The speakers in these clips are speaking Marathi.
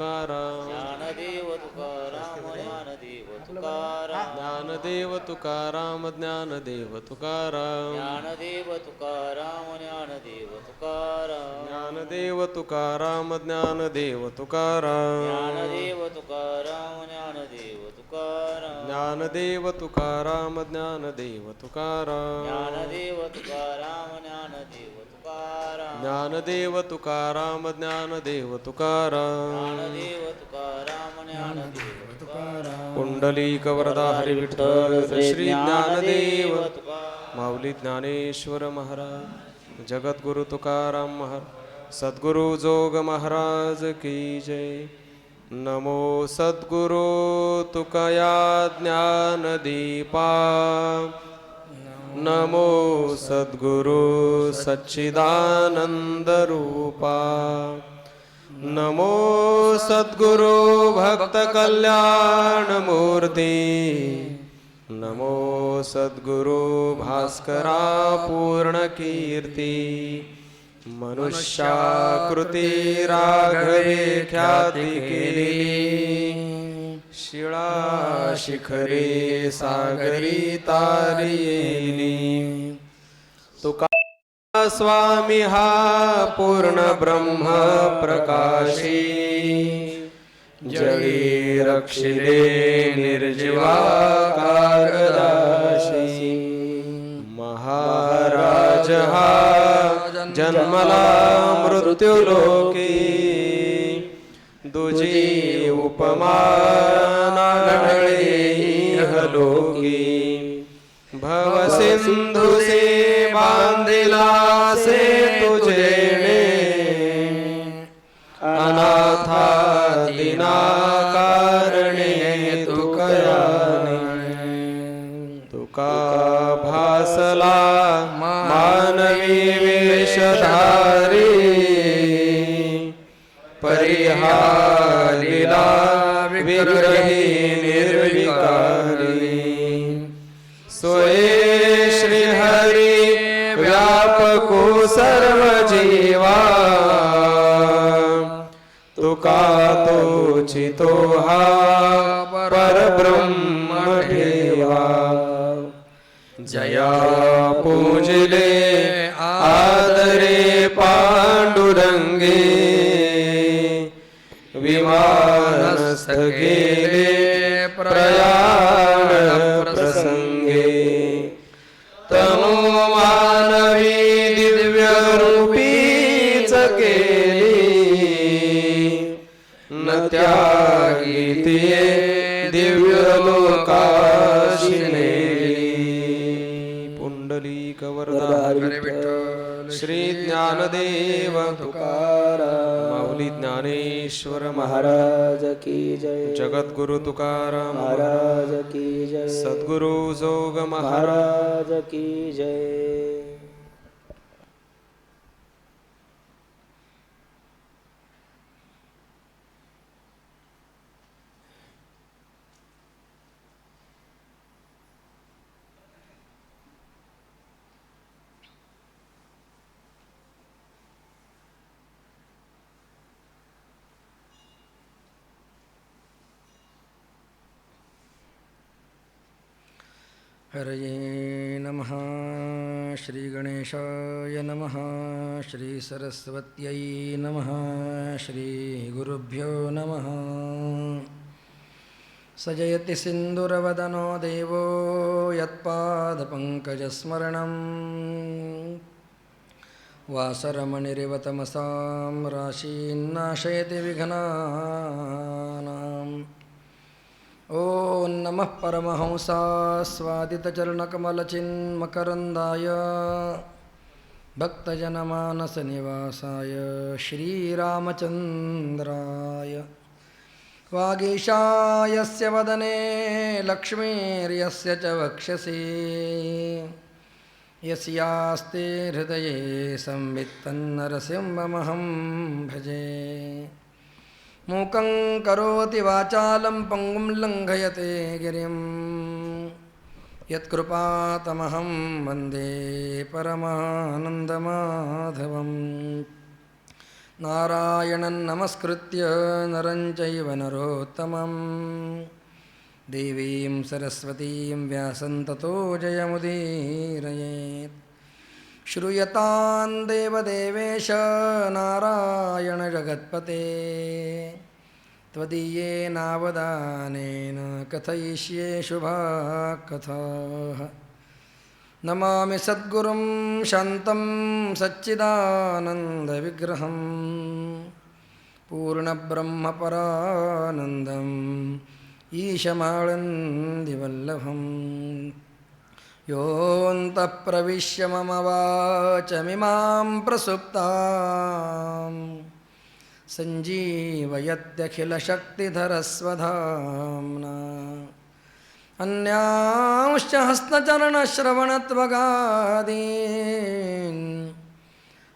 ज्ञानदेव तुकाराम ज्ञानदेव तुकाराम ज्ञानदेव तुकाराम ज्ञानदेव तुकाराम ज्ञानदेव तुकाराम ज्ञानदेव तुकाराम ज्ञानदेव तुकाराम ज्ञानदेव तुकाराम ज्ञानदेव तुकाराम ज्ञानदेव तुकाराम ज्ञानदेव तुकाराम ज्ञानदेव तुकाराम ज्ञानदेव तुकाराम ज्ञानदेव तुकाराम ज्ञानदेव तुकाराम ज्ञानदेव तुकाराम ज्ञानदेव तुकाराम ज्ञानदेव तुकाराम पुंडलिक वरदा हरी विठ्ठल श्री ज्ञानदेव माऊली ज्ञानेश्वर महाराज जगद्गुरु तुकाराम महाराज सद्गुरु जोग महाराज की जय। नमो सद्गुरु तुकया ज्ञानदीपा नमो सद्गुरु सच्चिदानंद रूपा नमो सद्गुरु भक्त कल्याण मूर्ति नमो सद्गुरु भास्करा पूर्ण कीर्ति मनुष्याकृती राघवे ख्याती केली शिळा शिखरे सागरी तारियेली तुका स्वामी हा पूर्ण ब्रह्म प्रकाशी जळी रक्षिले निर्जीवाकारदाशी महाराज हा जन्मला मृत्युलोकी दुजी उपमा नागळे इहलोकी भवसिंधू से बांधिला से तुझेने अनाथा दिना कारणे तुकयाने तुका भासला मानवी वेशधारी परिहालिला विग्रही निर्विकारी सोये श्री हरि व्यापको सर्व जीवा तुका तोचितो हा परब्रह्म ठेवा जया पूजले आदरे पांडुरंगे विमानस्थ गेले प्रयाण प्रसंगे तनु मानवी दिव्य रूपीच केली न त्यागीतिये दिव्य लोकाशी नेली पुंडलिक वरदा श्री ज्ञानदेव तुकाराम माऊली ज्ञानेश्वर महाराज की जय। जगद्गुरु तुकाराम महाराज की जय। सद्गुरु जोग महाराज की जय। हरये नमः श्री गणेशाय नमः श्री सरस्वत्यै नमः श्री गुरुभ्यो नमः। सजयति सिन्दूरवदनो देवो यत्पादपङ्कजस्मरणं वासरमणिरिव तमसां राशीन्नाशयति विघ्नानाम्। ॐ नमः परमहंसास्वादितचरणकमलचिन्मकरन्दाय भक्तजनमानसनिवासाय श्रीरामचन्द्राय वागीशायस्य वदने लक्ष्मीर्यस्य च वक्षसि यस्यास्ते हृदये संवित्तन्नरसिंहमहं भजे। मूकं करोति वाचालं पङ्गुं लङ्घयते गिरिं यत्कृपातमहं वन्दे परमानन्दमाधवम्। नारायणं नमस्कृत्य नरं चैव नरोत्तमं देवीं सरस्वतीं व्यासं ततो जयमुदीरयेत् श्रूयतां देवदेवेश नारायण जगत्पते त्वदीयेनावदानेन कथयिष्ये शुभाकथाः नमामि सद्गुरुं शान्तं सच्चिदानन्दविग्रहं पूर्णब्रह्मपरानन्दम् ईशमाळन्दिवल्लभम् योऽन्तः प्रविश्य मम वाचमिमां प्रसुप्ताम् सञ्जीवयत्यखिलशक्तिधरस्वधाम्ना अन्यांश्च हस्तचरणश्रवणत्वगादीन्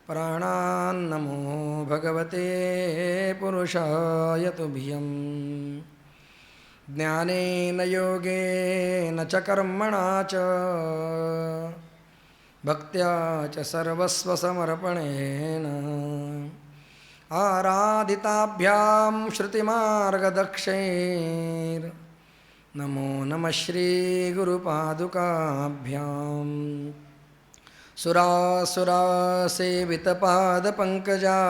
प्राणान्नमो भगवते पुरुषाय तुभ्यं ज्ञानेन योगेन च कर्मणा च भक्त्या च सर्वस्वसमर्पणेन आराधिताभ्यां श्रुतिमार्गदक्षैर् नमो नमः श्रीगुरुपादुकाभ्यां सुरासुरासेवितपादपङ्कजा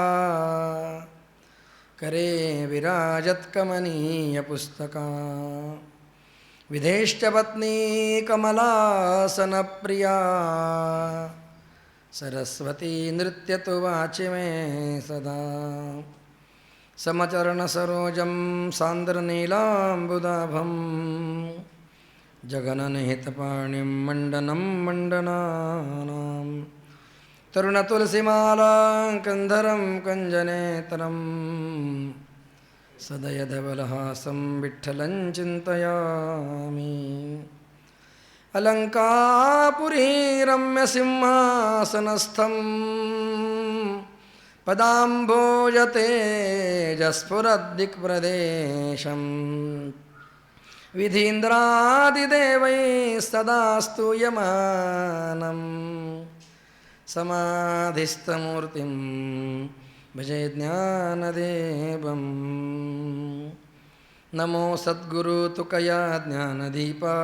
करे विराजत्कमनीयपुस्तका विधेश्च पत्नी कमलासनप्रिया सरस्वती नृत्यतु वाचि मे सदा समचरणसरोजं सान्द्रनीलाम्बुदाभं जगननिहितपाणिं मण्डनं मण्डनानां तरुणतुलसीमालाङ्कन्धरं कञ्जनेत्रं सदयधवलहासं विठ्ठलं चिन्तयामि अलङ्कापुरी रम्यसिंहासनस्थं पदाम्भोजतेजस्फुरद्दिक्प्रदेशं विधीन्द्रादिदेवैः सदा स्तूयमानं समाधिस्थमूर्तिं भजे ज्ञानदेवं नमो सद्गुरु तुकया ज्ञानदीपा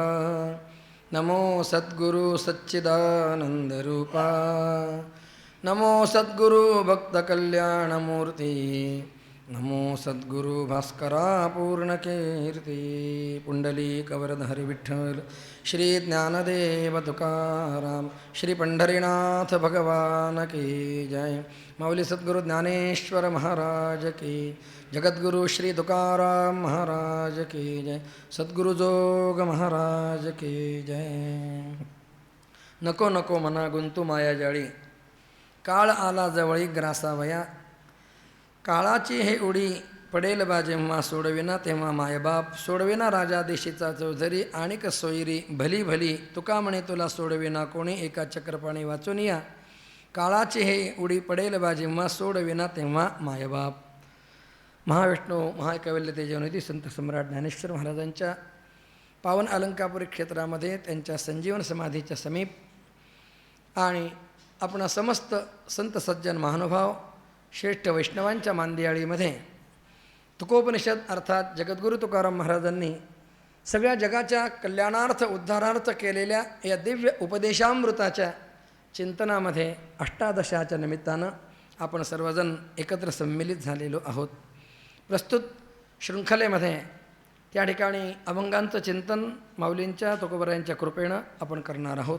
नमो सद्गुरु सच्चिदानन्दरूपा नमो सद्गुरु भक्तकल्याणमूर्ति नमो सद्गुरु भास्करा पूर्णकीर्ति पुंडलीकवरधरि विठ्ठल श्री ज्ञानदेव तुकाराम श्री पंढरीनाथ भगवान की जय माऊली सद्गुरु ज्ञानेश्वर महाराज की जगद्गुरु श्री तुकाराम महाराज की जय सद्गुरु जोग महाराज की जय नको नको मना गुंतू माया जाळी काळ आला जवळी ग्रासावया काळाची हे उडी पडेल बा जेव्हा सोडविना तेव्हा मायबाप सोडविना राजा देशीचा चौधरी आणिक सोयरी भली भली तुका म्हणे तुला सोडविना कोणी एका चक्रपाणी वाचून या काळाची हे उडी पडेल बा जेव्हा सोडविना तेव्हा मायबाप महाविष्णू महाकैवल्य तेजोनिधी संत सम्राट ज्ञानेश्वर महाराजांच्या पावन अलंकापुरी क्षेत्रामध्ये त्यांच्या संजीवन समाधीच्या समीप आणि आपणा समस्त संत सज्जन महानुभाव श्रेष्ठ वैष्णवांच्या मांदियाळीमध्ये तुकोपनिषद अर्थात जगद्गुरु तुकाराम महाराजांनी सगळ्या जगाच्या कल्याणार्थ उद्धारार्थ केलेल्या या दिव्य उपदेशामृताच्या चिंतनामध्ये अष्टादशाच्या निमित्तानं आपण सर्वजण एकत्र सम्मिलित झालेलो आहोत. प्रस्तुत शृंखलेमध्ये त्या ठिकाणी अभंगांचं चिंतन माऊलींच्या तुकोबरायांच्या कृपेनं आपण करणार आहोत.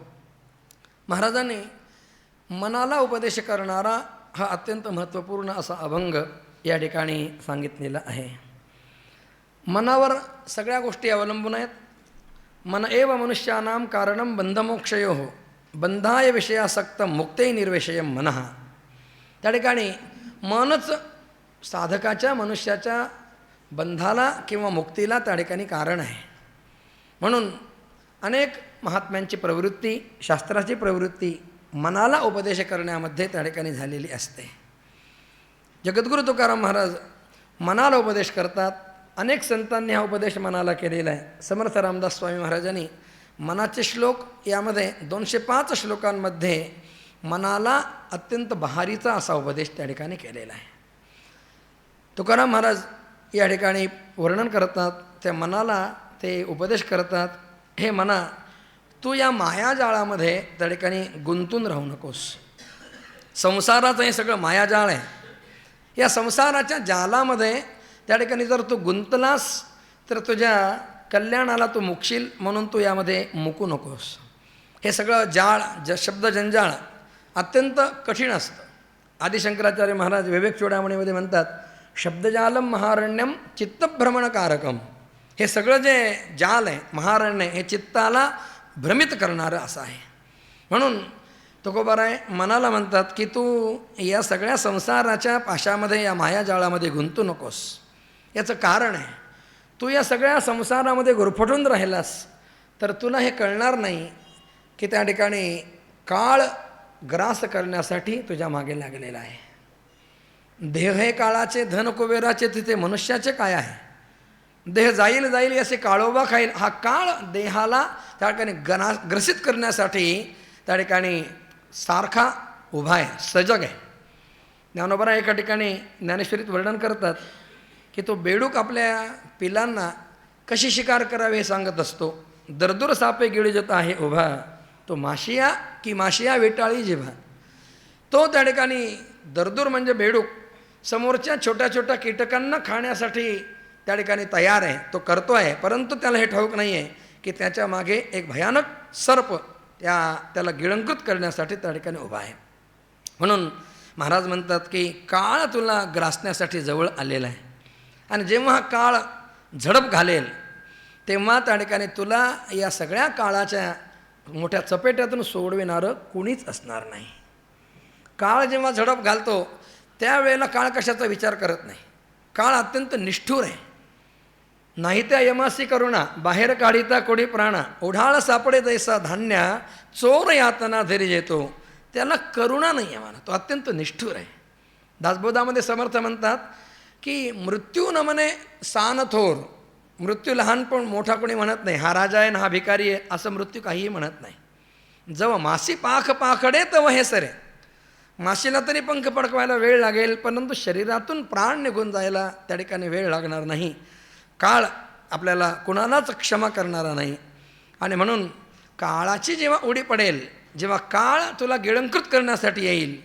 महाराजांनी मनाला उपदेश करणारा हा अत्यंत महत्त्वपूर्ण असा अभंग या ठिकाणी सांगितलेला आहे. मनावर सगळ्या गोष्टी अवलंबून आहेत. मन एव मनुष्यानां कारणं बंधमोक्षयोः बंधाय विषयासक्त मुक्ते निर्विषयं मनः. त्या ठिकाणी मनच साधकाच्या मनुष्याच्या बंधाला किंवा मुक्तीला त्या ठिकाणी कारण आहे. म्हणून अनेक महात्म्यांची प्रवृत्ती शास्त्राची प्रवृत्ती मनाला उपदेश करण्यामध्ये त्या ठिकाणी झालेली असते. जगद्गुरु तुकाराम महाराज मनाला उपदेश करतात. अनेक संतांनी हा उपदेश मनाला केलेला आहे. समर्थ रामदास स्वामी महाराजांनी मनाचे श्लोक यामध्ये 205 श्लोकांमध्ये मनाला अत्यंत बहारीचा असा उपदेश त्या ठिकाणी केलेला आहे. तुकाराम महाराज या ठिकाणी वर्णन करतात, त्या मनाला ते उपदेश करतात, हे मना तू या मायाजाळामध्ये त्या ठिकाणी गुंतून राहू नकोस. संसाराचं हे सगळं मायाजाळ आहे. या संसाराच्या जालामध्ये त्या ठिकाणी जर तू गुंतलास तर तुझ्या कल्याणाला तू मुकशील, म्हणून तू यामध्ये मुकू नकोस. हे सगळं जाळ शब्दजंजाळ अत्यंत कठीण असतं. आदिशंकराचार्य महाराज विवेक चूडामणीमध्ये म्हणतात, शब्दजालम महारण्यम चित्तभ्रमणकारकम. हे सगळं जे जाल आहे, महारण्य, हे चित्ताला भ्रमित करणारं असं आहे. म्हणून तुकोबाराय मनाला म्हणतात की तू या सगळ्या संसाराच्या पाशामध्ये, या मायाजाळामध्ये गुंतू नकोस. याचं कारण आहे, तू या सगळ्या संसारामध्ये गुरफटून राहिलास तर तुला हे कळणार नाही की त्या ठिकाणी काळ ग्रास करण्यासाठी तुझ्या मागे लागलेला आहे. देह हे काळाचे, धन कुबेराचे, तिथे मनुष्याचे काय आहे. देह जाईल जाईल असे काळोबा खाईल. हा काळ देहाला त्या ठिकाणी ग्रसित करण्यासाठी त्या ठिकाणी सारखा उभा आहे, सजग आहे. ज्ञानोबा एका ठिकाणी ज्ञानेश्वरीत वर्णन करतात की तो बेडूक आपल्या पिलांना कशी शिकार करावी हे सांगत असतो. दरदूर सापे गिळजत आहे उभा, तो माशिया की माशिया वेटाळी जिभा. तो त्या ठिकाणी दरदूर म्हणजे बेडूक समोरच्या छोट्या छोट्या कीटकांना खाण्यासाठी त्या ठिकाणी तयार आहे, तो करतो आहे. परंतु त्याला हे ठाऊक नाही आहे की त्याच्या मागे एक भयानक सर्प त्याला गिळंकृत करण्यासाठी त्या ठिकाणी उभा आहे. म्हणून महाराज म्हणतात की काळ तुला ग्रासण्यासाठी जवळ आलेला आहे, आणि जेव्हा काळ झडप घालेल तेव्हा त्या ठिकाणी तुला या सगळ्या काळाच्या मोठ्या चपेट्यातून सोडविणारं कुणीच असणार नाही. काळ जेव्हा झडप घालतो त्यावेळेला काळ कशाचा विचार करत नाही. काळ अत्यंत निष्ठुर आहे. नाही त्या यमासी करुणा, बाहेर काढिता कोणी प्राणा, ओढाळ सापडे दैसा धान्य, चोर यातना धरी येतो. त्याला करुणा नाही आहे म्हणा, तो अत्यंत निष्ठुर आहे. दासबोधामध्ये समर्थ म्हणतात की मृत्यू न म्हणे सान थोर, मृत्यू लहान पण मोठा कोणी म्हणत नाही. हा राजा आहे ना हा भिकारी आहे असं मृत्यू काहीही म्हणत नाही. जव मासी पाख पाखडे तव हे सरे, माशीला तरी पंख पडकवायला वेळ लागेल, परंतु शरीरातून प्राण निघून जायला त्या ठिकाणी वेळ लागणार नाही. काळ आपल्याला कुणालाच क्षमा करणारा नाही. आणि म्हणून काळाची जेव्हा उडी पडेल, जेव्हा काळ तुला गिळंकृत करण्यासाठी येईल,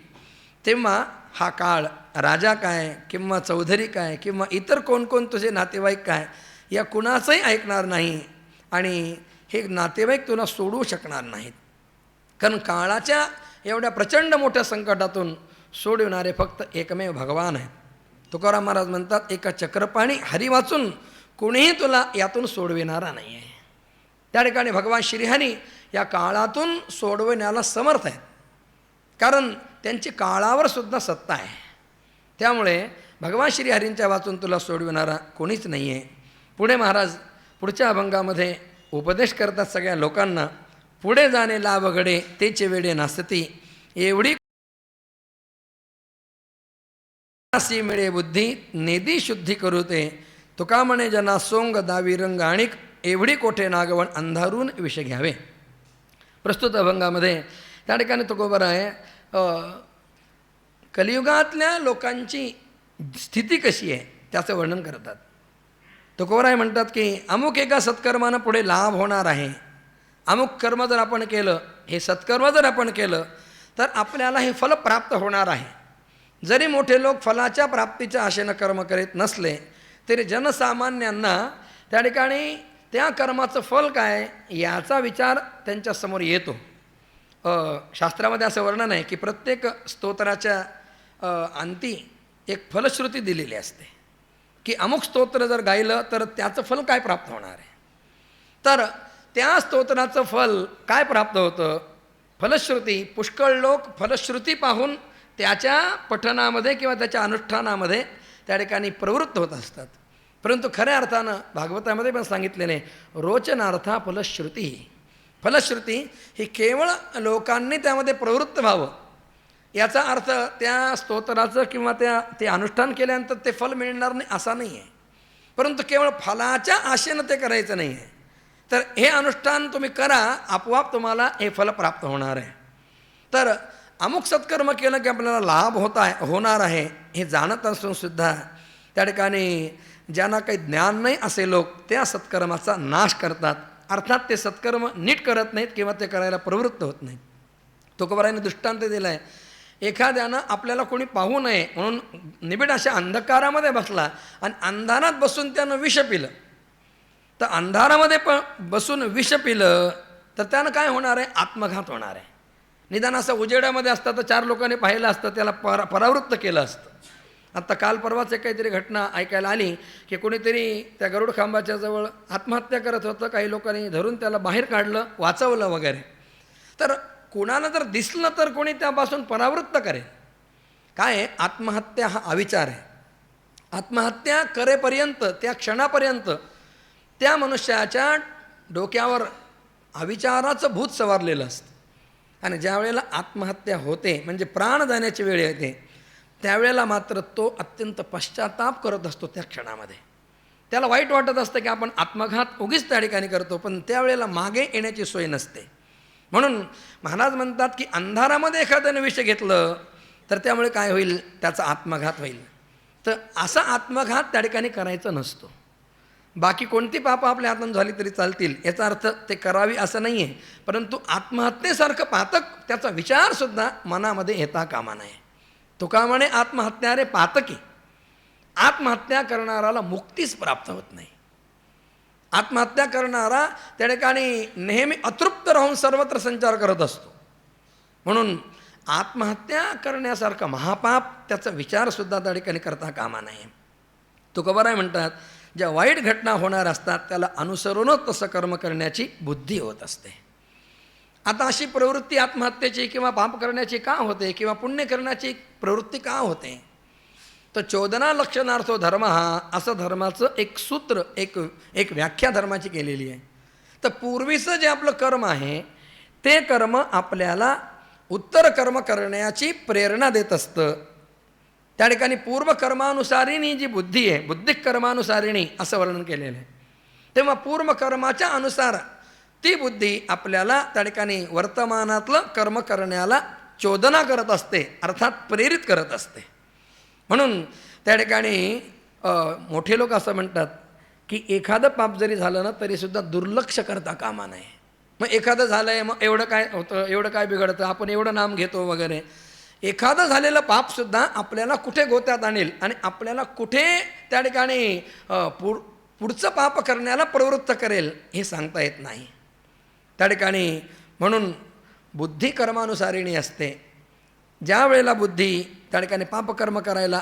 तेव्हा हा काळ राजा काय किंवा चौधरी काय किंवा इतर कोण कोण तुझे नातेवाईक काय या कुणाचंही ऐकणार नाही, आणि हे नातेवाईक तुला सोडू शकणार नाहीत. कारण काळाच्या एवढ्या प्रचंड मोठ्या संकटातून सोडविणारे फक्त एकमेव भगवान आहेत. तुकाराम महाराज म्हणतात, एका चक्रपाणी हरी वाचून कोणीही तुला यातून सोडविणारा नाही आहे. त्या ठिकाणी भगवान श्रीहरी या काळातून सोडविण्याला समर्थ आहेत, कारण त्यांची काळावर सुद्धा सत्ता आहे. त्यामुळे भगवान श्रीहरींच्या वाचून तुला सोडविणारा कोणीच नाही आहे. पुढे महाराज पुढच्या अभंगामध्ये उपदेश करतात सगळ्या लोकांना. पुढे जाणे लाभगडे तेचे वेडे नासती, एवढी मिळे बुद्धी नेदी शुद्धी करू ते, तुका म्हणे जना सोंग दावी रंग आणिक, एवढी कोठे नागवण अंधारून विष घ्यावे. प्रस्तुत अभंगामध्ये त्या ठिकाणी तुकोबरा आहे कलियुगातल्या लोकांची स्थिती कशी आहे त्याचं वर्णन करतात. तुकोबराय म्हणतात की अमुक एका सत्कर्मानं पुढे लाभ होणार आहे. अमुक कर्म जर आपण केलं, हे सत्कर्म जर आपण केलं तर आपल्याला हे फल प्राप्त होणार आहे. जरी मोठे लोक फलाच्या प्राप्तीच्या आशेनं कर्म करीत नसले तरी जनसामान्यांना त्या ठिकाणी त्या कर्माचं फल काय याचा विचार त्यांच्यासमोर येतो. शास्त्रामध्ये असं वर्णन आहे की प्रत्येक स्तोत्राच्या अंती एक फलश्रुती दिलेली असते की अमुक स्तोत्र जर गायलं तर त्याचं फल काय प्राप्त होणार आहे. तर त्या स्तोत्राचं फल काय प्राप्त होतं, फलश्रुती. पुष्कळ लोक फलश्रुती पाहून त्याच्या पठनामध्ये किंवा त्याच्या अनुष्ठानामध्ये त्या ठिकाणी प्रवृत्त होत असतात. परंतु खऱ्या अर्थानं भागवतामध्ये पण सांगितलेले रोचनार्था फलश्रुती. फलश्रुती ही केवळ लोकांनी त्यामध्ये प्रवृत्त व्हावं याचा अर्थ त्या स्तोत्राचं किंवा ते अनुष्ठान केल्यानंतर ते फल मिळणार नाही असा नाही आहे. परंतु केवळ फलाच्या आशेनं ते करायचं नाही आहे. तर हे अनुष्ठान तुम्ही करा, आपोआप तुम्हाला हे फल प्राप्त होणार आहे. तर अमुक सत्कर्म केलं की आपल्याला लाभ होणार आहे हे जाणत असून सुद्धा त्या ठिकाणी ज्यांना काही ज्ञान नाही असे लोक त्या सत्कर्माचा नाश करतात. अर्थात ते सत्कर्म नीट करत नाहीत किंवा ते करायला प्रवृत्त होत नाहीत. तुकोबारायांनी दृष्टांत दिला आहे. एखाद्यानं आपल्याला कोणी पाहू नये म्हणून निबिड अशा अंधकारामध्ये बसला आणि अंधारात बसून त्यानं विष पिलं, तर अंधारामध्ये बसून विष पिलं तर त्यानं काय होणार आहे? आत्मघात होणार आहे. निदान असं उजेडामध्ये असतं तर 4 लोकांनी पाहिलं असतं, त्याला परावृत्त केलं असतं. आत्ता काल परवाच एक काहीतरी घटना ऐकायला आली की कोणीतरी त्या गरुड खांबाच्या जवळ आत्महत्या करत होतं. काही लोकांनी धरून त्याला बाहेर काढलं, वाचवलं वगैरे. तर कोणाला जर दिसलं तर कोणी त्यापासून परावृत्त करेल. काय आहे? आत्महत्या हा अविचार आहे. आत्महत्या करेपर्यंत, त्या क्षणापर्यंत त्या मनुष्याच्या डोक्यावर अविचाराचं भूत सवारलेलं असतं. आणि ज्या वेळेला आत्महत्या होते म्हणजे प्राण जाण्याची वेळ येते, त्यावेळेला मात्र तो अत्यंत पश्चाताप करत असतो. त्या क्षणामध्ये त्याला वाईट वाटत असतं की आपण आत्मघात उगीच त्या ठिकाणी करतो, पण त्यावेळेला मागे येण्याची सोय नसते. म्हणून महाराज म्हणतात की अंधारामध्ये एखाद्याने विष घेतलं तर त्यामुळे काय होईल? त्याचा आत्मघात होईल. तर असा आत्मघात त्या ठिकाणी करायचा नसतो. बाकी कोणती पापं आपल्या हातून झाली तरी चालतील, याचा अर्थ ते करावी असं नाही आहे. परंतु आत्महत्येसारखं पातक त्याचा विचारसुद्धा मनामध्ये येता कामा नये. तुका म्हणे आत्महत्या रे पातकी. आत्महत्या करणाराला मुक्तीच प्राप्त होत नाही. आत्महत्या करणारा त्या ठिकाणी नेहमी अतृप्त राहून सर्वत्र संचार करत असतो. म्हणून आत्महत्या करण्यासारखा महापाप त्याचा विचारसुद्धा त्या ठिकाणी करता कामा नये. तुकोबाराय म्हणतात ज्या वाईट घटना होणार असतात त्याला अनुसरूनच तसं कर्म करण्याची बुद्धी होत असते. आता अशी प्रवृत्ती आत्महत्येची किंवा पाप करण्याची का होते किंवा पुण्य करण्याची प्रवृत्ती का होते? तर चोदना लक्षणार्थो धर्म हा असं धर्माचं एक सूत्र, एक व्याख्या धर्माची केलेली आहे. तर पूर्वीचं जे आपलं कर्म आहे ते कर्म आपल्याला उत्तर कर्म करण्याची प्रेरणा देत असतं. त्या ठिकाणी पूर्वकर्मानुसारिणी जी बुद्धी आहे, बुद्धिक कर्मानुसारिणी असं वर्णन केलेलं आहे. तेव्हा पूर्वकर्माच्या अनुसार ती बुद्धी आपल्याला त्या ठिकाणी वर्तमानातलं कर्म करण्याला चोदना करत असते, अर्थात प्रेरित करत असते. म्हणून त्या ठिकाणी मोठे लोक असं म्हणतात की एखादं पाप जरी झालं ना तरीसुद्धा दुर्लक्ष करता कामा नये. मग एखादं झालं आहे, मग एवढं काय होतं, एवढं काय बिघडतं, आपण एवढं नाम घेतो वगैरे. एखादं झालेलं पापसुद्धा आपल्याला कुठे गोत्यात आणेल आणि आपल्याला कुठे त्या ठिकाणी पुढचं पाप करण्याला प्रवृत्त करेल हे सांगता येत नाही. त्या ठिकाणी म्हणून बुद्धी कर्मानुसारिणी असते. ज्या वेळेला बुद्धी त्या ठिकाणी पापकर्म करायला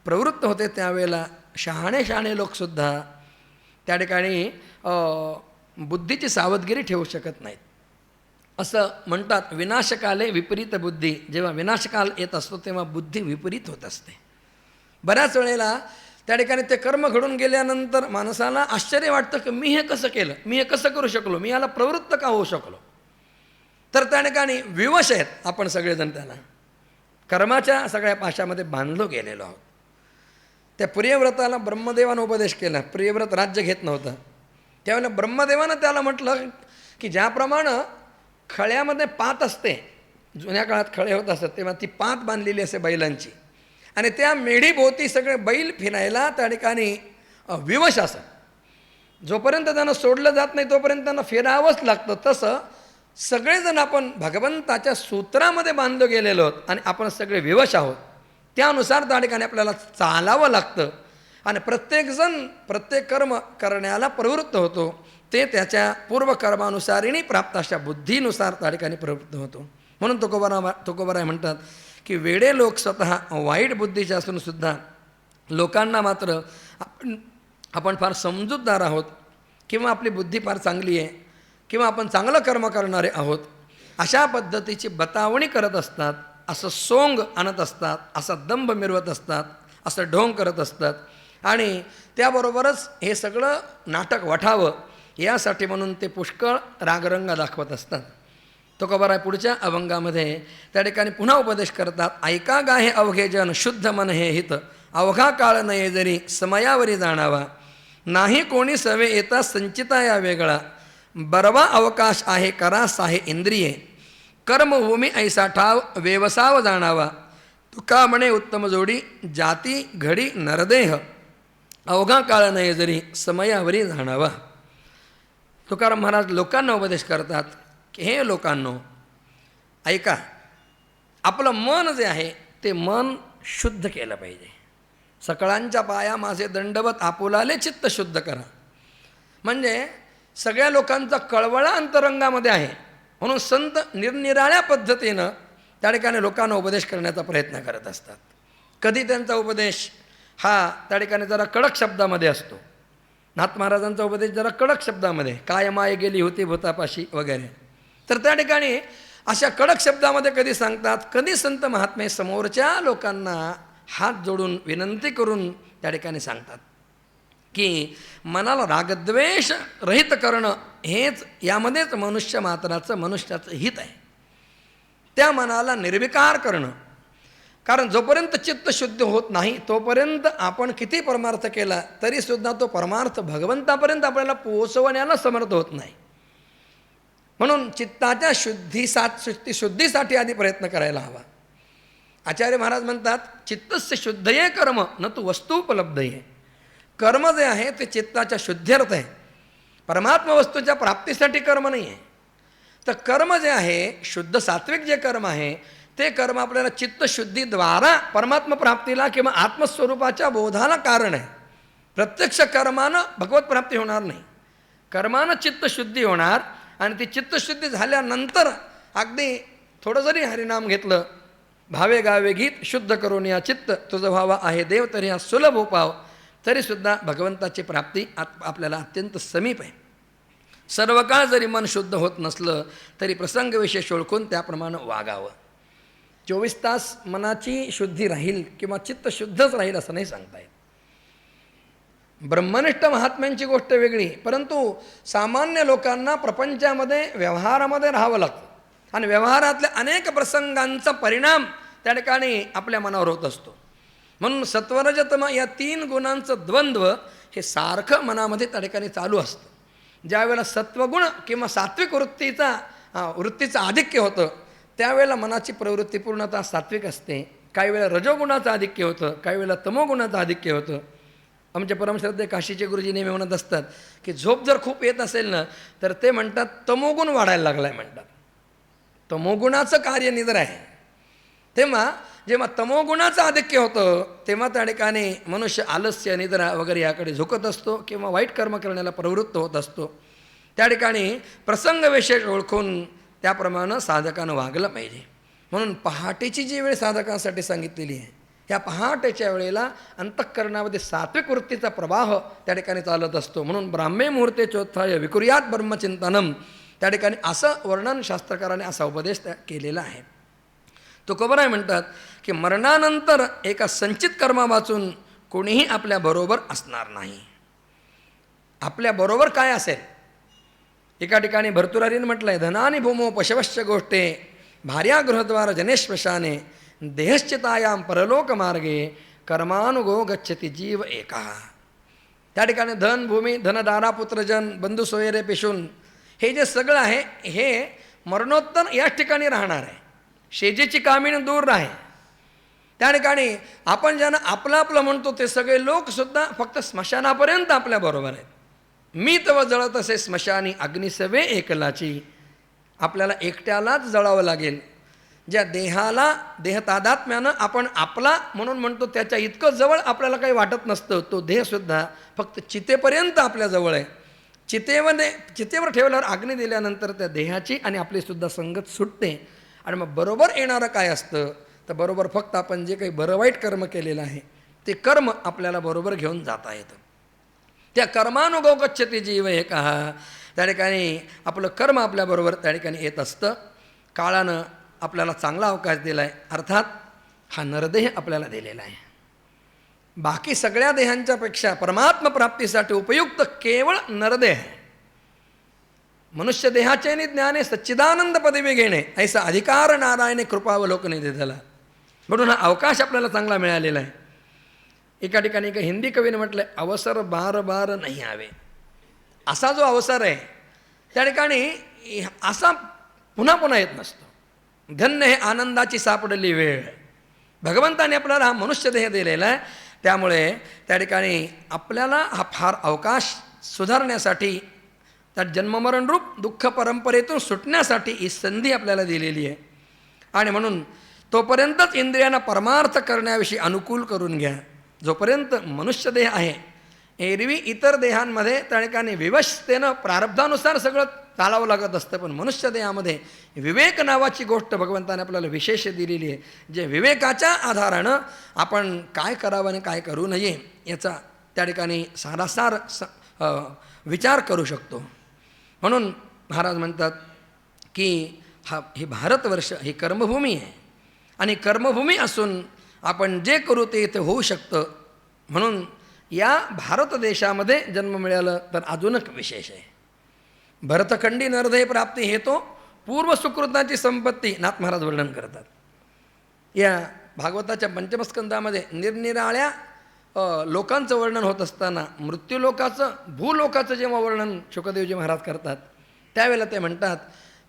प्रवृत्त होते त्यावेळेला शहाणे लोकसुद्धा त्या ठिकाणी बुद्धीची सावधगिरी ठेवू शकत नाहीत. असं म्हणतात विनाशकाले विपरीत बुद्धी. जेव्हा विनाशकाल येत असतो तेव्हा बुद्धी विपरीत होत असते. बऱ्याच वेळेला त्या ठिकाणी ते कर्म घडून गेल्यानंतर माणसाला आश्चर्य वाटतं की मी हे कसं केलं, मी हे कसं करू शकलो, मी याला प्रवृत्त का होऊ शकलो. तर त्या ठिकाणी विवश आहेत आपण सगळेजण, त्याला कर्माच्या सगळ्या पाशामध्ये बांधलो गेलेलो आहोत. त्या प्रियव्रताला ब्रह्मदेवानं उपदेश केला. प्रियव्रत राज्य घेत नव्हतं. त्यावेळेला ब्रह्मदेवानं त्याला म्हटलं की ज्याप्रमाणे खळ्यामध्ये पात असते, जुन्या काळात खळे होत असतात तेव्हा ती पात बांधलेली असते बैलांची आणि त्या मेढीभोवती सगळे बैल फिरायला त्या ठिकाणी विवश असत. जोपर्यंत त्यांना सोडलं जात नाही तोपर्यंत त्यांना फिरावंच लागतं. तसं सगळेजण आपण भगवंताच्या सूत्रामध्ये बांधलो गेलेलो आहोत आणि आपण सगळे विवश आहोत. त्यानुसार त्या ठिकाणी आपल्याला चालावं लागतं आणि प्रत्येकजण प्रत्येक कर्म करण्याला प्रवृत्त होतो. ते त्याच्या पूर्वकर्मानुसारिणी प्राप्त अशा बुद्धीनुसार त्या ठिकाणी प्रवृत्त होतो. म्हणून तुकोबाराय म्हणतात की वेडे लोक स्वतः वाईट बुद्धीचे असूनसुद्धा लोकांना मात्र आपण फार समजूतदार आहोत किंवा आपली बुद्धी फार चांगली आहे किंवा आपण चांगलं कर्म करणारे आहोत अशा पद्धतीची बतावणी करत असतात, असं सोंग आणत असतात, असा दंभ मिरवत असतात, असं ढोंग करत असतात. आणि त्याबरोबरच हे सगळं नाटक वठावं यासाठी म्हणून ते पुष्कळ रागरंग दाखवत असतात. तुकोबाराय पुढच्या अभंगामध्ये त्या ठिकाणी पुन्हा उपदेश करतात. ऐका गा हे अवघे जन शुद्ध मन हे हित अवघा काळ नये जरी समयावरी जाणावा नाही कोणी सवे येता संचिता या वेगळा बरवा अवकाश आहे करास आहे इंद्रिये कर्मभूमी ऐसा ठाव व्यवसाव जाणावा तुका म्हणे उत्तम जोडी जाती घडी नरदेह अवघा काळ नाही जरी समयावरी जाणावा. तुकाराम महाराज लोकांना उपदेश करतात की हे लोकांनो ऐका, आपलं मन जे आहे ते मन शुद्ध केलं पाहिजे. सकळांच्या पाया माझे दंडवत आपुलाले चित्त शुद्ध करा. म्हणजे सगळ्या लोकांचा कळवळा अंतरंगामध्ये आहे, म्हणून संत निरनिराळ्या पद्धतीनं त्या ठिकाणी लोकांना उपदेश करण्याचा प्रयत्न करत असतात. कधी त्यांचा उपदेश हा त्या ठिकाणी जरा कडक शब्दामध्ये असतो. नाथ महाराजांचा उपदेश जरा कडक शब्दामध्ये, काय माय गेली होती भूतापाशी वगैरे, तर त्या ठिकाणी अशा कडक शब्दामध्ये कधी सांगतात, कधी संत महात्मे समोरच्या लोकांना हात जोडून विनंती करून त्या ठिकाणी सांगतात की मनाला रागद्वेष रहित करणं हेच यामध्येच मनुष्य मात्राचं मनुष्याचं हित आहे. त्या मनाला निर्विकार करणं, कारण जोपर्यंत चित्त शुद्ध होत नाही तोपर्यंत आपण किती परमार्थ केला तरीसुद्धा तो परमार्थ भगवंतापर्यंत आपल्याला पोहोचवण्याला समर्थ होत नाही. म्हणून चित्ताच्या शुद्धीसाठी आधी प्रयत्न करायला हवा. आचार्य महाराज म्हणतात, चित्तस्य शुद्धये कर्म न तू वस्तूपलब्धये. कर्म जे आहे ते चित्ताच्या शुद्धीर्थ आहे, परमात्मा वस्तूच्या प्राप्तीसाठी कर्म नाही आहे. तर कर्म जे आहे शुद्ध सात्विक जे कर्म आहे ते कर्म आपल्याला चित्तशुद्धीद्वारा परमात्मा प्राप्तीला किंवा आत्मस्वरूपाच्या बोधाला कारण आहे. प्रत्यक्ष कर्मानं भगवत प्राप्ती होणार नाही, कर्मानं चित्तशुद्धी होणार. आणि ती चित्तशुद्धी झाल्यानंतर अगदी थोडं जरी हरिनाम घेतलं, भावे गावे गीत शुद्ध करून या चित्त तुझं व्हावा आहे देव तरी हा सुलभ उपाव, तरीसुद्धा भगवंताची प्राप्ती आपल्याला अत्यंत समीप आहे. सर्व काळ जरी मन शुद्ध होत नसलं तरी प्रसंगविशेष ओळखून त्याप्रमाणे वागावं. 24 तास मनाची शुद्धी राहील किंवा चित्त शुद्धच राहील असं नाही सांगता येत. ब्रह्मनिष्ठ महात्म्यांची गोष्ट वेगळी, परंतु सामान्य लोकांना प्रपंचामध्ये व्यवहारामध्ये राहावं लागतं आणि व्यवहारातल्या अनेक प्रसंगांचा परिणाम त्या ठिकाणी आपल्या मनावर होत असतो. म्हणून सत्वरजतम या 3 गुणांचं द्वंद्व हे सारखं मनामध्ये त्या ठिकाणी चालू असतं. ज्यावेळेला सत्वगुण किंवा सात्विक वृत्तीचं आधिक्य होतं त्यावेळेला मनाची प्रवृत्ती पूर्णतः सात्विक असते. काही वेळा रजोगुणाचं आधिक्य होतं, काही वेळेला तमोगुणाचं आधिक्य होतं. आमचे परमश्रद्धे काशीचे गुरुजी नेहमी म्हणत असतात की झोप जर खूप येत असेल ना तर ते म्हणतात तमोगुण वाढायला लागला आहे म्हणतात. तमोगुणाचं कार्य निद्र आहे. तेव्हा जेव्हा तमोगुणाचं आधिक्य होतं तेव्हा त्या ठिकाणी मनुष्य आलस्य निद्रा वगैरे याकडे झुकत असतो किंवा वाईट कर्म करण्याला प्रवृत्त होत असतो. त्या ठिकाणी प्रसंगविशेष ओळखून त्याप्रमाणे साधकानं वागलं पाहिजे. म्हणून पहाटेची जी वेळ साधकांसाठी सांगितलेली आहे, ह्या पहाटेच्या वेळेला अंतःकरणामध्ये सात्विक वृत्तीचा प्रवाह त्या ठिकाणी चालत असतो. म्हणून ब्राह्मे मुहूर्ते चोत्थाय विकुर्यात ब्रह्मचिंतनम, त्या ठिकाणी असं वर्णन शास्त्रकाराने असा उपदेश केलेला आहे. तुकोबराय म्हणतात की मरणानंतर एका संचित कर्मा वाचून कोणीही आपल्याबरोबर असणार नाही. आपल्याबरोबर काय असेल? एका ठिकाणी भर्तृहरीने म्हटलं आहे, धनानी भूमो पशवश्च गोष्टे भार्या गृहद्वार जनेश्वशाने देहश्चितायाम परलोक मार्गे कर्मानुगो गच्छति जीव एका. त्या ठिकाणी धन भूमी धनदारा पुत्रजन बंधू सोयरे पिशून हे जे सगळं आहे हे मरणोत्तर याच ठिकाणी राहणार आहे. शेजेची कामिणी दूर राहे. त्या ठिकाणी आपण ज्यांना आपलं आपलं म्हणतो ते सगळे लोकसुद्धा फक्त स्मशानापर्यंत आपल्याबरोबर आहेत. मी तव जळत असे स्मशानी अग्निसवे एकलाची. आपल्याला एकट्यालाच जळावं लागेल. ज्या देहाला देहतादात्म्यानं आपण आपला म्हणून म्हणतो त्याच्या इतकं जवळ आपल्याला काही वाटत नसतं, तो देहसुद्धा फक्त चितेपर्यंत आपल्याजवळ आहे. चितेवर ठेवल्यावर अग्नी दिल्यानंतर त्या देहाची आणि आपलीसुद्धा संगत सुटते. आणि मग बरोबर येणारं काय असतं तर बरोबर फक्त आपण जे काही बरं वाईट कर्म केलेलं आहे ते कर्म आपल्याला बरोबर घेऊन जाता येतं. त्या कर्मानुगो गच्छति जीव एका. त्या ठिकाणी आपलं कर्म आपल्याबरोबर त्या ठिकाणी येत असतं. काळानं आपल्याला चांगला अवकाश दिला आहे, अर्थात हा नरदेह आपल्याला दिलेला आहे. बाकी सगळ्या देहांच्यापेक्षा परमात्मा प्राप्तीसाठी उपयुक्त केवळ नरदेह आहे. मनुष्य देहाचे ज्ञाने सच्चिदानंद पदवी घेणे ऐसा अधिकार नारायणे कृपावलोकने दिला. म्हणून हा अवकाश आपल्याला चांगला मिळालेला आहे. एका ठिकाणी एका हिंदी कवीने म्हटलं, अवसर बार बार नाही आवे. असा जो अवसर आहे त्या ठिकाणी असा पुन्हा पुन्हा येत नसतो. धन्य हे आनंदाची सापडली वेळ. भगवंताने आपल्याला हा मनुष्य देह दिलेला आहे. त्यामुळे त्या ठिकाणी आपल्याला हा फार अवकाश सुधारण्यासाठी, त्या जन्ममरणरूप दुःख परंपरेतून सुटण्यासाठी ही संधी आपल्याला दिलेली आहे. आणि म्हणून तोपर्यंतच इंद्रियांना परमार्थ करण्याविषयी अनुकूल करून घ्या. जोपर्यंत मनुष्यदेह आहे, एरवी इतर देहांमध्ये त्या ठिकाणी विवशतेनं प्रारब्धानुसार सगळं चालावं लागत असतं, पण मनुष्यदेहामध्ये विवेक नावाची गोष्ट भगवंताने आपल्याला विशेष दिलेली आहे. जे विवेकाच्या आधारानं आपण काय करावं आणि काय करू नये याचा त्या ठिकाणी सारासार विचार करू शकतो. म्हणून महाराज म्हणतात की ही भारतवर्ष ही कर्मभूमी आहे, आणि कर्मभूमी असून आपण जे करू ते इथे होऊ शकतं. म्हणून या भारत देशामध्ये जन्म मिळालं तर अजून एक विशेष आहे. भरतखंडी नरदेह प्राप्ती हे तो पूर्व सुकृताची संपत्ती नाथ महाराज वर्णन करतात. या भागवताच्या पंचमस्कंदामध्ये निरनिराळ्या लोकांचं वर्णन होत असताना मृत्यूलोकाचं, भूलोकाचं जेव्हा वर्णन शुकदेवजी महाराज करतात, त्यावेळेला ते म्हणतात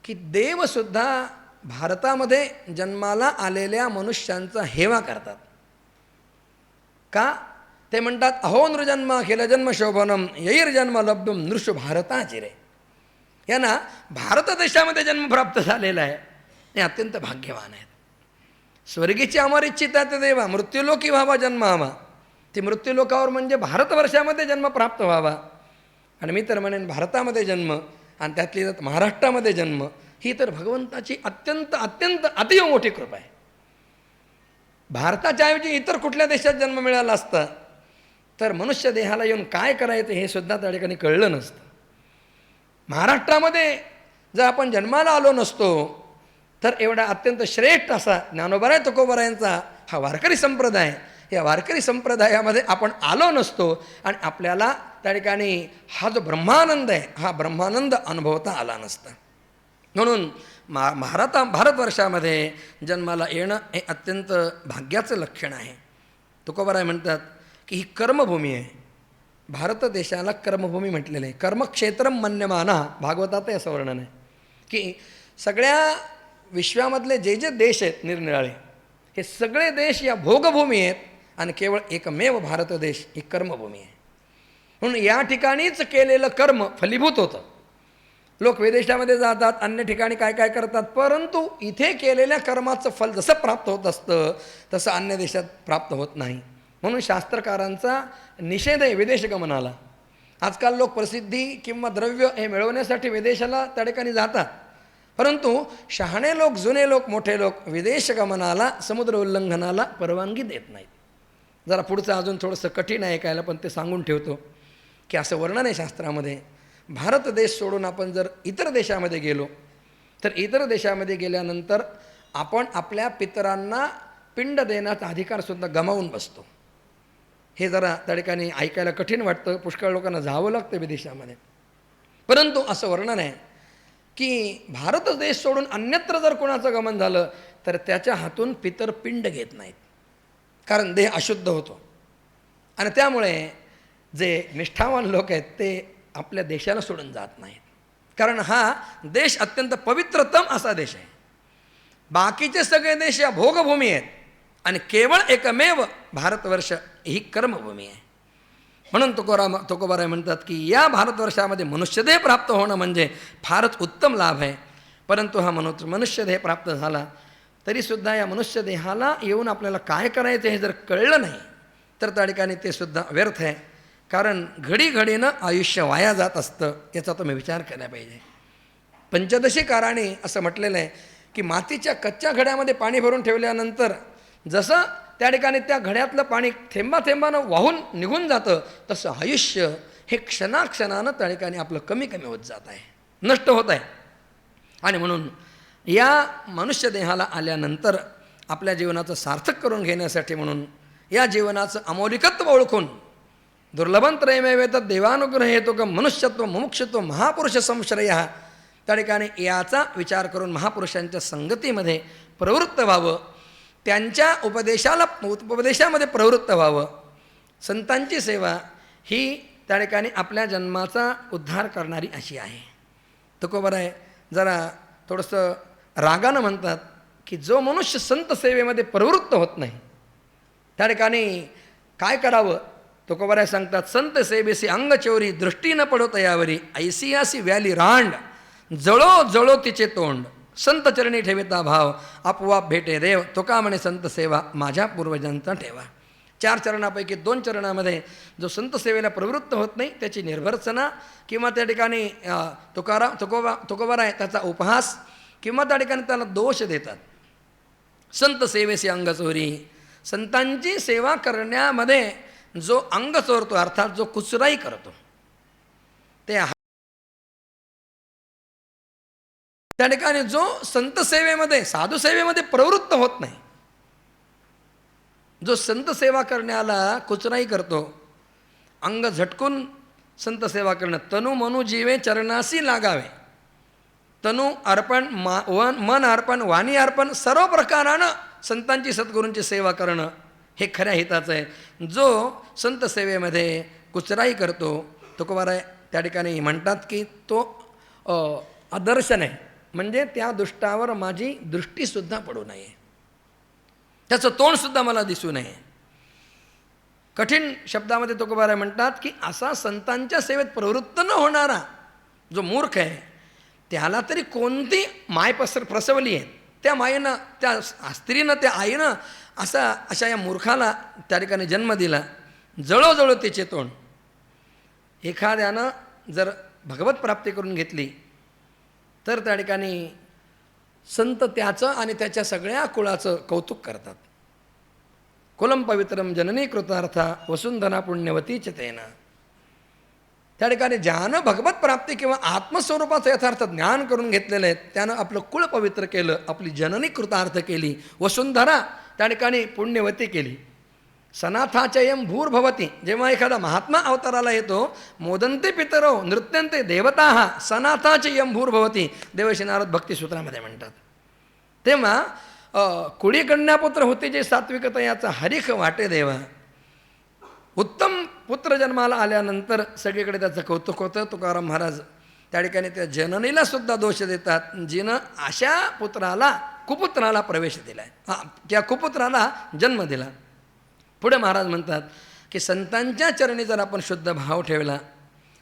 की देवसुद्धा भारतामध्ये जन्माला आलेल्या मनुष्यांचा हेवा करतात. का? ते म्हणतात अहो नृजन्म अखिल जन्म शोभनम यैर्जन्म लब्धुम नृषु भारताचिरे. यांना भारत देशामध्ये जन्म प्राप्त झालेला आहे, हे अत्यंत भाग्यवान आहेत. स्वर्गीची अमर इच्छिता ते देवा मृत्यूलोकी व्हावा जन्म हवा. ती मृत्यूलोकावर म्हणजे भारतवर्षामध्ये जन्म प्राप्त व्हावा. आणि मी तर म्हणेन भारतामध्ये जन्म, आणि त्यातली त्यात महाराष्ट्रामध्ये जन्म, ही तर भगवंताची अत्यंत अत्यंत अतिव मोठी कृपा आहे. भारताच्या ऐवजी इतर कुठल्या देशात जन्म मिळाला असता तर मनुष्य देहाला येऊन काय करायचं हे सुद्धा त्या ठिकाणी कळलं नसतं. महाराष्ट्रामध्ये जर आपण जन्माला आलो नसतो तर एवढा अत्यंत श्रेष्ठ असा ज्ञानोबराय तुकोबरायांचा हा वारकरी संप्रदाय, या वारकरी संप्रदायामध्ये आपण आलो नसतो आणि आपल्याला त्या ठिकाणी हा जो ब्रह्मानंद आहे हा ब्रह्मानंद अनुभवता आला नसता. म्हणून भारतवर्षामध्ये जन्माला येणं हे अत्यंत भाग्याचं लक्षण आहे. तुकोबराय म्हणतात की ही कर्मभूमी आहे. भारत देशाला कर्मभूमी म्हटलेलं आहे. कर्मक्षेत्रम मन्यमाना, भागवतातही असं वर्णन आहे की सगळ्या विश्वामधले जे जे देश आहेत निरनिराळे, हे सगळे देश या भोगभूमी आहेत आणि केवळ एकमेव भारत देश ही कर्मभूमी आहे. म्हणून या ठिकाणीच केलेलं कर्म फलीभूत होतं. लोक विदेशामध्ये जातात, अन्य ठिकाणी काय काय करतात, परंतु इथे केलेल्या कर्माचं फल जसं प्राप्त होत असतं तसं अन्य देशात प्राप्त होत नाही. म्हणून शास्त्रकारांचा निषेध आहे विदेश गमनाला. आजकाल लोक प्रसिद्धी किंवा द्रव्य हे मिळवण्यासाठी विदेशाला त्या ठिकाणी जातात, परंतु शहाणे लोक, जुने लोक, मोठे लोक विदेश गमनाला, समुद्र उल्लंघनाला परवानगी देत नाहीत. जरा पुढचं अजून थोडंसं कठीण आहे ऐकायला, पण ते सांगून ठेवतो की असं वर्णन आहे शास्त्रामध्ये. भारत देश सोडून आपण जर इतर देशामध्ये गेलो तर इतर देशामध्ये गेल्यानंतर आपण आपल्या पितरांना पिंड देण्याचा अधिकारसुद्धा गमावून बसतो. हे जरा त्या ठिकाणी ऐकायला कठीण वाटतं, पुष्कळ लोकांना जावं लागतं विदेशामध्ये. परंतु असं वर्णन आहे की भारत देश सोडून अन्यत्र जर कोणाचं गमन झालं तर त्याच्या हातून पितर पिंड घेत नाहीत, कारण देह अशुद्ध होतो. आणि त्यामुळे जे निष्ठावान लोक आहेत ते आपल्या देशाला सोडून जात नाहीत, कारण हा देश अत्यंत पवित्रतम असा देश आहे. बाकीचे सगळे देश या भोगभूमी आहेत आणि केवळ एकमेव भारतवर्ष ही कर्मभूमी आहे. म्हणून तुकोबाराय म्हणतात की या भारतवर्षामध्ये मनुष्यदेह प्राप्त होणं म्हणजे फारच उत्तम लाभ आहे. परंतु हा मनुष्यदेह प्राप्त झाला तरीसुद्धा या मनुष्यदेहाला येऊन आपल्याला काय करायचं हे जर कळलं नाही तर त्या ठिकाणी ते सुद्धा व्यर्थ आहे, कारण घडीघडीनं आयुष्य वाया जात असतं. याचा तुम्ही विचार केला पाहिजे. पंचदशी काराणी असं म्हटलेलं आहे की मातीच्या कच्च्या घड्यामध्ये पाणी भरून ठेवल्यानंतर जसं त्या ठिकाणी त्या घड्यातलं पाणी थेंबाथेंबानं वाहून निघून जातं, तसं आयुष्य हे क्षणाक्षणानं त्या ठिकाणी आपलं कमी कमी होत जात आहे, नष्ट होत आहे. आणि म्हणून या मनुष्यदेहाला आल्यानंतर आपल्या जीवनाचं सार्थक करून घेण्यासाठी म्हणून या जीवनाचं अमौलिकत्व ओळखून दुर्लभं त्रयमेवेतत् देवानुग्रह हेतुकं मनुष्यत्व मुमुक्षत्व महापुरुष संश्रय, त्या ठिकाणी याचा विचार करून महापुरुषांच्या संगतीमध्ये प्रवृत्त व्हावं, त्यांच्या उपदेशामध्ये प्रवृत्त व्हावं. संतांची सेवा ही त्या ठिकाणी आपल्या जन्माचा उद्धार करणारी अशी आहे. तुकोबाराय जरा थोडंसं रागानं म्हणतात की जो मनुष्य संत सेवेमध्ये प्रवृत्त होत नाही, त्या ठिकाणी काय करावं? तुकोबाराय सांगतात, संत सेवेसी अंग चोरी दृष्टी न पडो तयावरी, ऐसियासी व्याली रांड जळो जळो तिचे तोंड, संत चरणी ठेविता भाव आपोआप भेटे देव, तुका म्हणे संत सेवा माझ्या पूर्वजांचा ठेवा. 4 चरणापैकी 2 चरणामध्ये जो संत सेवेला प्रवृत्त होत नाही त्याची निर्भर्सना किंवा त्या ठिकाणी तुकोबाराय त्याचा उपहास किंवा त्या ठिकाणी त्याला दोष देतात. संत सेवेसी अंग चोरी, संतांची सेवा करण्यामध्ये जो अंग चोरतो अर्थात जो कुचराई करतो त्या ठिकाणी जो संत सेवेमध्ये साधू सेवेमध्ये प्रवृत्त होत नाही, जो संत सेवा करण्याला कुचराई करतो, अंग झटकून संत सेवा करणं, तनु मनु जीवे चरणासी लागावे, तनु अर्पण मन अर्पण वाणी अर्पण सर्व प्रकारानं संतांची सद्गुरूंची सेवा करणं हे खऱ्या हिताचं आहे. जो संत सेवेमध्ये कुचराई करतो तुकोबाराय त्या ठिकाणी म्हणतात की तो आदर्श नाही, म्हणजे त्या दुष्टावर माझी दृष्टीसुद्धा पडू नये, त्याचं तोंडसुद्धा मला दिसू नये. कठीण शब्दामध्ये तुकोबाराय म्हणतात की असा संतांच्या सेवेत प्रवृत्त न होणारा जो मूर्ख आहे त्याला तरी कोणती माय प्रसवली आहे, त्या मायेनं त्या स्त्रीनं त्या आईनं अशा या मूर्खाला त्या ठिकाणी जन्म दिला. जळोजळो तिचे तोंड. एखाद्यानं जर भगवत प्राप्ती करून घेतली तर त्या ठिकाणी संत त्याचं आणि त्याच्या सगळ्या कुळाचं कौतुक करतात. कुलम पवित्रम जननी कृतार्था वसुंधना पुण्यवतीच तेना. त्या ठिकाणी ज्यानं भगवत प्राप्ती किंवा आत्मस्वरूपाचं यथार्थ ज्ञान करून घेतलेलं आहे त्यानं आपलं कुळ पवित्र केलं, आपली जननी कृतार्थ केली, वसुंधरा त्या ठिकाणी पुण्यवती केली. सनाथाचयम भूर्भवती. जेव्हा एखादा महात्मा अवताराला येतो, मोदंते पितरो नृत्यंते देवता सनाथाचयम भूर्भवती देवश्री नारद भक्तिसूत्रामध्ये म्हणतात. तेव्हा कुळी कन्यापुत्र होते जे सात्विकतयाचा हरिख वाटे देवा. उत्तम पुत्र जन्माला आल्यानंतर सगळीकडे त्याचं कौतुक होतं. तुकाराम महाराज त्या ठिकाणी त्या जननीला सुद्धा दोष देतात, जिनं अशा पुत्राला कुपुत्राला प्रवेश दिला आहे, त्या कुपुत्राला जन्म दिला. पुढे महाराज म्हणतात की संतांच्या चरणी जर आपण शुद्ध भाव ठेवला,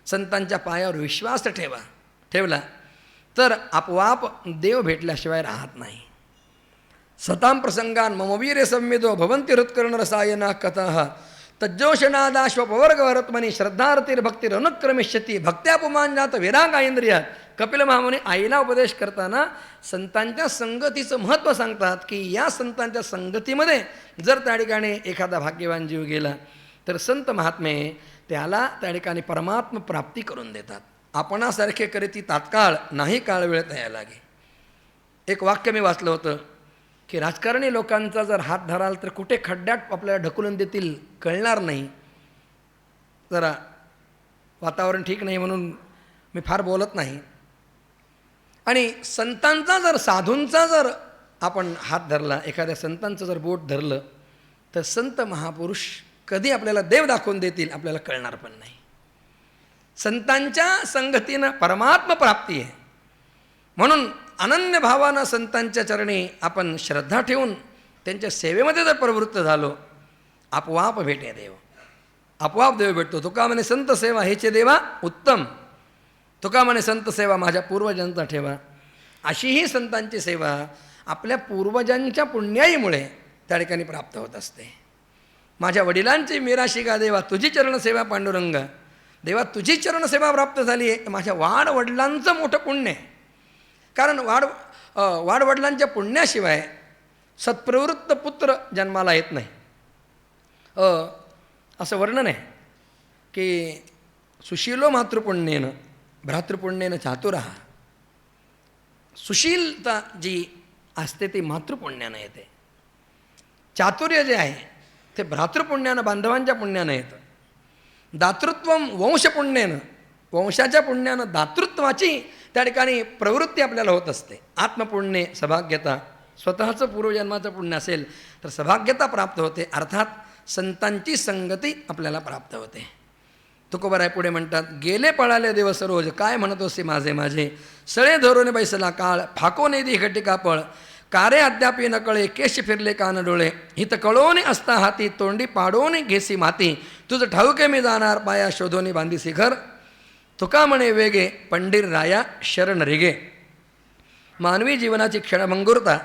संतांच्या पायावर विश्वास ठेवला तर आपोआप देव भेटल्याशिवाय राहत नाही. सताम प्रसंगान ममवीर्य संविदो भवंती हृत्कर्ण रसायना कथाः तज्जोषणादाश्वपवर्गवरत्मनी श्रद्धारतीर्भक्तिरनुक्रमिष्यती भक्त्यापुमांजात विरागा इंद्रियात. कपिल महामुनी आईला उपदेश करताना संतांच्या संगतीचं महत्त्व सांगतात की या संतांच्या संगतीमध्ये जर त्या ठिकाणी एखादा भाग्यवान जीव गेला तर संत महात्मे त्याला त्या ठिकाणी परमात्म प्राप्ती करून देतात. आपणासारखे करीती तात्काळ नाही काळ वेळ तयार लागे. एक वाक्य मी वाचलं होतं की राजकारणी लोकांचा जर हात धराल तर कुठे खड्ड्यात आपल्याला ढकलून देतील कळणार नाही. जरा वातावरण ठीक नाही म्हणून मी फार बोलत नाही. आणि संतांचा जर साधूंचा जर आपण हात धरला, एखाद्या संतांचं जर बोट धरलं तर संत महापुरुष कधी आपल्याला देव दाखवून देतील आपल्याला कळणार पण नाही. संतांच्या संगतीनं परमात्म प्राप्ती आहे. म्हणून अनन्य भावानं संतांच्या चरणी आपण श्रद्धा ठेवून त्यांच्या सेवेमध्ये जर प्रवृत्त झालो आपोआप भेटे देव, आपोआप देव भेटतो. तुका म्हणे संत सेवा हेचे देवा उत्तम. तुका म्हणे संत सेवा माझ्या पूर्वजांचा ठेवा. अशी ही संतांची सेवा आपल्या पूर्वजांच्या पुण्याईमुळे त्या ठिकाणी प्राप्त होत असते. माझ्या वडिलांची मिराशिका देवा तुझी चरणसेवा पांडुरंग. देवा तुझी चरणसेवा प्राप्त झाली आहे, माझ्या वाडवडिलांचं मोठं पुण्य आहे. कारण वाडवडिलांच्या पुण्याशिवाय सत्प्रवृत्त पुत्र जन्माला येत नाही. असं वर्णन आहे की सुशीलो मातृपुण्येनं भ्रातृपुण्येनं चातुरः. सुशीलता जी असते ती मातृपुण्यानं येते. चातुर्य जे आहे ते भ्रातृपुण्यानं बांधवांच्या पुण्यानं येतं. दातृत्वम वंशपुण्येनं वंशाच्या पुण्यानं दातृत्वाची त्या ठिकाणी प्रवृत्ती आपल्याला होत असते. आत्मपुण्य सभाग्यता, स्वतःचं पूर्वजन्माचं पुण्य असेल तर सभाग्यता प्राप्त होते. अर्थात संतांची संगती आपल्याला प्राप्त होते. तुकोबाराय पुढे म्हणतात, गेले पळाले दिवस रोज काय म्हणत असे माझे माझे, सळे धरून बैसला काळ फाको नेदी घटिका पळ, कारे अद्यापी न कळे केश फिरले कान डोळे हित कळोनी असता हाती तोंडी पाडोनी घेसी माती तुझं ठाऊके मी जाणार पाया शोधोनी बांधीसी घर तुका म्हणे वेगे पंढीर राया शरण रेगे. मानवी जीवनाची क्षणभंगुरता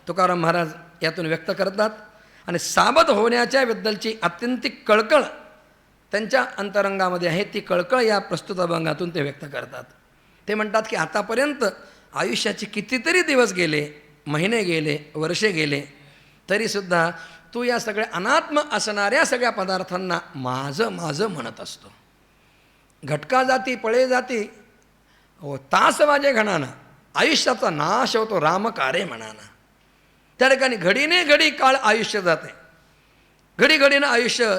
तुकाराम महाराज यातून व्यक्त करतात आणि सावध होण्याच्या बद्दलची अत्यंतिक कळकळ त्यांच्या अंतरंगामध्ये आहे. ती कळकळ या प्रस्तुत अभंगातून ते व्यक्त करतात. ते म्हणतात की आतापर्यंत आयुष्याचे कितीतरी दिवस गेले, महिने गेले, वर्षे गेले, तरीसुद्धा तू या सगळ्या अनात्म असणाऱ्या सगळ्या पदार्थांना माझं माझं म्हणत असतो. घटका जाती पळे जाती तास वाजे घणाना आयुष्याचा नाश होतो राम कारे म्हणाना. त्या ठिकाणी घडीने घडी काळ आयुष्य जाते. घडी घडीनं आयुष्य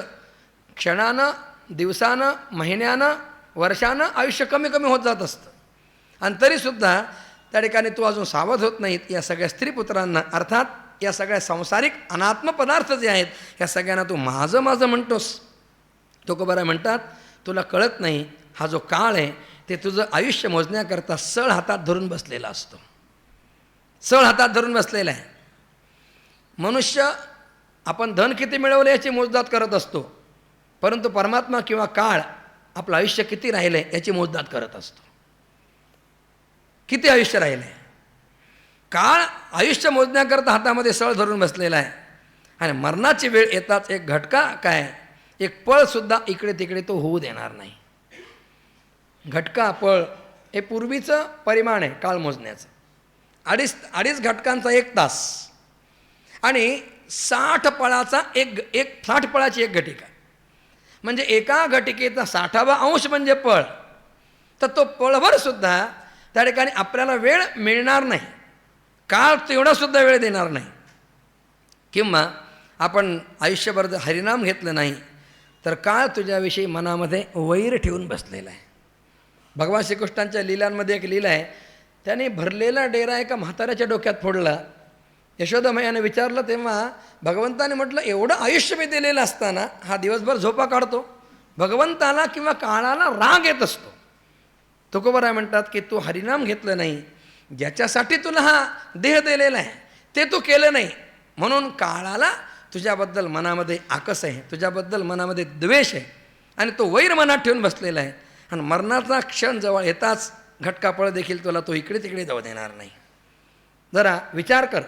क्षणानं, दिवसानं, महिन्यानं, वर्षानं आयुष्य कमी कमी होत जात असतं. आणि तरीसुद्धा त्या ठिकाणी तू अजून सावध होत नाहीत या सगळ्या स्त्रीपुत्रांना, अर्थात या सगळ्या सांसारिक अनात्म पदार्थ जे आहेत या सगळ्यांना तू माझं माझं म्हणतोस. तुकोबाराय म्हणतात तुला कळत नाही हा जो काळ आहे ते तुझं आयुष्य मोजण्याकरता सळ हातात धरून बसलेला असतो. सळ हातात धरून बसलेला आहे. मनुष्य आपण धन किती मिळवले याची मोजदात करत असतो, परंतु परमात्मा किंवा काळ आपलं आयुष्य किती राहिलं आहे याची मोजदात करत असतो. किती आयुष्य राहिलं आहे. काळ आयुष्य मोजण्याकरता हातामध्ये सळ धरून बसलेला आहे. आणि मरणाची वेळ येताच एक घटका काय, एक पळसुद्धा इकडे तिकडे तो होऊ देणार नाही. घटका पळ हे पूर्वीचं परिमाण आहे काळ मोजण्याचं. अडीच घटकांचा 1 तास आणि 60 पळाचा एक 60 पळाची एक घटिका, म्हणजे एका घटिकेचा 60वा अंश म्हणजे पळ. तर तो पळभरसुद्धा त्या ठिकाणी आपल्याला वेळ मिळणार नाही. काळ तेवढासुद्धा वेळ देणार नाही. किंवा आपण आयुष्यभर जर हरिनाम घेतलं नाही तर काळ तुझ्याविषयी मनामध्ये वैर ठेवून बसलेला आहे. भगवान श्रीकृष्णांच्या लीलांमध्ये एक लीला आहे. त्याने भरलेला डेरा एका म्हाताऱ्याच्या डोक्यात फोडला. यशोदामयाने विचारलं तेव्हा भगवंताने म्हटलं एवढं आयुष्य मी दिलेलं असताना हा दिवसभर झोपा काढतो. भगवंताला किंवा काळाला राग येत असतो. तुकोबाराय म्हणतात की तू हरिनाम घेतलं नाही, ज्याच्यासाठी तुला हा देह दिलेला आहे ते तू केलं नाही, म्हणून काळाला तुझ्याबद्दल मनामध्ये आकस आहे, तुझ्याबद्दल मनामध्ये द्वेष आहे आणि तो वैर मनात ठेवून बसलेला आहे. आणि मरणाचा क्षण जवळ येताच घटकापळ देखील तुला तो इकडे तिकडे जाऊ देणार नाही. जरा विचार कर,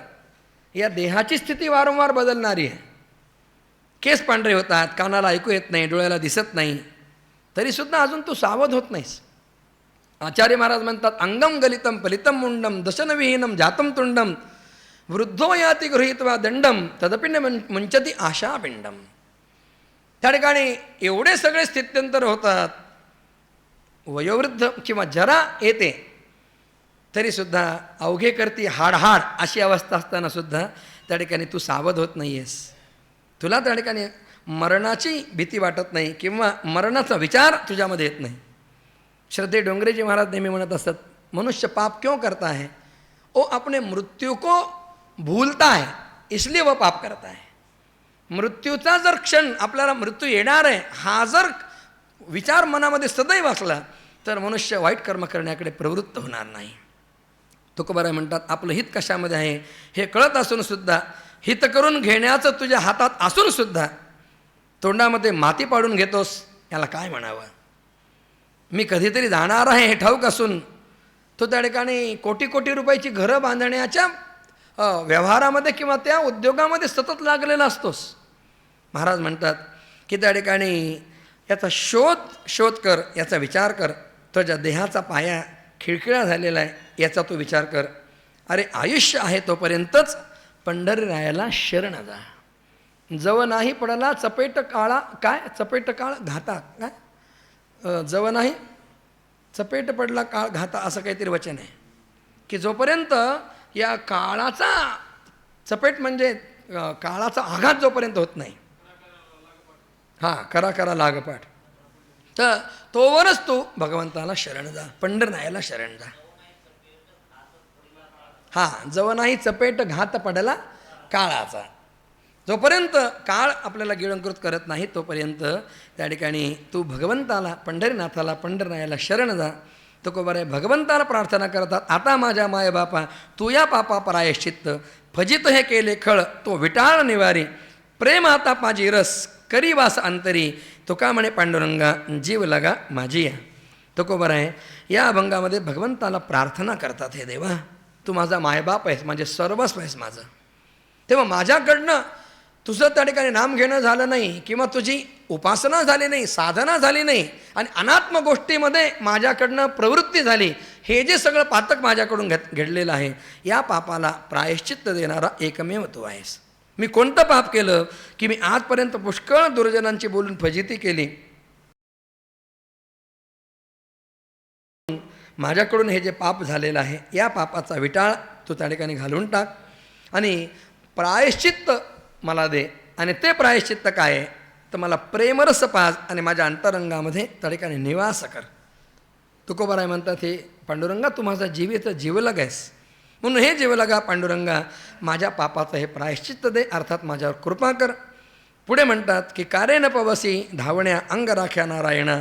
या देहाची स्थिती वारंवार बदलणारी आहे. केस पांढरे होतात, कानाला ऐकू येत नाही, डोळ्याला दिसत नाही, तरीसुद्धा अजून तू सावध होत नाहीस. आचार्य महाराज म्हणतात अंगम गलितम फलितम मुंडम दशनविहीनम जातम तुंडम वृद्धो याती गृहीत्वा दंडम तदपि न मुंचती आशा पिंडम. त्या ठिकाणी एवढे सगळे स्थित्यंतर होतात, वयोवृद्ध किंवा जरा येते, तरीसुद्धा अवघे करती हाड अशी अवस्था असताना सुद्धा त्या ठिकाणी तू सावध होत नाही आहेस. तुला त्या ठिकाणी मरणाची भीती वाटत नाही किंवा मरणाचा विचार तुझ्यामध्ये येत नाही. श्रद्धे डोंगरेजी महाराज नेहमी म्हणत असतात मनुष्य पाप क्यों करता है, वो अपने मृत्यू को भूलता है इसलिए वह पाप करता है. मृत्यूचा जर क्षण आपल्याला मृत्यू येणार आहे हा जर विचार मनामध्ये सदैव असला तर मनुष्य वाईट कर्म करण्याकडे प्रवृत्त होणार नाही. तुकोबाराय म्हणतात आपलं हित कशामध्ये आहे हे कळत असूनसुद्धा, हित करून घेण्याचं तुझ्या हातात असूनसुद्धा तोंडामध्ये माती पाडून घेतोस, याला काय म्हणावं. मी कधीतरी जाणार आहे हे ठाऊक असून तो त्या ठिकाणी कोटी कोटी रुपयाची घरं बांधण्याच्या व्यवहारामध्ये किंवा त्या उद्योगामध्ये सतत लागलेला असतोस. महाराज म्हणतात की त्या ठिकाणी याचा शोध कर, याचा विचार कर. तुझ्या देहाचा पाया खिळखिळा झालेला आहे याचा तू विचार कर. अरे आयुष्य आहे तोपर्यंतच पंढरीरायाला शरण जा. जव नाही पडला चपेट काळा, काय चपेट काळ घाता, काय जव नाही चपेट पडला काळ घाता असं काहीतरी वचन आहे की जोपर्यंत या काळाचा चपेट म्हणजे काळाचा आघात जोपर्यंत होत नाही, हां करा लागपाठ, तर तोवरच तू भगवंताला शरण जा, पंढरनायाला शरण जा. हां जव नाही चपेट घात पडला काळाचा. जोपर्यंत काळ आपल्याला गिळंकृत करत नाही तोपर्यंत त्या ठिकाणी तू भगवंताला, पंढरीनाथाला, पंढरनायाला शरण जा. तुकोबर आहे भगवंताला प्रार्थना करतात, आता माझ्या मायबापा तू या पापा प्रायश्चित्त, फजित हे केले खळ तो विटाळ निवारी, प्रेम आता माझी रस करी वास अंतरी, तुका म्हणे पांडुरंगा जीव लगा माझी या. तुकोबर आहे या अभंगामध्ये भगवंताला प्रार्थना करतात, हे देवा तू माझा मायबाप आहेस, माझे सर्वस्व आहेस माझं. तेव्हा माझ्याकडनं तुझं त्या ठिकाणी नाम घेणं झालं नाही किंवा तुझी उपासना झाली नाही, साधना झाली नाही आणि अनात्म गोष्टीमध्ये माझ्याकडनं प्रवृत्ती झाली, हे जे सगळं पातक माझ्याकडून घडलेलं आहे, या पापाला प्रायश्चित्त देणारा एकमेव तू आहेस. मी कोणतं पाप केलं की मी आजपर्यंत पुष्कळ दुर्जनांची बोलून फजिती केली, माझ्याकडून हे जे पाप झालेलं आहे या पापाचा विटाळ तू त्या ठिकाणी घालून टाक आणि प्रायश्चित्त मला दे. आणि ते प्रायश्चित्त काय आहे तर मला प्रेमरस पाज आणि माझ्या अंतरंगामध्ये त्या ठिकाणी निवास कर. तुकोबाराय म्हणतात, हे पांडुरंगा तू माझा जीवित जीवलग आहेस, म्हणून हे जीवलगा पांडुरंगा माझ्या पापाचं हे प्रायश्चित्त दे, अर्थात माझ्यावर कृपा कर. पुढे म्हणतात की कारे न पवसी धावण्या अंग राख्या नारायणा,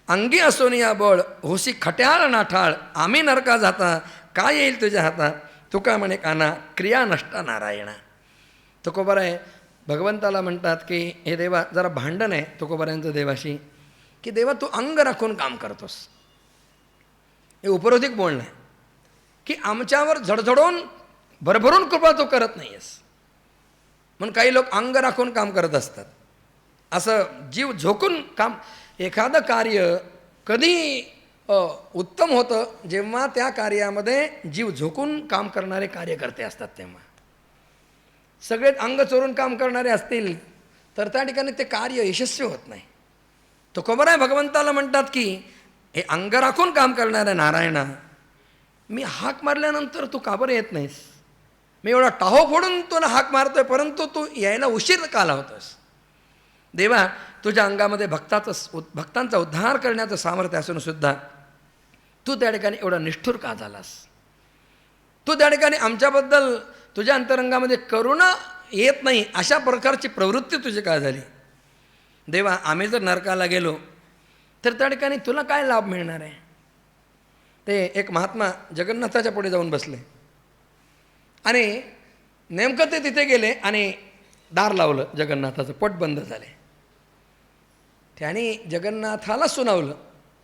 अंगी असोन या बळ होसी खट्याळ नाठाळ, आम्ही नरका जाता काय येईल तुझ्या हातात, तुका म्हणे काना क्रिया नष्टा नारायणा. तुकोबाराय भगवंताला म्हणतात की हे देवा जरा भांडण आहे तुकोबारायांचं देवाशी, की देवा तू अंग राखून काम करतोस. हे उपरोधिक बोलणं आहे की आमच्यावर झडझडून भरभरून कृपा तू करत नाही आहेस, म्हणून काही लोक अंग राखून काम करत असतात. असं जीव झोकून काम, एखादं कार्य कधी उत्तम होतं जेव्हा त्या कार्यामध्ये जीव झोकून काम करणारे कार्यकर्ते असतात. तेव्हा सगळे अंग चोरून काम करणारे असतील तर त्या ठिकाणी ते कार्य यशस्वी होत नाही. तो खबर आहे भगवंताला म्हणतात की हे अंग राखून काम करणाऱ्या नारायणा, मी हाक मारल्यानंतर तू का बरं येत नाहीस, मी एवढा टाहो फोडून तुला हाक मारतोय परंतु तू यायला उशीर का लावतोस. देवा तुझ्या अंगामध्ये भक्तांचा उद्धार करण्याचं सामर्थ्य असूनसुद्धा तू त्या ठिकाणी एवढा निष्ठुर का झालास. तू त्या ठिकाणी आमच्याबद्दल तुझ्या अंतरंगामध्ये करुणा येत नाही अशा प्रकारची प्रवृत्ती तुझी काय झाली. देवा आम्ही जर नरकाला गेलो तर त्या ठिकाणी तुला काय लाभ मिळणार आहे. ते एक महात्मा जगन्नाथाच्या पुढे जाऊन बसले आणि नेमकं ते तिथे गेले आणि दार लावलं, जगन्नाथाचं पट बंद झाले. त्याने जगन्नाथाला सुनावलं,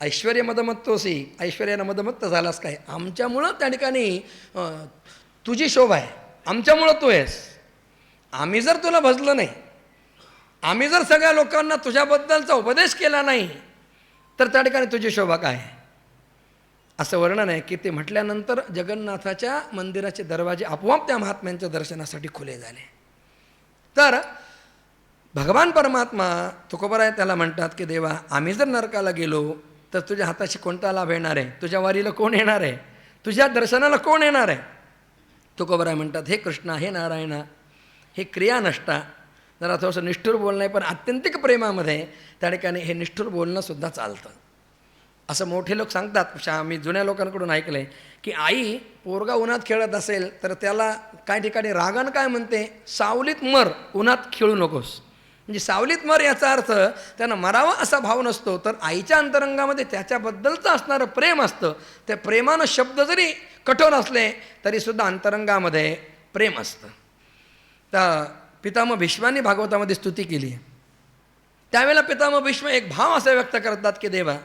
ऐश्वर्य मदमत्तोसी, ऐश्वर्यानं मदमत्त झालास काय, आमच्यामुळं त्या ठिकाणी तुझी शोभा आहे, आमच्यामुळं तू आहेस. आम्ही जर तुला भजलं नाही, आम्ही जर सगळ्या लोकांना तुझ्याबद्दलचा उपदेश केला नाही तर त्या ठिकाणी तुझी शोभा काय आहे. असं वर्णन आहे की ते म्हटल्यानंतर जगन्नाथाच्या मंदिराचे दरवाजे आपोआप त्या महात्म्यांच्या दर्शनासाठी खुले झाले. तर भगवान परमात्मा तुकोबाराय त्याला म्हणतात की देवा आम्ही जर नरकाला गेलो तर तुझ्या हाताशी कोणता लाभ येणार आहे, तुझ्या वारीला कोण येणार आहे, तुझ्या दर्शनाला कोण येणार आहे. तुकोबाराय म्हणतात, हे कृष्णा, हे नारायणा, हे क्रिया नष्टा. जरा थोडंसं निष्ठुर बोलणं आहे पण आत्यंतिक प्रेमामध्ये त्या ठिकाणी हे निष्ठुर बोलणंसुद्धा चालतं. असं मोठे लोक सांगतात, मी जुन्या लोकांकडून ऐकलं आहे की आई पोरगा उन्हात खेळत असेल तर त्याला काही ठिकाणी रागानं काय म्हणते, सावलीत मर, उन्हात खेळू नकोस. म्हणजे सावलीत मर याचा अर्थ त्यानं मरावा असा भाव नसतो, तर आईच्या अंतरंगामध्ये त्याच्याबद्दलचं असणारं प्रेम असतं. त्या प्रेमानं शब्द जरी कठोर असले तरीसुद्धा अंतरंगामध्ये प्रेम असतं. तर पितामह भीष्मांनी भागवतामध्ये स्तुती केली आहे. त्यावेळेला पितामह भीष्म एक भाव असा व्यक्त करतात की देवा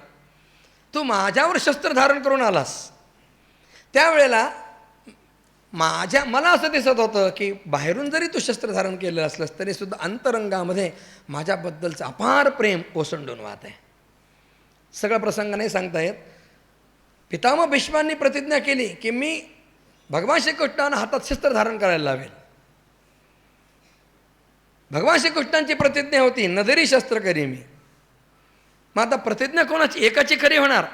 तू माझ्यावर शस्त्र धारण करून आलास, त्यावेळेला मला असं दिसत होतं की बाहेरून जरी तू शस्त्र धारण केलं असलंस तरीसुद्धा अंतरंगामध्ये माझ्याबद्दलचं अपार प्रेम ओसंडून वाहत आहे. सगळा प्रसंग नाही सांगता येत. पितामह भीष्मांनी प्रतिज्ञा केली की मी भगवान श्रीकृष्णानं हातात शस्त्र धारण करायला लावेल. भगवान श्रीकृष्णांची प्रतिज्ञा होती, नजरी शस्त्र करी मी. मग आता प्रतिज्ञा कोणाची, एकाची खरी होणार.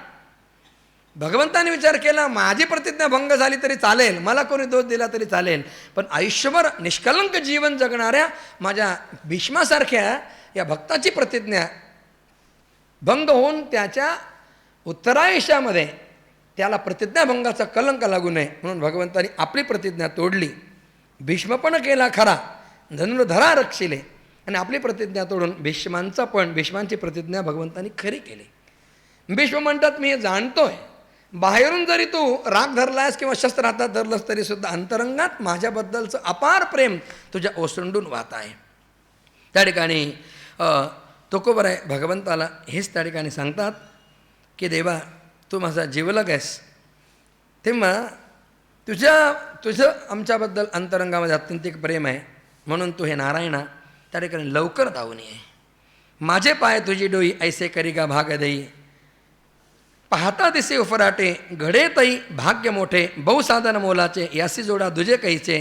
भगवंताने विचार केला माझी प्रतिज्ञा भंग झाली तरी चालेल, मला कोणी दोष दिला तरी चालेल, पण आयुष्यभर निष्कलंक जीवन जगणाऱ्या माझ्या भीष्मासारख्या या भक्ताची प्रतिज्ञा भंग होऊन त्याच्या उत्तरायुष्यामध्ये त्याला प्रतिज्ञाभंगाचा कलंक लागू नये म्हणून भगवंतानी आपली प्रतिज्ञा तोडली. भीष्मपण केला खरा, धनुर्धरा रक्षिले, आणि आपली प्रतिज्ञा तोडून भीष्मांची प्रतिज्ञा भगवंतानी खरी केली. भीष्म म्हणतात मी हे जाणतोय बाहेरून जरी तू राग धरलास किंवा शस्त्र हातात धरलंस तरी सुद्धा अंतरंगात माझ्याबद्दलचं अपार प्रेम तुझ्या ओसंडून वाहत आहे. त्या ठिकाणी तुकोबराय भगवंताला हेच त्या ठिकाणी सांगतात की देवा तू माझा जीवलग आहेस, तेव्हा तुझं आमच्याबद्दल अंतरंगामध्ये अत्यंतिक प्रेम आहे, म्हणून तू हे नारायणा त्या ठिकाणी लवकर धावून ये. माझे पाय तुझी डोई ऐसे करी का भाग देई, पाहता दिसे उफराटे घडे तई भाग्य मोठे, बहुसाधन मोलाचे यासी जोडा दुजे कैचे,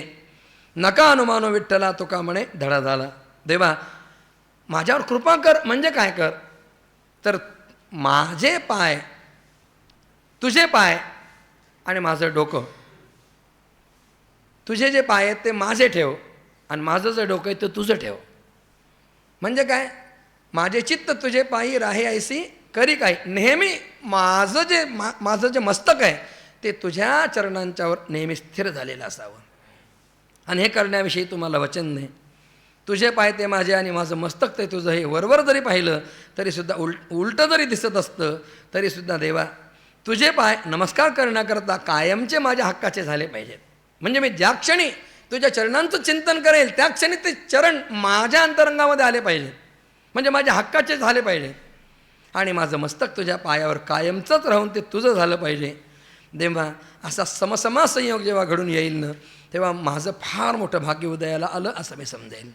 नका अनुमानो विठ्ठला तुका म्हणे धडा झाला. देवा माझ्यावर कृपा कर. म्हणजे काय कर तर माझे पाय तुझे पाय आणि माझं डोकं, तुझे जे पाय आहेत ते माझे ठेव आणि माझं जे डोकं आहे ते तुझं ठेव. म्हणजे काय, माझे चित्त तुझे पायी राहे ऐसी करी काय. नेहमी माझं जे मस्तक आहे ते तुझ्या चरणांच्यावर नेहमी स्थिर झालेलं असावं. आणि हे करण्याविषयी तुम्हाला वचन नाही. तुझे पाय ते माझे आणि माझं मस्तक ते तुझं, हे वरवर जरी पाहिलं तरीसुद्धा उलटं जरी दिसत असतं तरीसुद्धा देवा तुझे पाय नमस्कार करण्याकरता कायमचे माझ्या हक्काचे झाले पाहिजेत. म्हणजे मी ज्या क्षणी तुझ्या चरणांचं चिंतन करेल त्या क्षणी ते चरण माझ्या अंतरंगामध्ये आले पाहिजेत, म्हणजे माझ्या हक्काचे झाले पाहिजे. आणि माझं मस्तक तुझ्या पायावर कायमचंच राहून ते तुझं झालं पाहिजे. तेव्हा असा समसमा संयोग जेव्हा घडून येईल ना, तेव्हा माझं फार मोठं भाग्य उदयाला आलं असं मी समजेल.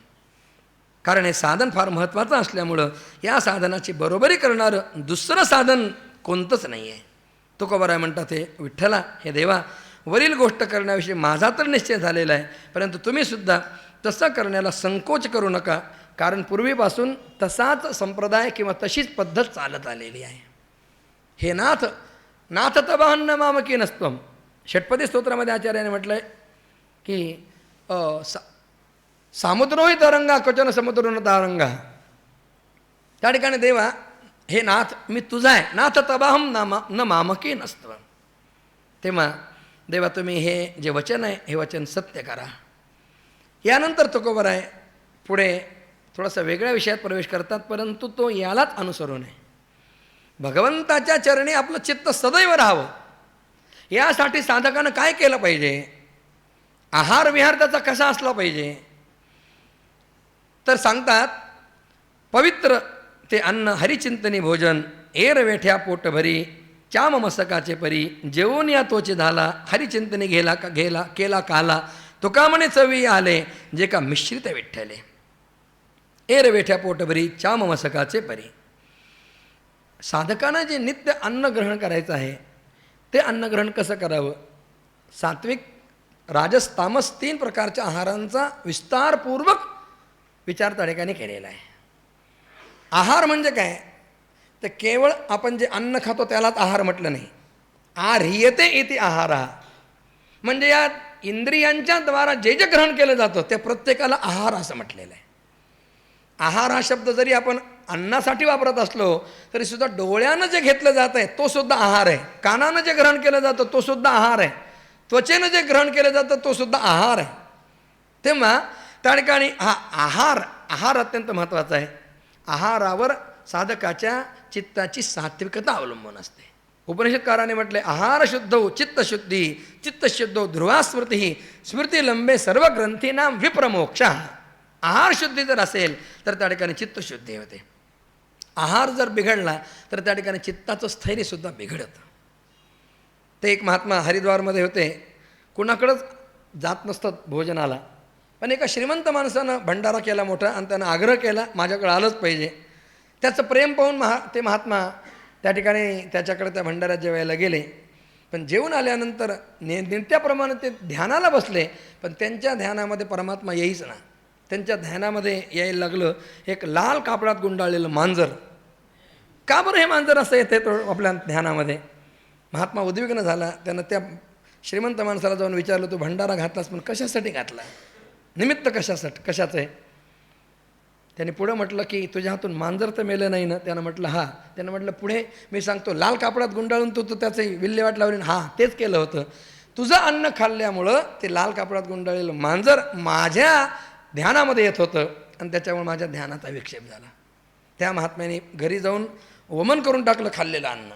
कारण हे साधन फार महत्त्वाचं असल्यामुळं या साधनाची बरोबरी करणारं दुसरं साधन कोणतंच नाही आहे. तुकोबराय म्हणतात हे विठ्ठला, हे देवा, वरील गोष्ट करण्याविषयी माझा तर निश्चय झालेला आहे, परंतु तुम्हीसुद्धा तसं करण्याला संकोच करू नका. कारण पूर्वीपासून तसाच संप्रदाय किंवा तशीच पद्धत चालत आलेली आहे. हे नाथ तबाहन्न मामकी नस्त्वम. षट्पदी स्तोत्रामध्ये आचार्याने म्हटलं आहे की सामुद्रोही तरंगा क्वचन समुद्रो न तरंगा. त्या ठिकाणी देवा हे नाथ मी तुझा आहे, नाथ तबाहम न मामकी नस्त्वम. तेव्हा देवा तुम्ही हे जे वचन आहे हे वचन सत्य करा. यानंतर तुकोबराय पुढे थोडासा वेगळ्या विषयात प्रवेश करतात, परंतु तो यालाच अनुसरून आहे. भगवंताच्या चरणी आपलं चित्त सदैव राहावं यासाठी साधकानं काय केलं पाहिजे, आहार विहार त्याचा कसा असला पाहिजे, तर सांगतात पवित्र ते अन्न हरिचिंतनी भोजन, एर वेठ्या पोट भरी चाम मस्तकाचे परी, जेवून या तोचे झाला हरिचिंतनी केला काला, तुका म्हणे चवी आले जे का मिश्रित विठ्ठले. एर वेठ्या पोटभरी चाम मस्तकाचे परी. साधकानं जे नित्य अन्न ग्रहण करायचं आहे ते अन्न ग्रहण कसं करावं, सात्विक राजस तामस 3 प्रकारच्या आहारांचा विस्तारपूर्वक विचार त्या ठिकाणी केलेला आहे. आहार म्हणजे काय, तर केवळ आपण जे अन्न खातो त्यालाच आहार म्हटलं नाही. आहार्यते इति आहारा, म्हणजे या इंद्रियांच्या द्वारा जे जे ग्रहण केलं जातं त्या प्रत्येकाला आहार असं म्हटलेलं आहे. आहार हा शब्द जरी आपण अन्नासाठी वापरत असलो तरी सुद्धा डोळ्यानं जे घेतलं जात आहे तो सुद्धा आहार आहे, कानानं जे ग्रहण केलं जातं तो सुद्धा आहार आहे, त्वचेनं जे ग्रहण केलं जातं तो सुद्धा आहार आहे. तेव्हा त्या ठिकाणी हा आहार अत्यंत महत्त्वाचा आहे. आहारावर साधकाच्या चित्ताची सात्विकता अवलंबून असते. उपनिषदकाराने म्हटले आहार शुद्धौ चित्तशुद्धी, चित्तशुद्धौ ध्रुवा स्मृती, स्मृती लंबे सर्व ग्रंथीनाम विप्रमोक्ष. आहार शुद्धी जर असेल तर त्या ठिकाणी चित्तशुद्धी होते. आहार जर बिघडला तर त्या ठिकाणी चित्ताचं स्थैर्यसुद्धा बिघडतं. ते एक महात्मा हरिद्वारमध्ये होते, कुणाकडंच जात नसतं भोजनाला, पण एका श्रीमंत माणसानं भंडारा केला मोठा आणि त्यानं आग्रह केला माझ्याकडे आलंच पाहिजे. त्याचं प्रेम पाहून ते महात्मा त्या ठिकाणी त्याच्याकडे त्या भंडाऱ्यात जेवायला गेले. पण जेवून आल्यानंतर नित्याप्रमाणे ते ध्यानाला बसले, पण त्यांच्या ध्यानामध्ये परमात्मा येईच ना. त्यांच्या ध्यानामध्ये यायला लागलं एक लाल कापडात गुंडाळलेलं मांजर. का बरं हे मांजर असं येते तो आपल्या ध्यानामध्ये? महात्मा उद्विग्न झाला. त्यानं त्या श्रीमंत माणसाला जाऊन विचारलं, तू भंडारा घातलास पण कशासाठी घातला, निमित्त कशाचं आहे? त्याने पुढं म्हटलं की तुझ्या हातून मांजर तर मेलं नाही ना? त्यानं म्हटलं हां. त्यानं म्हटलं पुढे मी सांगतो, लाल कापडात गुंडाळून तू त्याचं विल्हेवाट लावली. हां तेच केलं होतं. तुझं अन्न खाल्ल्यामुळं ते लाल कापडात गुंडाळलेलं मांजर माझ्या ध्यानामध्ये येत होतं आणि त्याच्यामुळे माझ्या ध्यानाचा विक्षेप झाला. त्या महात्म्याने घरी जाऊन वमन करून टाकलं खाल्लेलं अन्न.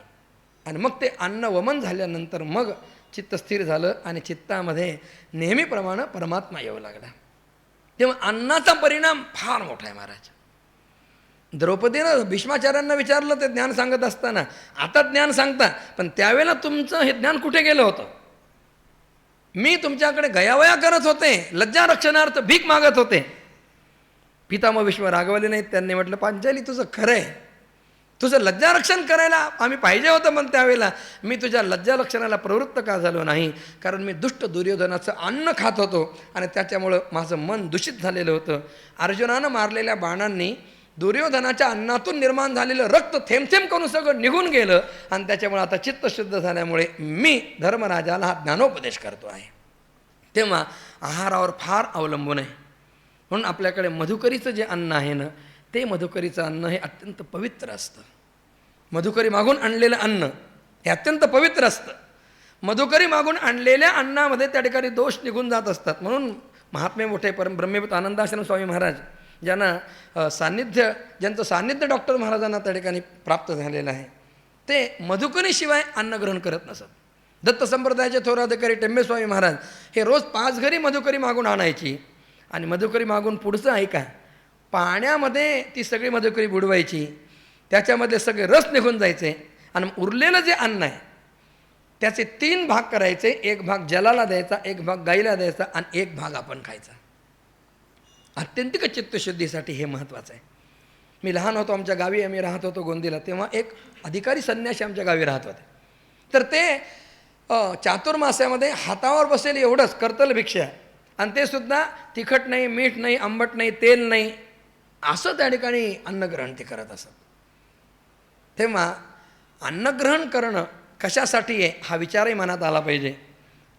आणि मग ते अन्न वमन झाल्यानंतर मग चित्त स्थिर झालं आणि चित्तामध्ये नेहमीप्रमाणे परमात्मा येऊ लागला. तेव्हा अन्नाचा परिणाम फार मोठा आहे महाराज. द्रौपदीनं भीष्माचार्यांना विचारलं ते ज्ञान सांगत असताना, आता ज्ञान सांगता पण त्यावेळेला तुमचं हे ज्ञान कुठे गेलं होतं? मी तुमच्याकडे गयावया करत होते, लज्जा रक्षणार्थ भीक मागत होते. पितामह भीष्म रागवले नाहीत. त्यांनी म्हटलं पांचाली तुझं खरं आहे, तुझं लज्जारक्षण करायला आम्ही पाहिजे होतं, पण त्यावेळेला मी तुझ्या लज्जारक्षणाला प्रवृत्त का झालो नाही? कारण मी दुष्ट दुर्योधनाचं अन्न खात होतो आणि त्याच्यामुळं माझं मन दूषित झालेलं होतं. अर्जुनानं मारलेल्या बाणांनी दुर्योधनाच्या अन्नातून निर्माण झालेलं रक्त थेंब थेंब करून सगळं निघून गेलं आणि त्याच्यामुळे आता चित्त शुद्ध झाल्यामुळे मी धर्मराजाला हा ज्ञानोपदेश करतो आहे. तेव्हा आहारावर फार अवलंबून आहे. म्हणून आपल्याकडे मधुकरीचं जे अन्न आहे ना, ते मधुकरीचं अन्न हे अत्यंत पवित्र असतं. मधुकरी मागून आणलेलं अन्न हे अत्यंत पवित्र असतं. मधुकरी मागून आणलेल्या अन्नामध्ये त्या ठिकाणी दोष निघून जात असतात. म्हणून महात्मे मोठे ब्रह्मभूत आनंदाश्रम स्वामी महाराज ज्यांना ज्यांचं सान्निध्य डॉक्टर महाराजांना त्या ठिकाणी प्राप्त झालेलं आहे, ते मधुकरीशिवाय अन्न ग्रहण करत नसत. दत्त संप्रदायाचे थोर अधिकारी टेंबेस्वामी महाराज हे रोज 5 घरी मधुकरी मागून आणायची आणि मधुकरी मागून पुढचं ऐका, पाण्यामध्ये ती सगळी मधुकरी बुडवायची, त्याच्यामध्ये सगळे रस निघून जायचे आणि उरलेलं जे अन्न आहे त्याचे 3 भाग करायचे. 1 भाग जलाला द्यायचा, 1 भाग गाईला द्यायचा आणि 1 भाग आपण खायचा. आत्यंतिक चित्तशुद्धीसाठी हे महत्त्वाचं आहे. मी लहान होतो, आमच्या गावी आम्ही राहत होतो गोंदीला, तेव्हा एक अधिकारी संन्यासी आमच्या गावी राहत होते. तर ते चातुर्मास्यामध्ये हातावर बसेल एवढंच कर्तल भिक्षा आणि ते सुद्धा तिखट नाही, मीठ नाही, आंबट नाही, तेल नाही, असं त्या ठिकाणी अन्नग्रहण ते करत असत. तेव्हा अन्नग्रहण करणं कशासाठी आहे हा विचारही मनात आला पाहिजे.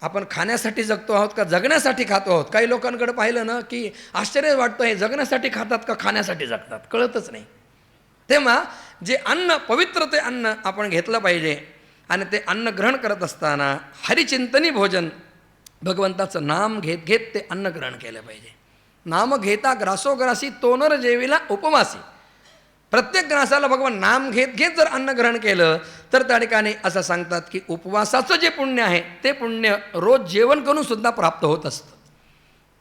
आपण खाण्यासाठी जगतो आहोत का जगण्यासाठी खातो आहोत? काही लोकांकडे पाहिलं ना की आश्चर्य वाटतं, हे जगण्यासाठी खातात का खाण्यासाठी जगतात, कळतच नाही. तेव्हा जे अन्न पवित्र ते अन्न आपण घेतलं पाहिजे आणि ते अन्न ग्रहण करत असताना हरिचिंतनी भोजन, भगवंताचं नाम घेत घेत ते अन्न ग्रहण केलं पाहिजे. नाम घेता ग्रासोग्रासी तोनर जेवीला उपवासी. प्रत्येक ग्रासाला भगवान नाम घेत घेत जर अन्न ग्रहण केलं तर त्या ठिकाणी असं सांगतात की उपवासाचं जे पुण्य आहे ते पुण्य रोज जेवण करून सुद्धा प्राप्त होत असतं.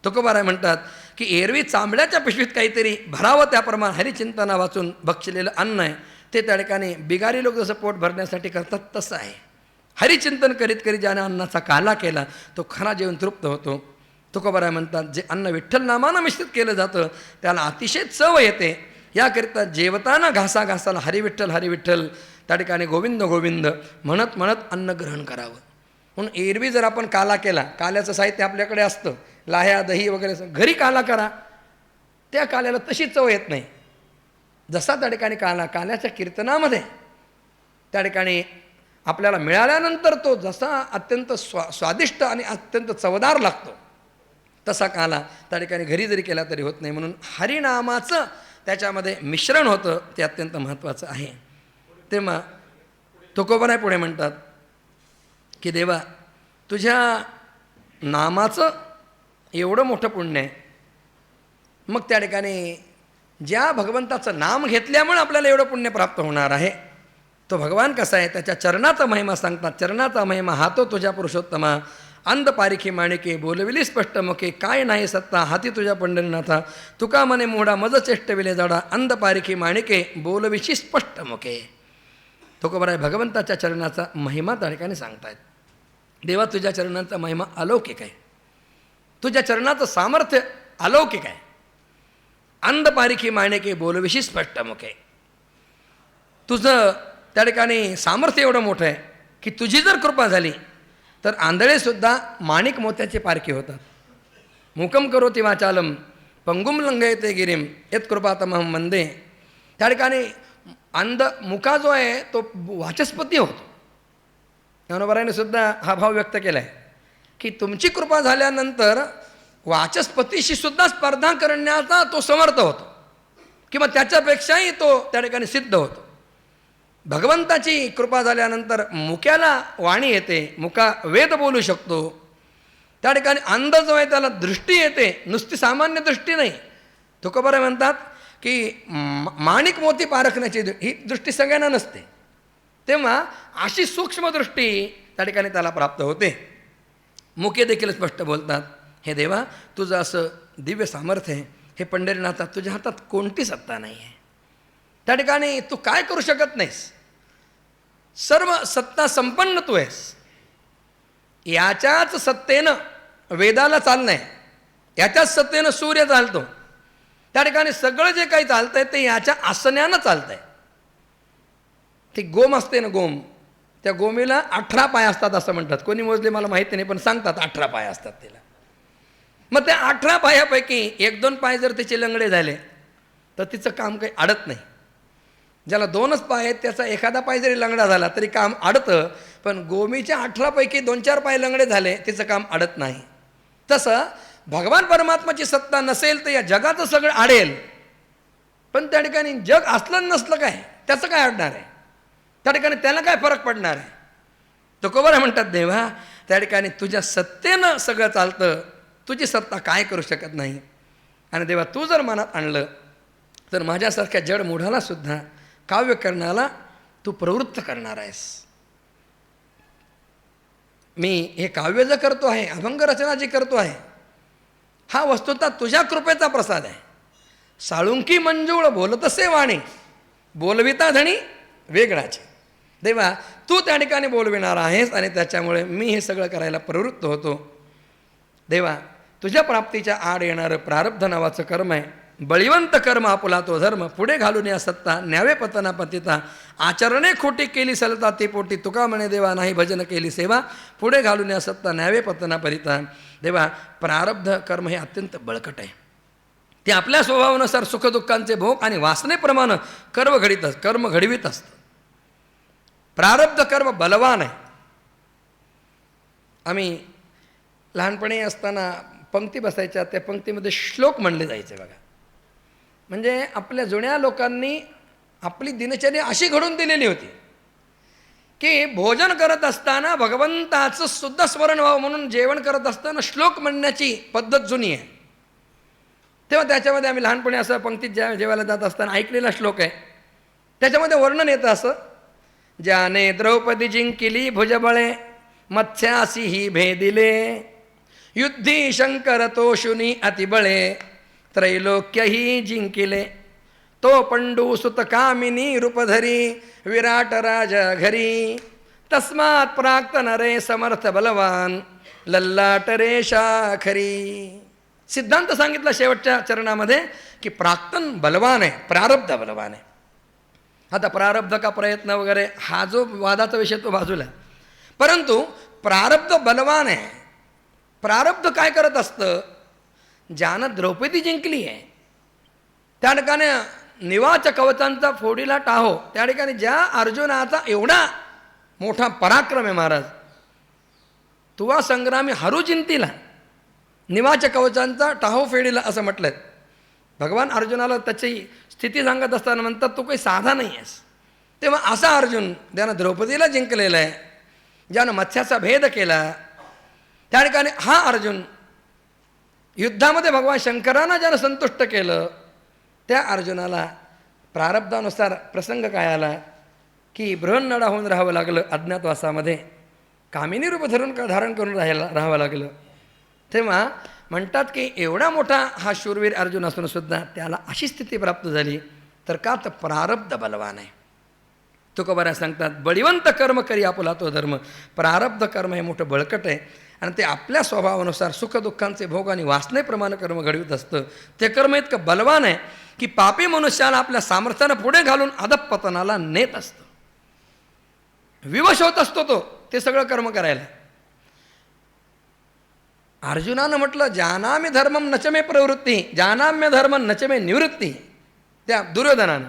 तुकोबाराय म्हणतात की एरवी चांबड्याच्या पिशवीत काहीतरी भरावं त्याप्रमाणे हरिचिंतना वाचून बक्षलेलं अन्न आहे ते त्या ठिकाणी बिगारी लोक जसं पोट भरण्यासाठी करतात तसं आहे. हरिचिंतन करीत करीत ज्याने अन्नाचा काला केला तो खरा जेवण तृप्त होतो. तुकोबाराय म्हणतात जे अन्न विठ्ठल नामानं मिश्रित केलं जातं त्याला अतिशय चव येते. याकरिता जेवताना घासाघासाला हरिविठ्ठल हरिविठ्ठल त्या ठिकाणी गोविंद गोविंद म्हणत म्हणत अन्न ग्रहण करावं. म्हणून एरवी जर आपण काला केला, काल्याचं साहित्य आपल्याकडे असतं, लाह्या दही वगैरे, घरी काला करा, त्या काल्याला तशी चव येत नाही. जसा त्या ठिकाणी काल्याच्या कीर्तनामध्ये त्या ठिकाणी आपल्याला मिळाल्यानंतर तो जसा अत्यंत स्वादिष्ट आणि अत्यंत चवदार लागतो तसा काला त्या ठिकाणी घरी जरी केला तरी होत नाही. म्हणून हरिनामाचं त्याच्यामध्ये मिश्रण होतं ते अत्यंत महत्त्वाचं आहे. तेव्हा तुकोबाराय पुढे म्हणतात की देवा तुझ्या नामाचं एवढं मोठं पुण्य आहे, मग त्या ठिकाणी ज्या भगवंताचं नाम घेतल्यामुळे आपल्याला एवढं पुण्य प्राप्त होणार आहे तो भगवान कसा आहे त्याच्या चरणाचा महिमा सांगतात. चरणाचा महिमा हातो तुझ्या पुरुषोत्तमा, अंध पारिखी माणिके बोलविली स्पष्ट मुखे, काय नाही सत्ता हाती तुझ्या पंढरीनाथा, तुका मने मोडा मज चेष्टविले जाडा, अंध पारिखी माणिके बोलविशी स्पष्ट मुखे. तुकोबाराय भगवंताच्या चरणाचा महिमा त्या ठिकाणी सांगतायत. देवा तुझ्या चरणाचा महिमा अलौकिक आहे, तुझ्या चरणाचं सामर्थ्य अलौकिक आहे. अंध पारिखी माणिके बोलविशी स्पष्ट मुखे, तुझं त्या ठिकाणी सामर्थ्य एवढं मोठं आहे की तुझी जर कृपा झाली तर आंधळेसुद्धा माणिक मोत्याचे पारखे होतात. मुकम करोति वाचालम पंगुम लंघयते गिरीम यत कृपातमहं वंदे. त्या ठिकाणी अंध मुका जो आहे तो वाचस्पती होतो. ज्ञानोबारायने सुद्धा हा भाव व्यक्त केला आहे की तुमची कृपा झाल्यानंतर वाचस्पतीशी सुद्धा स्पर्धा करण्याचा तो समर्थ होतो किंवा त्याच्यापेक्षाही तो त्या ठिकाणी सिद्ध होतो. भगवंताची कृपा झाल्यानंतर मुक्याला वाणी येते, मुका वेद बोलू शकतो. त्या ठिकाणी अंध जो आहे त्याला दृष्टी येते, नुसती सामान्य दृष्टी नाही. तुकोबाराय म्हणतात की माणिक मोती पारखण्याची ही दृष्टी सगळ्यांना नसते. तेव्हा अशी सूक्ष्मदृष्टी त्या ठिकाणी त्याला प्राप्त होते. मुके देखील स्पष्ट बोलतात, हे देवा तुझं असं दिव्य सामर्थ्य आहे, हे पंढरीनाथा तुझ्या हातात कोणती सत्ता नाही आहे, त्या ठिकाणी तू काय करू शकत नाहीस, सर्व सत्ता संपन्न तू आहेस. याच्याच सत्तेनं वेदाला चालणं आहे, याच्याच सत्तेनं सूर्य चालतो, त्या ठिकाणी सगळं जे काही चालतंय ते याच्या आसन्यानं चालतंय. ती गोम असते ना, गोम, त्या गोमीला 18 पाय असतात असं म्हणतात. कोणी मोजले मला माहिती नाही, पण सांगतात 18 पाय असतात तिला. मग त्या 18 पायापैकी 1-2 पाय जर तिचे लंगडे झाले तर तिचं काम काही अडत नाही. ज्याला 2च पाय आहेत त्याचा एखादा पाय जरी लंगडा झाला तरी काम अडतं, पण गोमीच्या 18 पैकी 2-4 पाय लंगडे झाले तिचं काम अडत नाही. तसं भगवान परमात्माची सत्ता नसेल तर या जगाचं सगळं अडेल, पण त्या ठिकाणी जग असलं नसलं काय त्याचं काय अडणार आहे, त्या ठिकाणी त्याला काय फरक पडणार आहे. तुकोबरा म्हणतात, देवा त्या ठिकाणी तुझ्या सत्तेनं सगळं चालतं, तुझी सत्ता काय करू शकत नाही. आणि देवा तू जर मनात आणलं तर माझ्यासारख्या जड मूढाला सुद्धा काव्य करण्याला तू प्रवृत्त करणार आहेस. मी हे काव्य जे करतो आहे, अभंग रचना जी करतो आहे, हा वस्तुतः तुझ्या कृपेचा प्रसाद आहे. साळुंकी मंजूळ बोलतसे वाणी, बोलविता धणी वेगळाचे. देवा तू त्या ठिकाणी बोलविणार आहेस आणि त्याच्यामुळे मी हे सगळं करायला प्रवृत्त होतो. देवा तुझ्या प्राप्तीच्या आड येणारं प्रारब्ध नावाचं कर्म आहे, बळीवंत कर्म आपुला तो धर्म, पुढे घालून या सत्ता न्यावे पतना पतिता, आचरणे खोटी केली सलता ती पोटी, तुका म्हणे देवा नाही भजन केली सेवा, पुढे घालून या सत्ता न्यावे पतना परिता. देवा प्रारब्ध कर्म हे अत्यंत बळकट आहे, ते आपल्या स्वभावानुसार सुखदुःखांचे भोग आणि वासनेप्रमाणे कर्म घडवित असतं. प्रारब्ध कर्म बलवान आहे. आम्ही लहानपणी असताना पंक्ती बसायच्या, त्या पंक्तीमध्ये श्लोक म्हणले जायचे बघा. म्हणजे आपल्या जुन्या लोकांनी आपली दिनचर्या अशी घडून दिलेली होती की भोजन करत असताना भगवंताचं सुद्धा स्मरण व्हावं म्हणून जेवण करत असताना श्लोक म्हणण्याची पद्धत जुनी आहे. तेव्हा त्याच्यामध्ये आम्ही लहानपणी असं पंक्तीत जेवायला जात असताना ऐकलेला श्लोक आहे. त्याच्यामध्ये वर्णन येतं असं, ज्याने द्रौपदी जिंकिली भुजबळे, मत्स्यासी ही भेदिले, युद्धी शंकर तोषुनी अतिबळे, त्रैलोक्यही जिंकिले, तो पंडू सुत कामिनी रूपधरी, विराट राज घरी, तस्मात प्राक्त नरे समर्थ बलवान, लल्लाट रे शाखरी. सिद्धांत सांगितला शेवटच्या चरणामध्ये की प्राक्तन बलवान आहे, प्रारब्ध बलवान आहे. आता प्रारब्ध का प्रयत्न वगैरे हा जो वादाचा विषय तो बाजूला, परंतु प्रारब्ध बलवान आहे. प्रारब्ध काय करत असतं, ज्यानं द्रौपदी जिंकली आहे त्या ठिकाणी निवाच कवचांचा फोडीला टाहो, त्या ठिकाणी ज्या अर्जुनाचा एवढा मोठा पराक्रम आहे महाराज, तुवा संग्रामी हरू जिंतीला निवाच कवचांचा टाहो फेडीला असं म्हटलंय. भगवान अर्जुनाला त्याची स्थिती सांगत असताना म्हणतात तू काही साधा नाही आहेस. तेव्हा असा अर्जुन ज्यानं द्रौपदीला जिंकलेला आहे, ज्यानं मत्स्याचा भेद केला, त्या ठिकाणी हा अर्जुन युद्धामध्ये भगवान शंकरांना ज्यानं संतुष्ट केलं, त्या अर्जुनाला प्रारब्धानुसार प्रसंग काय आला की बृहन्नडा होऊन राहावं लागलं, अज्ञातवासामध्ये कामिनी रूप धारण करून राहावं लागलं. तेव्हा म्हणतात की एवढा मोठा हा शूरवीर अर्जुन असून सुद्धा त्याला अशी स्थिती प्राप्त झाली तर का, तर प्रारब्ध बलवान आहे. तुकोबारा सांगतात, बळीवंत कर्म करी आपुला तो धर्म. प्रारब्ध कर्म हे मोठं बळकट आहे आणि ते आपल्या स्वभावानुसार सुखदुःखांचे भोग आणि वासनेप्रमाणे कर्म घडवित असतं. ते कर्म इतकं बलवान आहे की पापी मनुष्याला आपल्या सामर्थ्यानं पुढे घालून अधःपतनाला नेत असतं, विवश होत असतो तो ते सगळं कर्म करायला. अर्जुनानं म्हटलं, जानामि धर्मम नचमे प्रवृत्ती, जानाम्य धर्म नचमे निवृत्ती. त्या दुर्योधनानं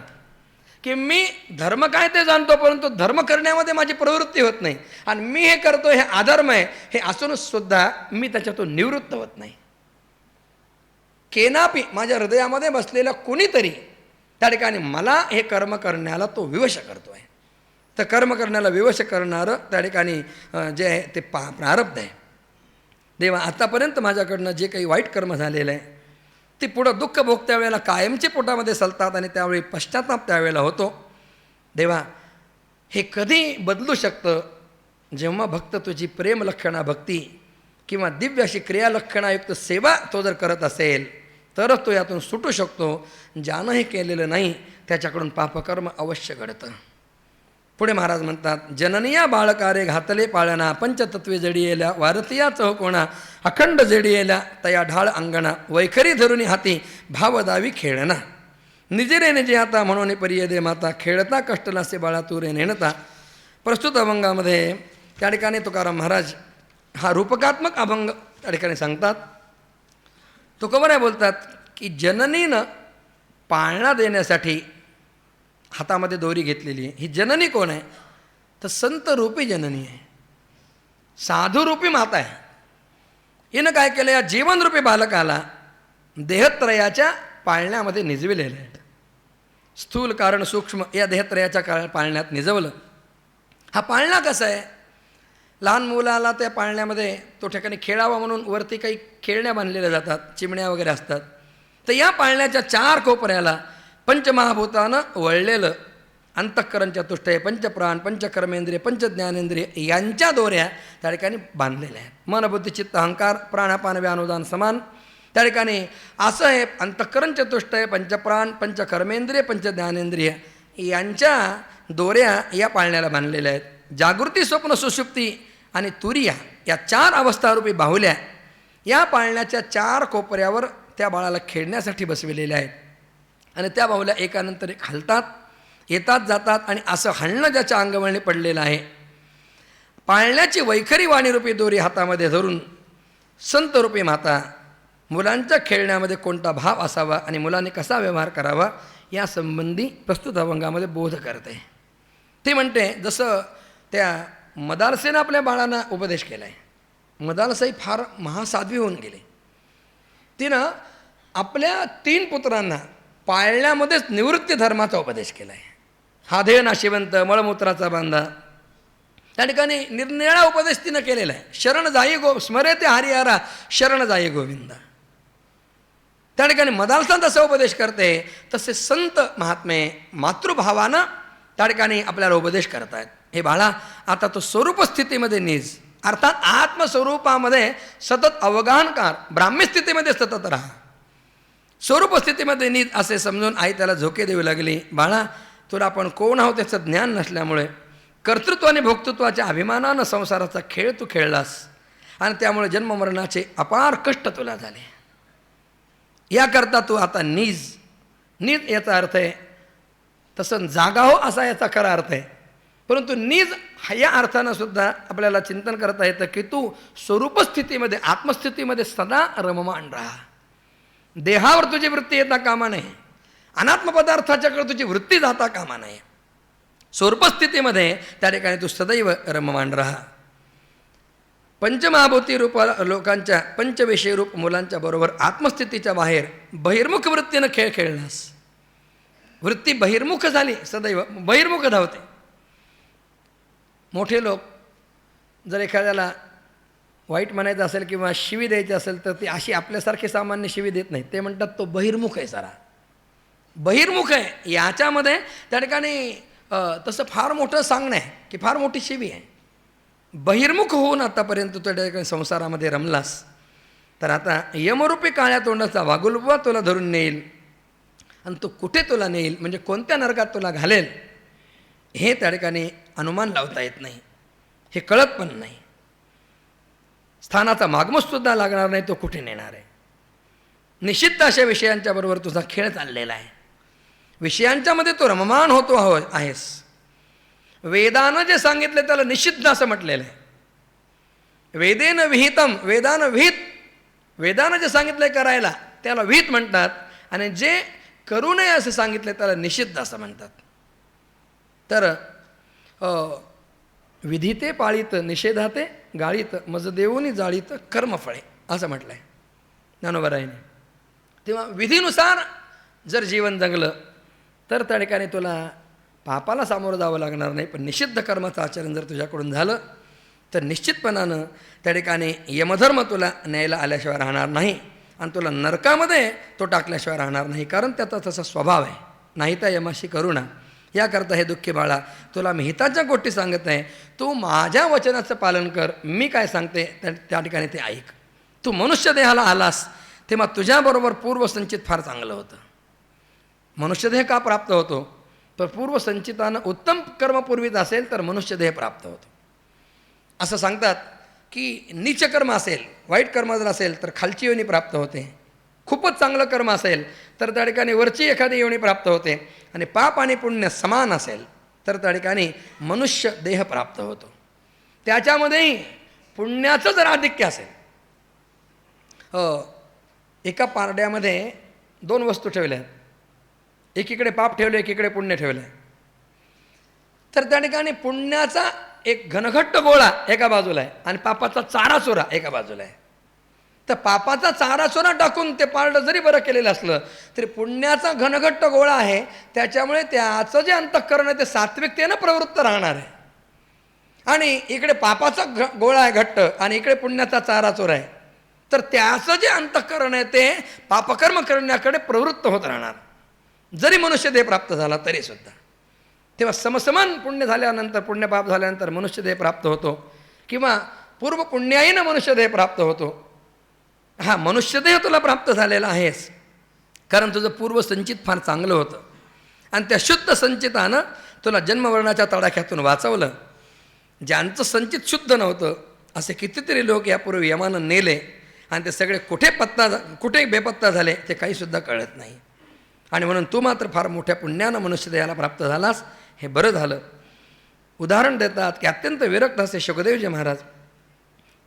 की मी धर्म काय ते जाणतो, परंतु धर्म करण्यामध्ये माझी प्रवृत्ती होत नाही आणि मी हे करतो हे अधर्म आहे हे असून सुद्धा मी त्याच्यातून निवृत्त होत नाही. केनापी माझ्या हृदयामध्ये बसलेला कुणीतरी त्या ठिकाणी मला हे कर्म करण्याला तो विवश करतो आहे. तर कर्म करण्याला विवश करणारं त्या ठिकाणी जे आहे ते प्रारब्ध आहे. देवा आतापर्यंत माझ्याकडनं जे काही वाईट कर्म झालेलं आहे ती पुढं दुःख भोगत्या वेळेला कायमची पोटामध्ये सलतात आणि त्यावेळी पश्चाताप त्यावेळेला होतो. देवा हे कधी बदलू शकतं? जेव्हा भक्त तुझी प्रेमलक्षणा भक्ती किंवा दिव्य अशी क्रियालक्षणायुक्त सेवा तो जर करत असेल तरच तो यातून सुटू शकतो. ज्यानं हे केलेलं नाही त्याच्याकडून पापकर्म अवश्य घडतं. पुढे महाराज म्हणतात, जननिया बाळकारे घातले पाळणा पंचतत्वे जडियेल्या वारतिया चहकोणा अखंड जडियेल्या तया ढाळ अंगणा वैखरी धरुणी हाती भावदावी खेळणा निजिरे निजे आता म्हणून परिये दे माता खेळता कष्ट नासे बाळा तुरे नेणता. प्रस्तुत अभंगामध्ये त्या ठिकाणी तुकाराम महाराज हा रूपकात्मक अभंग त्या ठिकाणी सांगतात. तुकोबराय बोलतात की जननीनं पाळणा देण्यासाठी हातामध्ये दोरी घेतलेली आहे. ही जननी कोण आहे? तर संत रूपी जननी आहे, साधुरूपी माता आहे. हिनं काय केलं? या जीवनरूपी बालकाला देहत्रयाच्या पाळण्यामध्ये निजविलेलं आहे. स्थूल कारण सूक्ष्म या देहत्रयाच्या पाळण्यात निजवलं. हा पाळणा कसा आहे? लहान मुलाला त्या पाळण्यामध्ये तो ठिकाणी खेळावा म्हणून वरती काही खेळण्या बांधलेल्या जातात, चिमण्या वगैरे असतात. तर या पाळण्याच्या 4 कोपऱ्याला पंचमहाभूतानं वळलेलं अंतःकरण चतुष्टय पंचप्राण पंचकर्मेंद्रिय पंचज्ञानेंद्रिय यांच्या दोऱ्या त्या ठिकाणी बांधलेल्या आहेत. मन बुद्धी चित्त अहंकार प्राणापान व्यानुदान समान त्या ठिकाणी असं हे अंतःकरण चतुष्टय पंचप्राण पंचकर्मेंद्रिय पंचज्ञानेंद्रिय यांच्या दोऱ्या या पाळण्याला बांधलेल्या आहेत. जागृती स्वप्न सुषुप्ती आणि तुरिया या 4 अवस्थारूपी बाहुल्या या पाळण्याच्या 4 कोपऱ्यावर त्या बाळाला खेळण्यासाठी बसविलेल्या आहेत. आणि त्या बाहुल्या एकानंतर एक हलतात, येतात जातात आणि असं हलणं ज्याच्या अंगवळणी पडलेलं आहे. पाळण्याची वैखरी वाणीरूपी दोरी हातामध्ये धरून संतरूपी माता मुलांच्या खेळण्यामध्ये कोणता भाव असावा आणि मुलांनी कसा व्यवहार करावा या संबंधी प्रस्तुत अभंगामध्ये बोध करते. ती म्हणते, जसं त्या मदालसेनं आपल्या बाळांना उपदेश केला आहे. मदालसाई फार महासाध्वी होऊन गेले. तिनं आपल्या 3 पुत्रांना पाळण्यामध्येच निवृत्ती धर्माचा उपदेश केला आहे. हाधे नाशिवंत मळमूत्राचा बांधा त्या ठिकाणी निरनिराळा उपदेश तिनं केलेला आहे. शरण जाई स्मरेते हरिहरा शरण जाई गोविंदा. त्या ठिकाणी मदालसा जसा उपदेश करते तसे संत महात्मे मातृभावानं त्या ठिकाणी आपल्याला उपदेश करतायत. हे बाळा, आता तो स्वरूप स्थितीमध्ये निज, अर्थात आत्मस्वरूपामध्ये सतत अवगाहनकार ब्राह्मी स्थितीमध्ये सतत राहा. स्वरूप स्थितीमध्ये निज असे समजून आई त्याला झोके देऊ लागली. बाळा, तुला आपण कोण आहोत त्याचं ज्ञान नसल्यामुळे कर्तृत्व आणि भोक्तृत्वाच्या अभिमानानं संसाराचा खेळ तू खेळलास आणि त्यामुळे जन्ममरणाचे अपार कष्ट तुला झाले. याकरता तू आता निज याचा अर्थ आहे तसं जागा हो असा याचा खरा अर्थ आहे. परंतु निज या अर्थानं सुद्धा आपल्याला चिंतन करता येतं की तू स्वरूप स्थितीमध्ये आत्मस्थितीमध्ये सदा रममाण राहा. देहावर तुझी वृत्ती येता कामा नये, अनात्म पदार्थाच्याकडे तुझी वृत्ती जाता कामा नये. स्वरूपस्थितीमध्ये त्या ठिकाणी तू सदैव रममाण राहा. पंचमहाभूती रूप लोकांच्या पंचविषयी रूप मुलांच्या बरोबर आत्मस्थितीच्या बाहेर बहिर्मुख वृत्तीनं खेळ खेळलास. वृत्ती बहिर्मुख झाली, सदैव बहिर्मुख धावते. मोठे लोक जर एखाद्याला वाईट म्हणायचं असेल किंवा शिवी द्यायची असेल तर ती अशी आपल्यासारखी सामान्य शिवी देत नाही. ते म्हणतात तो बहिर्मुख आहे, सारा बहिर्मुख आहे. याच्यामध्ये त्या ठिकाणी तसं फार मोठं सांगणं आहे की फार मोठी शिवी आहे. बहिर्मुख होऊन आतापर्यंत त्या ठिकाणी संसारामध्ये रमलास तर आता यमरूपी काळ्या तोंडाचा वागुलबुवा तुला धरून नेईल आणि तो कुठे तुला नेईल म्हणजे कोणत्या नरकात तुला घालेल हे त्या ठिकाणी अनुमान लावता येत नाही, हे कळत पण नाही. स्थानाचा मागमूससुद्धा लागणार नाही, तो कुठे नेणार आहे. निश्चित अशा विषयांच्या बरोबर तुझा खेळ चाललेला आहे. विषयांच्यामध्ये तो रममाण होतो आहेस. वेदानं जे सांगितले त्याला निषिद्ध असं म्हटलेलं आहे. वेदेन विहितम, वेदानं विहित, वेदानं जे सांगितलंय करायला त्याला विहित म्हणतात आणि जे करू नये असं सांगितलं त्याला निषिद्ध असं म्हणतात. तर विधिते पाळीत निषेधाते गाळीत मज देऊनी जाळीत कर्मफळे असं म्हटलं आहे ज्ञानोबरायाने. तेव्हा विधीनुसार जर जीवन जगलं तर त्या ठिकाणी तुला पापाला सामोरं जावं लागणार नाही. पण निषिद्ध कर्माचं आचरण जर तुझ्याकडून झालं तर निश्चितपणानं त्या ठिकाणी यमधर्म तुला न्यायला आल्याशिवाय राहणार नाही आणि तुला नरकामध्ये तो टाकल्याशिवाय राहणार नाही. कारण त्याचा तसा स्वभाव आहे. नाही त्या यमाशी करुणा, याकरता हे दुःखी बाळा, तुला मी हिताच्या गोष्टी सांगत आहे, तू माझ्या वचनाचं पालन कर, मी काय सांगते त्या ठिकाणी ते ऐक. तू मनुष्य देहाला आलास तेव्हा तुझ्याबरोबर पूर्वसंचित फार चांगलं होतं. मनुष्यदेह का प्राप्त होतो? तर पूर्वसंचितानं उत्तम कर्मपूर्वीत असेल तर मनुष्यदेह प्राप्त होतो. असं सांगतात की नीच कर्म असेल, वाईट कर्म जर असेल तर खालची योनी प्राप्त होते. खूपच चांगलं कर्म असेल तर त्या ठिकाणी वरची एखादी योनी प्राप्त होते. आणि पाप आणि पुण्य समान असेल तर त्या ठिकाणी मनुष्य देह प्राप्त होतो. त्याच्यामध्येही पुण्याचं जर आधिक्य असेल, एका पारड्यामध्ये 2 वस्तू ठेवल्या आहेत, एकीकडे पाप ठेवले, एकीकडे पुण्य ठेवले, तर त्या ठिकाणी पुण्याचा एक घनघट्ट गोळा एका बाजूला आहे आणि पापाचा चाराचोरा एका बाजूला आहे. तर पापाचा चाराचोरा टाकून ते पारडं जरी बरं केलेलं असलं तरी पुण्याचा घनघट्ट गोळा आहे, त्याच्यामुळे त्याचं जे अंतःकरण आहे ते सात्विकतेनं प्रवृत्त राहणार आहे. आणि इकडे पापाचा गोळा आहे घट्ट आणि इकडे पुण्याचा चाराचोरा आहे, तर त्याचं जे अंतःकरण आहे ते पापकर्म करण्याकडे प्रवृत्त होत राहणार, जरी मनुष्यदेह प्राप्त झाला तरीसुद्धा. तेव्हा समसमान पुण्य झाल्यानंतर, पुण्यपाप झाल्यानंतर मनुष्यदेह प्राप्त होतो किंवा पूर्व पुण्याईनं मनुष्यदेह प्राप्त होतो. हा मनुष्यदेह तुला प्राप्त झालेला आहेस कारण तुझं पूर्वसंचित फार चांगलं होतं आणि त्या शुद्ध संचितानं तुला जन्मवर्णाच्या तडाख्यातून वाचवलं. ज्यांचं संचित शुद्ध नव्हतं असे कितीतरी लोक यापूर्वी यमानं नेले आणि ते सगळे कुठे बेपत्ता झाले ते काहीसुद्धा कळत नाही. आणि म्हणून तू मात्र फार मोठ्या पुण्यानं मनुष्यदेहाला प्राप्त झालास, हे बरं झालं. उदाहरण देतात की अत्यंत विरक्त असे शुकदेवजी महाराज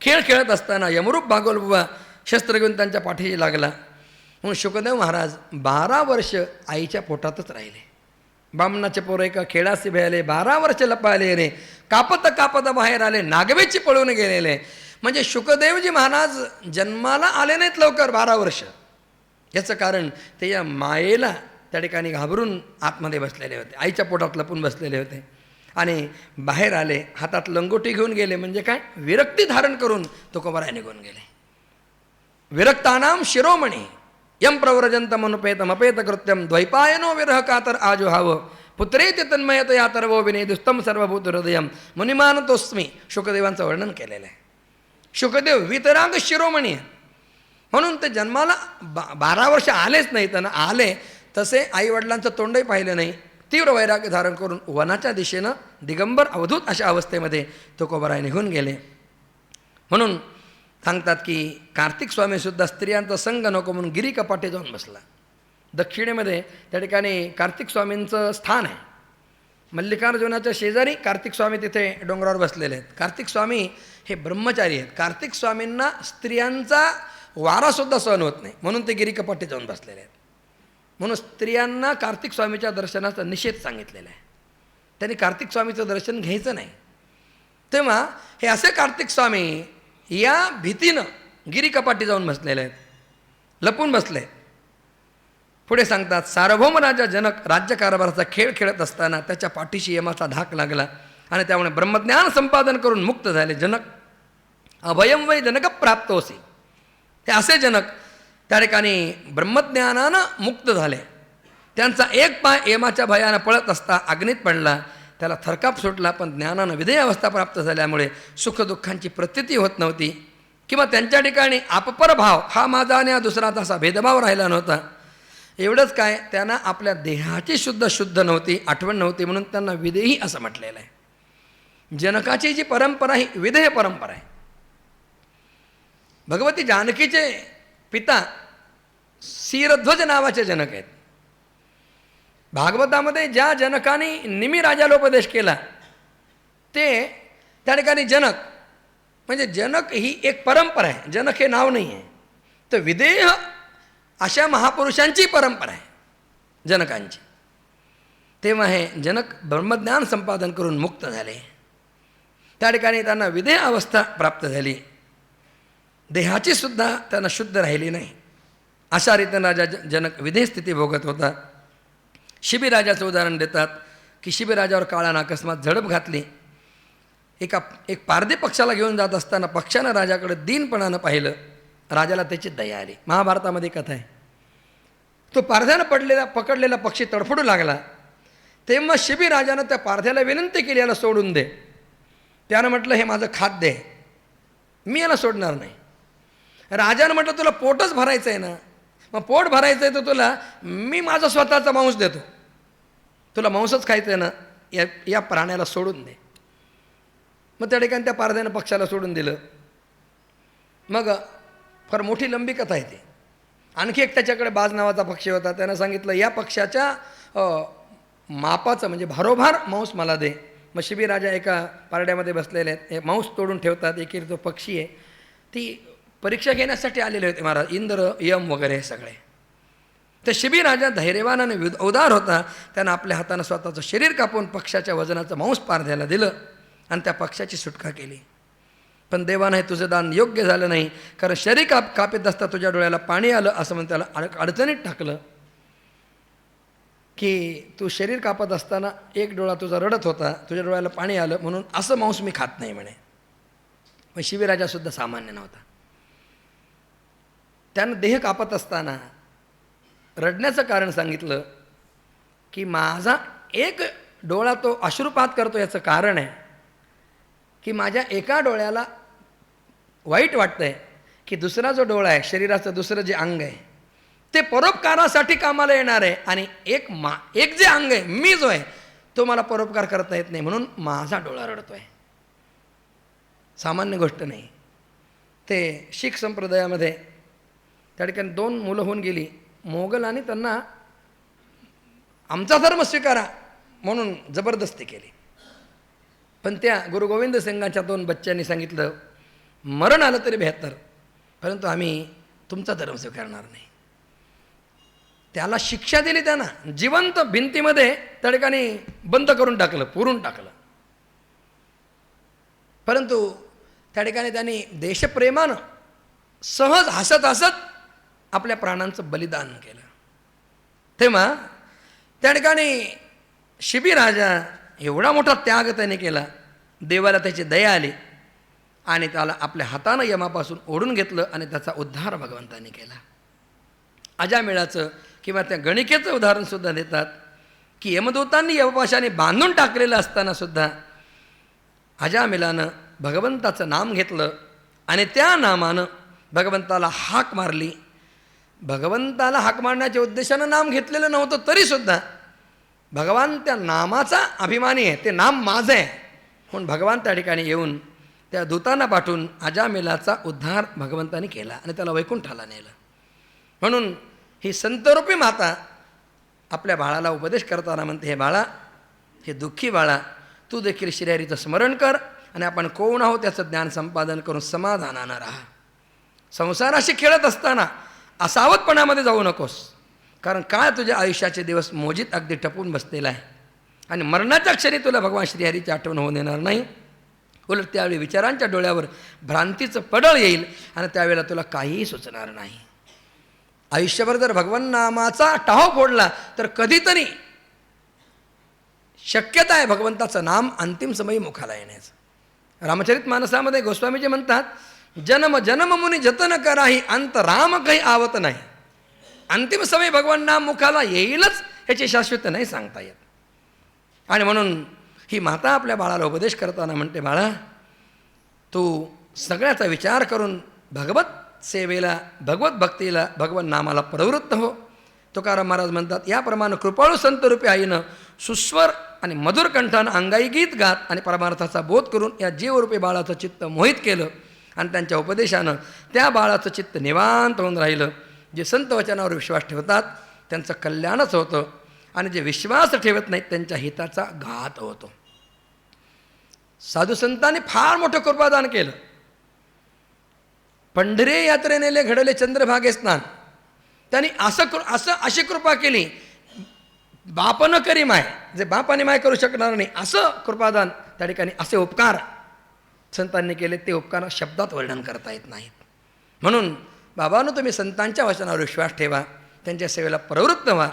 खेळ खेळत असताना यमरूप भागवलबुवा शस्त्र घेऊन त्यांच्या पाठीशी लागला. म्हणून शुकदेव महाराज 12 वर्ष आईच्या पोटातच राहिले. बामणाचे पोरं एका खेळासी भयाले 12 वर्ष लपायले रे, कापत कापत बाहेर आले, नागवेची पळून गेलेले. म्हणजे शुकदेवजी महाराज जन्माला आले नाहीत लवकर 12 वर्ष. याचं कारण ते या मायेला त्या ठिकाणी घाबरून आतमध्ये बसलेले होते, आईच्या पोटात लपून बसलेले होते आणि बाहेर आले, हातात लंगोटी घेऊन गेले. म्हणजे काय? विरक्ती धारण करून तुकोबाराय निघून गेले. विरक्तानाम शिरोमणी यम प्रव्रजंतमनुपेतमपेत कृत्यम द्वैपायनो विरह कातर आजुहाव पुत्रेति तन्मयतया तरवो विनेदुस्तम सर्वभूत हृदयम मुनिमानतोस्मी. शुकदेवांचं वर्णन केलेलं आहे. शुकदेव वितराग शिरोमणी म्हणून ते जन्माला 12 वर्ष आलेच नाही. त्यांना आले तसे आईवडिलांचं तोंडही पाहिलं नाही. तीव्र वैराग्य धारण करून वनाच्या दिशेनं दिगंबर अवधूत अशा अवस्थेमध्ये तुकोबाराय निघून गेले. म्हणून सांगतात की कार्तिक स्वामीसुद्धा स्त्रियांचा संग नको म्हणून गिरी कपाटे जाऊन बसला. दक्षिणेमध्ये त्या ठिकाणी कार्तिक स्वामींचं स्थान आहे. मल्लिकार्जुनाच्या शेजारी कार्तिक स्वामी तिथे डोंगरावर बसलेले आहेत. कार्तिक स्वामी हे ब्रह्मचारी आहेत. कार्तिक स्वामींना स्त्रियांचा वारासुद्धा सहन होत नाही म्हणून ते गिरी कपाटे जाऊन बसलेले आहेत. म्हणून स्त्रियांना कार्तिक स्वामीच्या दर्शनाचा निषेध सांगितलेला आहे. त्यांनी कार्तिक स्वामीचं दर्शन घ्यायचं नाही. तेव्हा हे असे कार्तिक स्वामी या भीतीनं गिरी कपाटी जाऊन बसलेले आहेत, लपून बसले. पुढे सांगतात सार्वभौम राजा जनक राज्यकारभाराचा खेळ खेळत असताना त्याच्या पाठीशी यमाचा धाक लागला आणि त्यामुळे ब्रह्मज्ञान संपादन करून मुक्त झाले. जनक अभयम वै जनक प्राप्त होसी. हे असे जनक त्या ठिकाणी ब्रह्मज्ञानानं मुक्त झाले. त्यांचा एक पाय यमाच्या भयानं पळत असता अग्नीत पडला. त्याला थरकाप सुटला, पण ज्ञानानं विधेय अवस्था प्राप्त झाल्यामुळे सुखदुःखांची प्रतीती होत नव्हती किंवा त्यांच्या ठिकाणी आपपर भाव हा माझा आणि हा दुसरा तसा भेदभाव राहिला नव्हता. एवढंच काय, त्यांना आपल्या देहाची शुद्ध नव्हती, आठवण नव्हती, म्हणून त्यांना विधेयी असं म्हटलेलं आहे. जनकाची जी परंपरा ही विधेय परंपरा आहे. भगवती जानकीचे पिता क्षीरध्वज नावाचे जनक आहेत. भागवतामध्ये ज्या जनकाने निमी राजाला उपदेश केला ते त्या ठिकाणी जनक म्हणजे जनक ही एक परंपरा आहे, जनक हे नाव नाही आहे. तर विधेय अशा महापुरुषांची परंपरा आहे जनकांची. तेव्हा हे जनक ब्रह्मज्ञान संपादन करून मुक्त झाले. त्या ठिकाणी त्यांना विधेय अवस्था प्राप्त झाली. देहाची सुद्धा त्यांना शुद्ध राहिली नाही. अशा रीतीनं राजा जनक विधेय स्थिती भोगत होता. शिबीराजाचं उदाहरण देतात की शिबीराजावर काळानं अकस्मात झडप घातली. एक पारधी पक्षाला घेऊन जात असताना पक्षानं राजाकडे दीनपणानं पाहिलं. राजाला त्याची दया आली. महाभारतामध्ये कथा आहे. तो पारध्यानं पकडलेला पक्षी तडफडू लागला. तेव्हा शिबीराजानं त्या पारध्याला विनंती केली, याला सोडून दे. त्यानं म्हटलं हे माझं खाद्य आहे, मी याला सोडणार नाही. राजानं म्हटलं तुला पोटच भरायचं आहे ना, मग पोट भरायचं आहे तर तुला मी माझा स्वतःचा मांस देतो, तुला मांसच खायचं आहे ना, या प्राण्याला सोडून दे. मग त्या ठिकाणी त्या पारध्यानं पक्षाला सोडून दिलं. मग फार मोठी लंबी कथा आहे ती. आणखी एक त्याच्याकडे बाज नावाचा पक्षी होता. त्यानं सांगितलं या पक्षाच्या मापाचं म्हणजे भारोभार मांस मला दे. मग शिबीराजा एका पारड्यामध्ये बसलेले आहेत, हे मांस तोडून ठेवतात. एकेरी तो पक्षी आहे, ती परीक्षा घेण्यासाठी आलेले होते महाराज, इंद्र यम वगैरे हे सगळे. तर शिबीराजा धैर्यवान आणि उदार होता. त्यानं आपल्या हातानं स्वतःचं शरीर कापून पक्षाच्या वजनाचं मांस पारध्याला दिलं आणि त्या पक्षाची सुटका केली. पण देवानं हे तुझं दान योग्य झालं नाही, कारण शरीर कापत असता तुझ्या डोळ्याला पाणी आलं असं म्हणून त्याला अडचणीत टाकलं. की तू शरीर कापत असताना एक डोळा तुझा रडत होता, तुझ्या डोळ्याला पाणी आलं म्हणून असं मांस मी खात नाही म्हणे. मग शिबीराजासुद्धा सामान्य नव्हता. त्यानं देह कापत असताना रडण्याचं कारण सांगितलं की माझा एक डोळा तो अश्रुपात करतो, याचं कारण आहे की माझ्या एका डोळ्याला वाईट वाटतं आहे की दुसरा जो डोळा आहे, शरीराचं दुसरं जे अंग आहे ते परोपकारासाठी कामाला येणार आहे, आणि एक जे अंग आहे मी जो आहे तो मला परोपकार करता येत नाही, म्हणून माझा डोळा रडतो आहे. सामान्य गोष्ट नाही. ते शीख संप्रदायामध्ये त्या ठिकाणी 2 मुलं होऊन गेली. मोगलांनी त्यांना आमचा धर्म स्वीकारा म्हणून जबरदस्ती केली. पण त्या गुरु गोविंद सिंगांच्या 2 बच्च्यांनी सांगितलं मरण आलं तरी बेहत्तर, परंतु आम्ही तुमचा धर्म स्वीकारणार नाही. त्याला शिक्षा दिली, त्यांना जिवंत भिंतीमध्ये त्या ठिकाणी बंद करून टाकलं, पुरून टाकलं. परंतु त्या ठिकाणी त्यांनी देशप्रेमानं सहज हसत हसत आपल्या प्राणांचं बलिदान केलं. तेव्हा त्या ठिकाणी शिबीराजा एवढा मोठा त्याग त्याने केला, देवाला त्याची दया आली आणि त्याला आपल्या हातानं यमापासून ओढून घेतलं आणि त्याचा उद्धार भगवंताने केला. अजामिळाचं किंवा त्या गणिकेचं उदाहरणसुद्धा देतात की यमदूतांनी यमपाशाने बांधून टाकलेलं असतानासुद्धा अजामिलानं भगवंताचं नाम घेतलं आणि त्या नामानं भगवंताला हाक मारली. भगवंताला हाक मारण्याच्या उद्देशानं नाम घेतलेलं नव्हतं तरीसुद्धा भगवान त्या नामाचा अभिमानी आहे, ते नाम माझं आहे म्हणून भगवान त्या ठिकाणी येऊन त्या दूतांना पाठवून अजामिलाचा उद्धार भगवंताने केला आणि त्याला वैकुंठाला नेलं. म्हणून ही संतरूपी माता आपल्या बाळाला उपदेश करताना म्हणते, हे बाळा, हे दुःखी बाळा, तू देखील श्रीहरीचं स्मरण कर आणि आपण कोण आहोत त्याचं ज्ञान संपादन करून समाधानानं राहा. संसाराशी खेळत असताना असावतपणामध्ये जाऊ नकोस, कारण काय तुझ्या आयुष्याचे दिवस मोजीत अगदी टपून बसलेला आहे आणि मरणाच्या क्षणी तुला भगवान श्रीहरीची आठवण होऊन देणार नाही. उलट त्यावेळी विचारांच्या डोळ्यावर भ्रांतीचं पडळ येईल आणि त्यावेळेला तुला काहीही सुचणार नाही. आयुष्यभर जर भगवान नामाचा टाहो फोडला तर कधीतरी शक्यता आहे भगवंताचं नाम अंतिम समयी मुखाला येण्याचं. रामचरित मानसामध्ये गोस्वामीजी म्हणतात, जन्म जन्म मुनी जतन कराही अंत राम काही आवत नाही. अंतिम समय भगवान नाम मुखाला येईलच ह्याची शाश्वत नाही सांगता येत. आणि म्हणून ही माता आपल्या बाळाला उपदेश करताना म्हणते, बाळा, तू सगळ्याचा विचार करून भगवत सेवेला, भगवत भक्तीला, भगवान नामाला प्रवृत्त हो. तुकाराम महाराज म्हणतात, याप्रमाणे कृपाळू संतरूपी आईनं सुस्वर आणि मधुर कंठानं अंगाई गीत गात आणि परमार्थाचा बोध करून या जीवरूपी बाळाचं चित्त मोहित केलं आणि त्यांच्या उपदेशानं त्या बाळाचं चित्त निवांत होऊन राहिलं. जे संत वचनावर विश्वास ठेवतात त्यांचं कल्याणच होतं आणि जे विश्वास ठेवत नाहीत त्यांच्या हिताचा घात होतो. साधू संतांनी फार मोठं कृपादान केलं. पंढरी यात्रेनेले घडले चंद्रभागे स्नान, त्यांनी अशी कृपा केली, बापनं करी माय, जे बापाने माय करू शकणार नाही असं कृपादान त्या ठिकाणी, असे उपकार संतांनी केले. ते उपकार शब्दात वर्णन करता येत नाहीत. म्हणून बाबांनो, तुम्ही संतांच्या वचनावर विश्वास ठेवा, त्यांच्या सेवेला प्रवृत्त व्हा.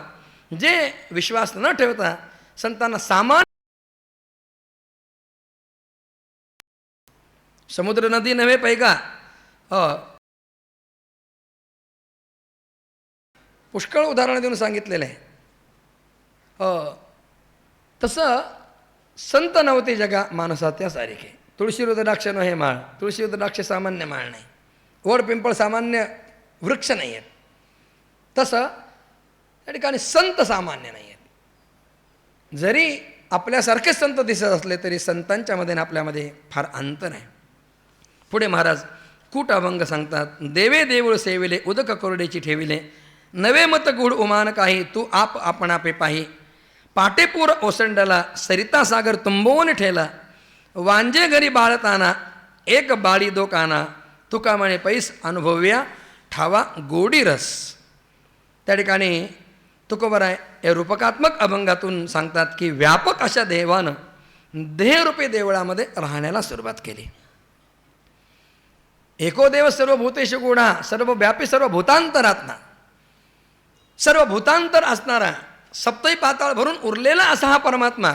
जे विश्वास न ठेवता संतांना सामान्य समुद्र नदी नव्हे पैगा, पुष्कळ उदाहरणं देऊन सांगितलेलं आहे. तसं संत नव्हते जगा माणसा त्या सारिखे. तुळशी रुद्राक्ष न हे माळ, तुळशी रुद्राक्ष सामान्य माळ नाही, वड पिंपळ सामान्य वृक्ष नाही आहेत. तसं त्या ठिकाणी संत सामान्य नाही आहेत. जरी आपल्यासारखे संत दिसत असले तरी संतांच्यामध्ये आणि आपल्यामध्ये फार अंतर आहे. पुढे महाराज कूट अभंग सांगतात. देवे देऊळ सेविले उदक कोरडेची ठेविले, नवे मत गुढ उमान काही तू आप आपणापे पाही. पाटेपूर ओसंडला सरिता सागर तुंबवून ठेला, वांजे घरी बाळताना एक बाळी दो काना. तुका म्हणे पैस अनुभव्या ठावा गोडी रस. त्या ठिकाणी तुकोबराय या रूपकात्मक अभंगातून सांगतात की व्यापक अशा देवानं देहरूपी देवळामध्ये राहण्याला सुरुवात केली. एको देव सर्व भूतेषु गूढा, सर्व व्यापी सर्व भूतांतरात्मा, सर्व भूतांतर असणारा सप्तही पाताळ भरून उरलेला असा हा परमात्मा,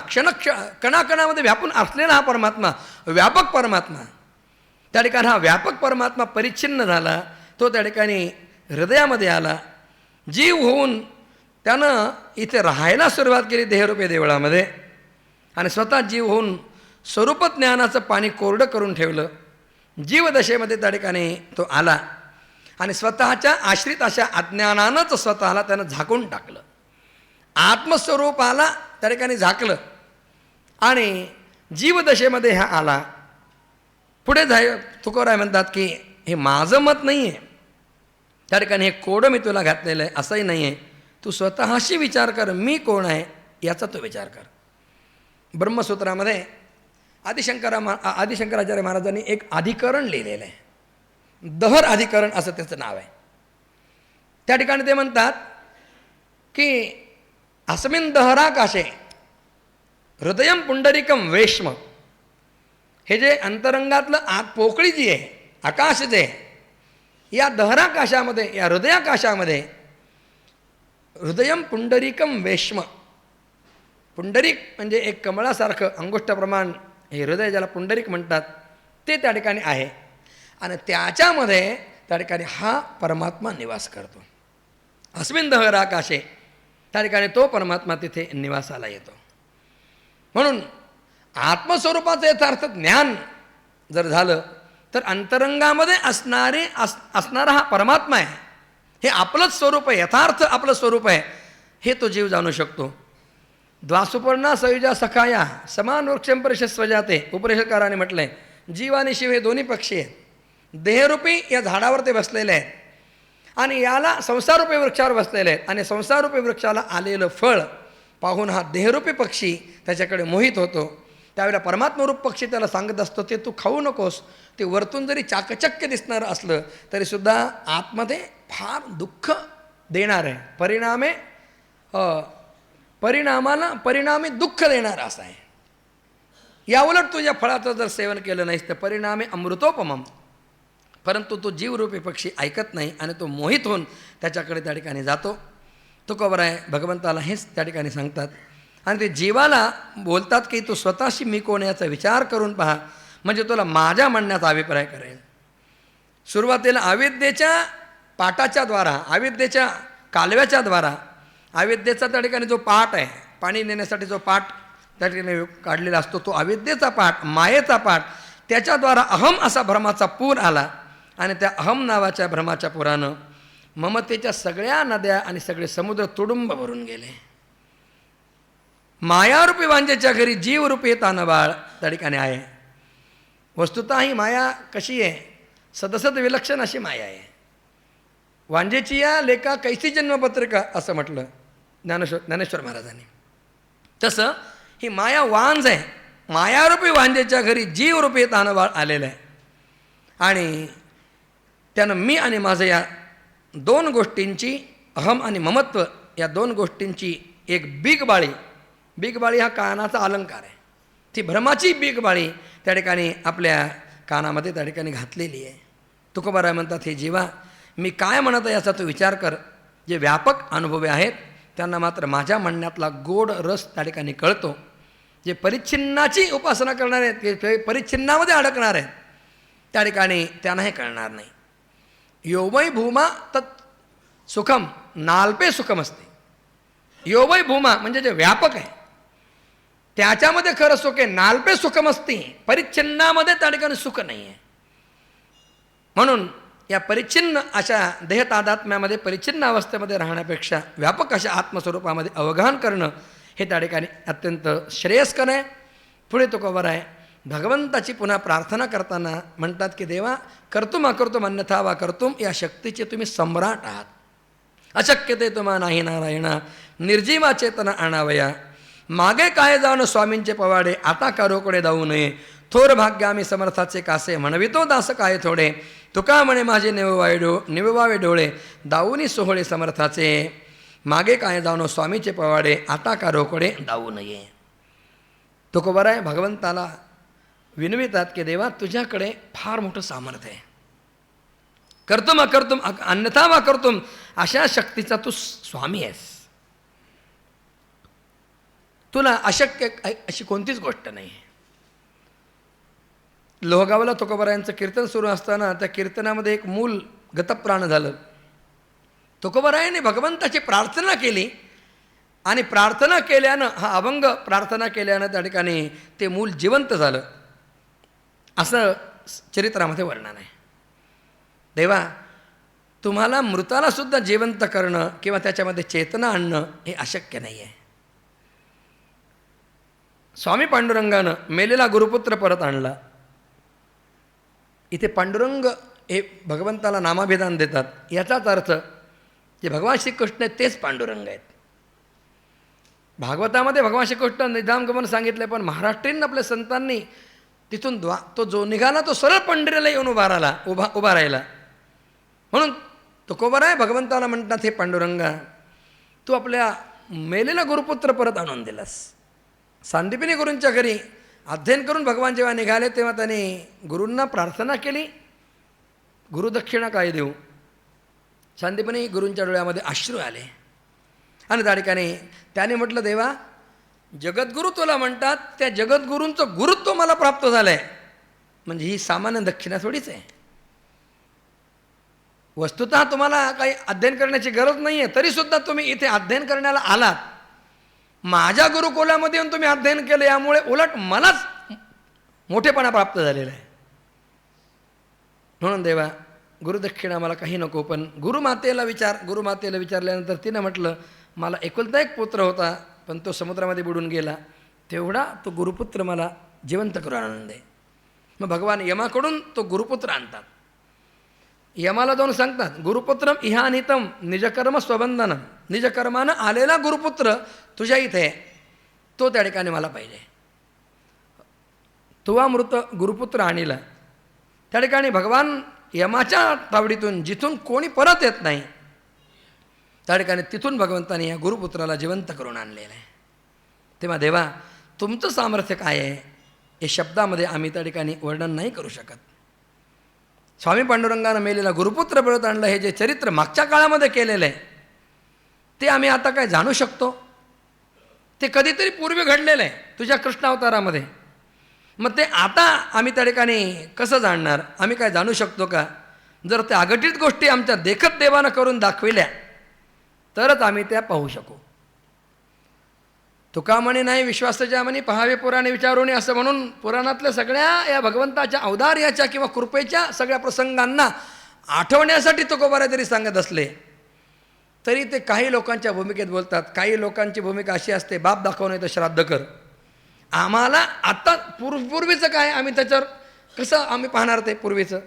कणाकणामध्ये व्यापून असलेला हा परमात्मा, व्यापक परमात्मा. त्या ठिकाणी हा व्यापक परमात्मा परिच्छिन्न झाला. तो त्या ठिकाणी हृदयामध्ये आला. जीव होऊन त्यानं इथे राहायला सुरुवात केली देहरूपी देवळामध्ये, आणि स्वतः जीव होऊन स्वरूप ज्ञानाचं पाणी कोरडं करून ठेवलं. जीवदशेमध्ये त्या ठिकाणी तो आला आणि स्वतःच्या आश्रित अशा अज्ञानानंच स्वतःला त्यानं झाकून टाकलं. आत्मस्वरूपाला त्या ठिकाणी झाकलं आणि जीवदशेमध्ये हा आला. पुढे तुकोराय म्हणतात की हे माझं मत नाही आहे, त्या ठिकाणी हे कोडं मी तुला घातलेलं आहे असंही नाही आहे. तू स्वतःशी विचार कर, मी कोण आहे याचा तो विचार कर. ब्रह्मसूत्रामध्ये आदिशंकराचार्य महाराजांनी एक अधिकरण लिहिलेलं आहे, दहर अधिकरण असं त्याचं नाव आहे. त्या ठिकाणी ते म्हणतात की अस्मिन् दहराकाशे हृदयं पुंडरीकं वेश्म. हे जे अंतरंगातलं आत पोकळी जी आहे, आकाश जे आहे, या दहराकाशामध्ये, या हृदयाकाशामध्ये हृदयं पुंडरीकं वेश्म. पुंडरीक म्हणजे एक कमळासारखं अंगुष्ठाप्रमाण हे हृदय, ज्याला पुंडरीक म्हणतात, ते त्या ठिकाणी आहे. आणि त्याच्यामध्ये त्या ठिकाणी हा परमात्मा निवास करतो. अस्मिन् दहराकाशे, त्या ठिकाणी तो परमात्मा तिथे निवासाला येतो. म्हणून आत्मस्वरूपाचं यथार्थ ज्ञान जर झालं तर अंतरंगामध्ये असणारा हा परमात्मा आहे, हे आपलंच स्वरूप आहे, यथार्थ आपलं स्वरूप आहे, हे तो जीव जाणू शकतो. द्वासुपर्णा सयुजा सखाया समान वृक्षं परिषस्वजाते. उपनिषदकाराने म्हटलंय जीव आणि शिव हे दोन्ही पक्षी आहेत. देहरूपी या झाडावर ते बसलेले आहेत आणि याला संसारूपी वृक्षावर बसलेले आहेत. आणि संसारूपी वृक्षाला आलेलं फळ पाहून हा देहरूपी पक्षी त्याच्याकडे मोहित होतो. त्यावेळेला परमात्मरूप पक्षी त्याला सांगत असतो, ते तू खाऊ नकोस, ते वरतून जरी चाकचक्य दिसणारं असलं तरीसुद्धा आतमध्ये फार दुःख देणार आहे. परिणामी दुःख देणारं असं आहे. याउलट तुझ्या फळाचं जर सेवन केलं नाहीस तर परिणामी अमृतोपमम. परंतु तो जीवरूपी पक्षी ऐकत नाही आणि तो मोहित होऊन त्याच्याकडे त्या ठिकाणी जातो. तुकोबराय भगवंताला हेच त्या ठिकाणी सांगतात. आणि ते जीवाला बोलतात की तू स्वतःशी मी कोण याचा विचार करून पहा, म्हणजे तुला माझ्या म्हणण्याचा अभिप्राय करेल. सुरुवातीला अविद्येच्या पाटाच्या द्वारा, अविद्येच्या कालव्याच्या द्वारा, अविद्येचा त्या ठिकाणी जो पाट आहे, पाणी नेण्यासाठी जो पाट त्या ठिकाणी काढलेला असतो, तो अविद्येचा पाट, मायेचा पाट, त्याच्याद्वारा अहम असा भ्रमाचा पूर आला. आणि त्या अहम नावाच्या भ्रमाच्या पुरानं ममतेच्या सगळ्या नद्या आणि सगळे समुद्र तुडुंब भरून गेले. मायारूपी वांजेच्या घरी जीवरूपी तानबाळ त्या ठिकाणी आहे. वस्तुतः ही माया कशी आहे, सदसद विलक्षण अशी माया आहे. वांजेची या लेखा कैसी जन्मपत्रिका असं म्हटलं ज्ञानेश्वर महाराजांनी. तसं ही माया वांज आहे. मायारूपी वांजेच्या घरी जीवरूपी तानबाळ आलेलं आहे. आणि त्यानं मी आणि माझं या दोन गोष्टींची, अहम आणि ममत्व या दोन गोष्टींची एक बीग बाळी हा कानाचा अलंकार आहे. ती भ्रमाची बीग बाळी त्या ठिकाणी आपल्या कानामध्ये त्या ठिकाणी घातलेली आहे. तुकोबाराय म्हणतात, हे जीवा मी काय म्हणत आहे याचा तू विचार कर. जे व्यापक अनुभवी आहेत त्यांना मात्र माझ्या म्हणण्यातला गोड रस त्या ठिकाणी कळतो. जे परिच्छिन्नाची उपासना करणार आहेत, ते परिच्छिन्नामध्ये अडकणार आहेत, त्या ठिकाणी त्यांना हे कळणार नाही. योवै भूमा तत् सुखम नाल्पे सुखम असते. योवै भूमा म्हणजे जे व्यापक आहे, त्याच्यामध्ये खरं सुख आहे. नाल्पे सुखमस्ती, परिच्छिन्नामध्ये त्या ठिकाणी सुख नाही आहे. म्हणून या परिच्छिन्न अशा देहतादात्म्यामध्ये परिच्छिन्न अवस्थेमध्ये राहण्यापेक्षा व्यापक अशा आत्मस्वरूपामध्ये अवगाहन करणं हे त्या ठिकाणी अत्यंत श्रेयस्कर आहे. पुढे तो कवर आहे, भगवंताची पुन्हा प्रार्थना करताना म्हणतात की देवा कर्तुम अकर्तुम अन्यथा वा कर्तुम, या शक्तीचे तुम्ही सम्राट आहात. अशक्य ते तुम्हा नाही नारायणा, निर्जीवा चेतना आणावया. मागे काय जाणं स्वामींचे पवाडे, आता कारोकडे जाऊ नये. थोर भाग्य आम्ही समर्थाचे कासे, म्हणवितो दास काय थोडे. तुका म्हणे माझे निववावे डोळे, दाऊनी सोहळे समर्थाचे. मागे काय जाणो स्वामीचे पवाडे, आता कारोकडे जाऊ नये. तुकोबर आहे, भगवंताला विनवितात की देवा तुझ्याकडे फार मोठं सामर्थ्य आहे. कर्तुम अकर्तुम अन्यथा वा कर्तुम, अशा शक्तीचा तू स्वामी आहेस. तुला अशक्य अशी कोणतीच गोष्ट नाही. लोहगावला तुकोबारायांचं कीर्तन सुरू असताना त्या कीर्तनामध्ये एक मूल गतप्राण झालं. तुकोबारायांनी भगवंताची प्रार्थना केली आणि प्रार्थना केल्यानं, हा अभंग प्रार्थना केल्यानं त्या ठिकाणी ते मूल जिवंत झालं, असं चरित्रामध्ये वर्णन आहे. देवा तुम्हाला मृताला सुद्धा जिवंत करणं किंवा त्याच्यामध्ये चेतना आणणं हे अशक्य नाही आहे. स्वामी पांडुरंगानं मेलेला गुरुपुत्र परत आणला. इथे पांडुरंग हे भगवंताला नामाभिधान देतात. याचाच अर्थ जे भगवान श्रीकृष्ण आहेत तेच पांडुरंग आहेत. भागवतामध्ये भगवान श्रीकृष्ण निधामगमन सांगितलं, पण महाराष्ट्रीयन आपल्या संतांनी तिथून तो जो निघाला तो सरळ पंढरीला येऊन उभा राहिला. म्हणून तुकोबर आहे, भगवंताला म्हणतात हे पांडुरंगा तू आपल्या मेलेला गुरुपुत्र परत आणून दिलास. सांदीपनी गुरूंच्या घरी अध्ययन करून भगवान जेव्हा निघाले तेव्हा त्यांनी गुरूंना प्रार्थना केली, गुरुदक्षिणा काय देऊ. सांदीपनी गुरूंच्या डोळ्यामध्ये अश्रू आले आणि त्या ठिकाणी त्याने म्हटलं देवा जगद्गुरू तुला म्हणतात, त्या जगद्गुरूंचं गुरुत्व मला प्राप्त झालं आहे, म्हणजे ही सामान्य दक्षिणा थोडीच आहे. वस्तुतः तुम्हाला काही अध्ययन करण्याची गरज नाही आहे, तरीसुद्धा तुम्ही इथे अध्ययन करण्याला आलात. माझ्या गुरुकुलामध्ये येऊन तुम्ही अध्ययन केलं, यामुळे उलट मलाच मोठेपणा प्राप्त झालेला आहे. म्हणून देवा गुरुदक्षिणा मला काही नको, पण गुरुमातेला विचारल्यानंतर तिनं म्हटलं मला एकुलता एक पुत्र होता, पण तो समुद्रामध्ये बुडून गेला, तेवढा तो गुरुपुत्र मला जिवंत करून आणून दे. मग भगवान यमाकडून तो गुरुपुत्र आणतात. यमाला जाऊन सांगतात गुरुपुत्रम इहानितम निजकर्म स्वबंधनम, निजकर्मानं आलेला गुरुपुत्र तुझ्या इथे तो त्या ठिकाणी मला पाहिजे. तुवा मृत गुरुपुत्र आणला. त्या ठिकाणी भगवान यमाच्या तावडीतून जिथून कोणी परत येत नाही त्या ठिकाणी तिथून भगवंताने या गुरुपुत्राला जिवंत करून आणलेलं आहे. तेव्हा देवा तुमचं सामर्थ्य काय आहे हे शब्दामध्ये आम्ही त्या ठिकाणी वर्णन नाही करू शकत. स्वामी पांडुरंगानं मेलेला गुरुपुत्र परत आणलं हे जे चरित्र मागच्या काळामध्ये केलेलं आहे ते आम्ही आता काय जाणू शकतो? ते कधीतरी पूर्वी घडलेलं आहे तुझ्या कृष्णावतारामध्ये. मग ते आता आम्ही त्या ठिकाणी कसं जाणणार? आम्ही काय जाणू शकतो का? जर त्या अघटित गोष्टी आमच्या देखत देवानं करून दाखविल्या तरच आम्ही त्या पाहू शकू. तुका म्हणे नाही विश्वासाच्या म्हणे पहावे पुराणे विचारून, असं म्हणून पुराणातल्या सगळ्या या भगवंताच्या औदार्याच्या किंवा कृपेच्या सगळ्या प्रसंगांना आठवण्यासाठी तुकोबारा जरी सांगत असले तरी ते काही लोकांच्या भूमिकेत बोलतात. काही लोकांची भूमिका अशी असते बाप दाखवणे तर श्राद्ध कर. आम्हाला आत्ता पूर्वीचं काय आम्ही त्याच्यावर कसं आम्ही पाहणार ते पूर्वीचं?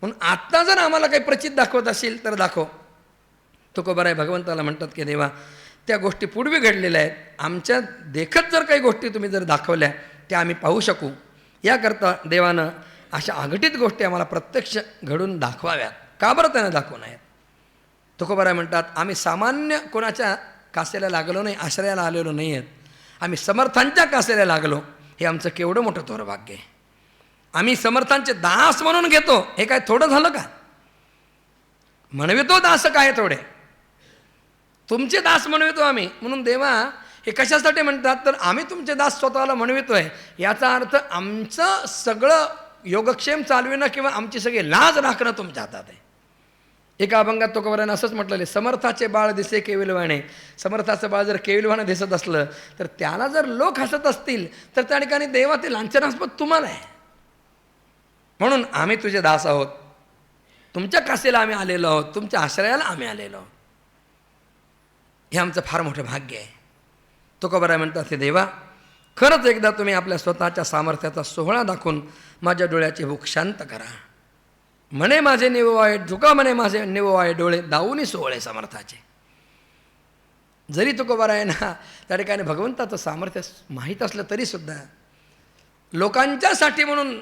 म्हणून आत्ता जर आम्हाला काही प्रचित दाखवत असेल तर दाखव. तुकोबारा आहे भगवंताला म्हणतात की देवा त्या गोष्टी पूर्वी घडलेल्या आहेत, आमच्या देखत जर काही गोष्टी तुम्ही जर दाखवल्या त्या आम्ही पाहू शकू. याकरता देवानं अशा अघटित गोष्टी आम्हाला प्रत्यक्ष घडून दाखवाव्यात. का बरं त्यानं दाखवू नयेत? तुकोबाराय म्हणतात आम्ही सामान्य कोणाच्या कासेला लागलो नाही, आश्रयाला आलेलो नाही आहेत, आम्ही समर्थांच्या कासेला लागलो. हे आमचं केवढं मोठं थोर भाग्य आहे. आम्ही समर्थांचे दास म्हणून घेतो, हे काय थोडं झालं का? म्हणवितो दास काय थोडे, तुमचे दास म्हणवितो आम्ही. म्हणून देवा हे कशासाठी म्हणतात तर आम्ही तुमचे दास स्वतःला म्हणवितोय, याचा अर्थ आमचं सगळं योगक्षेम चालविणं किंवा आमची सगळी लाज राखणं तुमच्या हातात आहे. एका अभंगात तुकोबाराने असंच म्हटलेलं आहे, समर्थाचे बाळ दिसे केविलवाणे. समर्थाचं बाळ जर केविलवाणं दिसत असलं तर त्याला जर लोक हसत असतील तर त्या ठिकाणी देवा ते लांछनास्पद तुम्हाला आहे. म्हणून आम्ही तुझे दास आहोत, तुमच्या कासेला आम्ही आलेलो आहोत, तुमच्या आश्रयाला आम्ही आलेलो आहोत. हे आमचं फार मोठं भाग्य आहे. तुकोबाराय म्हणतात, हे देवा, खरंच एकदा तुम्ही आपल्या स्वतःच्या सामर्थ्याचा सोहळा दाखवून माझ्या डोळ्याची भूक शांत करा. म्हणे माझे निववाळे झुका, म्हणे माझे निववाळे डोळे दाऊनी सोहळे समर्थाचे. जरी तुकोबारायांना त्या ठिकाणी भगवंताचं सामर्थ्य माहीत असलं तरीसुद्धा लोकांच्यासाठी म्हणून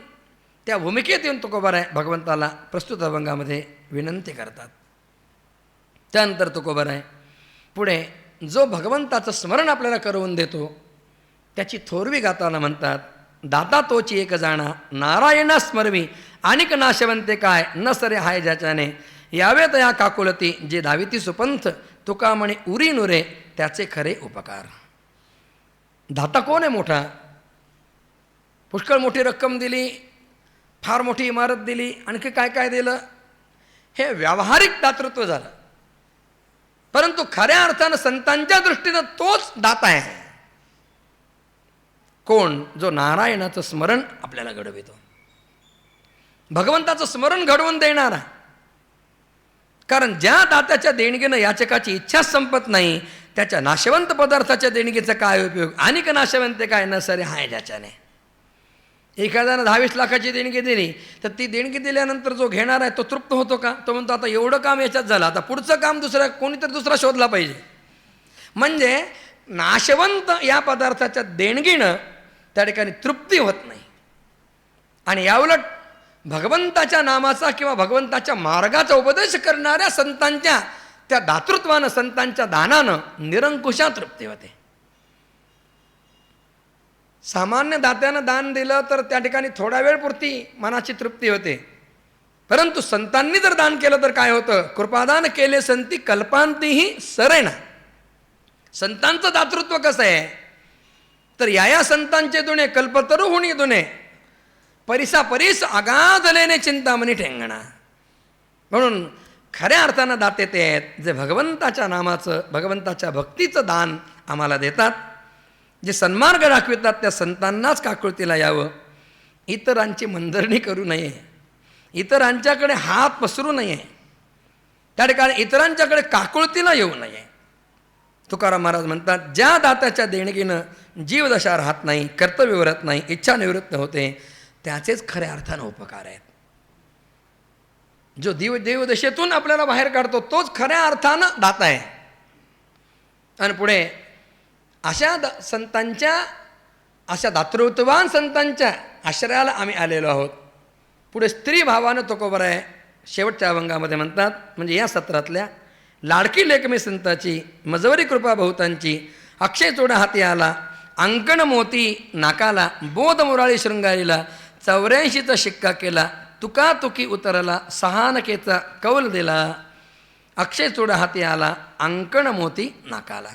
त्या भूमिकेत येऊन तुकोबाराय भगवंताला प्रस्तुत अभंगामध्ये विनंती करतात. त्यानंतर तुकोबाराय पुढे जो भगवंताचं स्मरण आपल्याला करवून देतो त्याची थोरवी गाताना म्हणतात, दाता तोची एक जाणा नारायणा स्मरवी अनिक नाशवंते काय न सरे हाय ज्याच्याने यावे तया काकुलती जे धाविती सुपंथ तुका म्हणे उरी नुरे त्याचे खरे उपकार. दाता कोण आहे मोठा? पुष्कळ मोठी रक्कम दिली, फार मोठी इमारत दिली, आणखी काय काय दिलं, हे व्यावहारिक दातृत्व झालं. परंतु खऱ्या अर्थानं संतांच्या दृष्टीनं तोच दाता आहे. कोण? जो नारायणाचं स्मरण आपल्याला घडवितो, भगवंताचं स्मरण घडवून देणारा. कारण ज्या दात्याच्या देणगीनं याचकाची इच्छा संपत नाही त्याच्या नाशवंत पदार्थाच्या देणगीचा काय उपयोग? अनिक नाशवंते काय न सरे हाय ज्याच्याने. एखाद्यानं 10-20 लाखाची देणगी दिली तर ती देणगी दिल्यानंतर जो घेणार आहे तो तृप्त होतो का? तो म्हणतो आता एवढं काम याच्यात झालं, आता पुढचं काम कोणीतरी दुसरा शोधला पाहिजे. म्हणजे नाशवंत या पदार्थाच्या देणगीनं त्या ठिकाणी तृप्ती होत नाही. आणि याउलट भगवंताच्या नामाचा किंवा भगवंताच्या मार्गाचा उपदेश करणाऱ्या संतांच्या त्या दातृत्वानं, संतांच्या दानानं निरंकुशा तृप्ती होते. सामान्य दात्यानं दान दिलं तर त्या ठिकाणी थोडा वेळ पुरती मनाची तृप्ती होते. परंतु संतांनी जर दान केलं तर काय होतं? कृपादान केले संती कल्पांतीही सरेना. संतांचं दातृत्व कसं आहे तर या संतांचे दुणे कल्पतरू होणी दुणे परिसा परीस अगाधलेने चिंतामणी ठेंगणा. म्हणून खऱ्या अर्थानं दाते ते आहेत जे भगवंताच्या नामाचं, भगवंताच्या भक्तीचं दान आम्हाला देतात, जे सन्मार्ग दाखवितात. त्या संतांनाच काकुळतीला यावं, इतरांची मंदरणी करू नये, इतरांच्याकडे हात पसरू नये, त्या ठिकाणी इतरांच्याकडे काकुळतीला येऊ नये. तुकाराम महाराज म्हणतात, ज्या दात्याच्या देणगीनं जीवदशा राहत नाही, कर्तव्य उरत नाही, इच्छा निवृत्त होते, त्याचेच खऱ्या अर्थानं उपकार आहेत. जो देवदशेतून आपल्याला बाहेर काढतो तोच खऱ्या अर्थानं दाता आहे. आणि पुढे अशा संतांच्या, अशा दातृत्ववान संतांच्या आश्रयाला आम्ही आलेलो आहोत. पुढे स्त्री भावानं तुकोबाराय शेवटच्या अभंगामध्ये म्हणतात, म्हणजे या सत्रातल्या लाडकी लेकमी संताची मजवरी कृपा बहुतांची अक्षय चोडा हाती आला अंकण मोती नाकाला बोध मुराळी शृंगारीला 84चा शिक्का केला तुका तुकी उतरला सहानकेचा कौल दिला अक्षय चोडा हाती आला अंकण मोती नाकाला.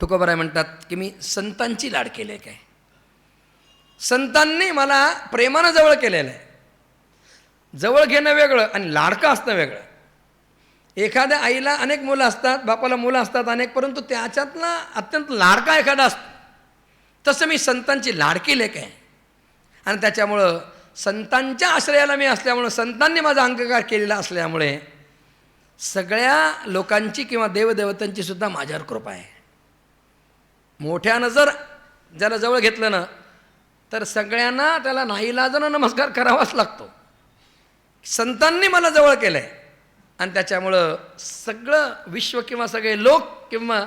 तुकोबाराय म्हणतात की मी संतांची लाड केले काय, संतांनी मला प्रेमानं जवळ केलेलं आहे. जवळ घेणं वेगळं आणि लाडकं असणं वेगळं. एखाद्या आईला अनेक मुलं असतात, बापाला मुलं असतात अनेक, परंतु त्याच्यातला अत्यंत लाडका एखादा असतो. तसं मी संतांची लाडकी लेक आहे. आणि त्याच्यामुळं संतांच्या आश्रयाला मी असल्यामुळं, संतांनी माझा अंगीकार केलेला असल्यामुळे सगळ्या लोकांची किंवा देवदेवतांची सुद्धा माझ्यावर कृपा आहे. मोठ्यानं जर ज्याला जवळ घेतलं ना तर सगळ्यांना त्याला नाईलाजानं नमस्कार करावाच लागतो. संतांनी मला जवळ केलं आहे आणि त्याच्यामुळं सगळं विश्व किंवा सगळे लोक किंवा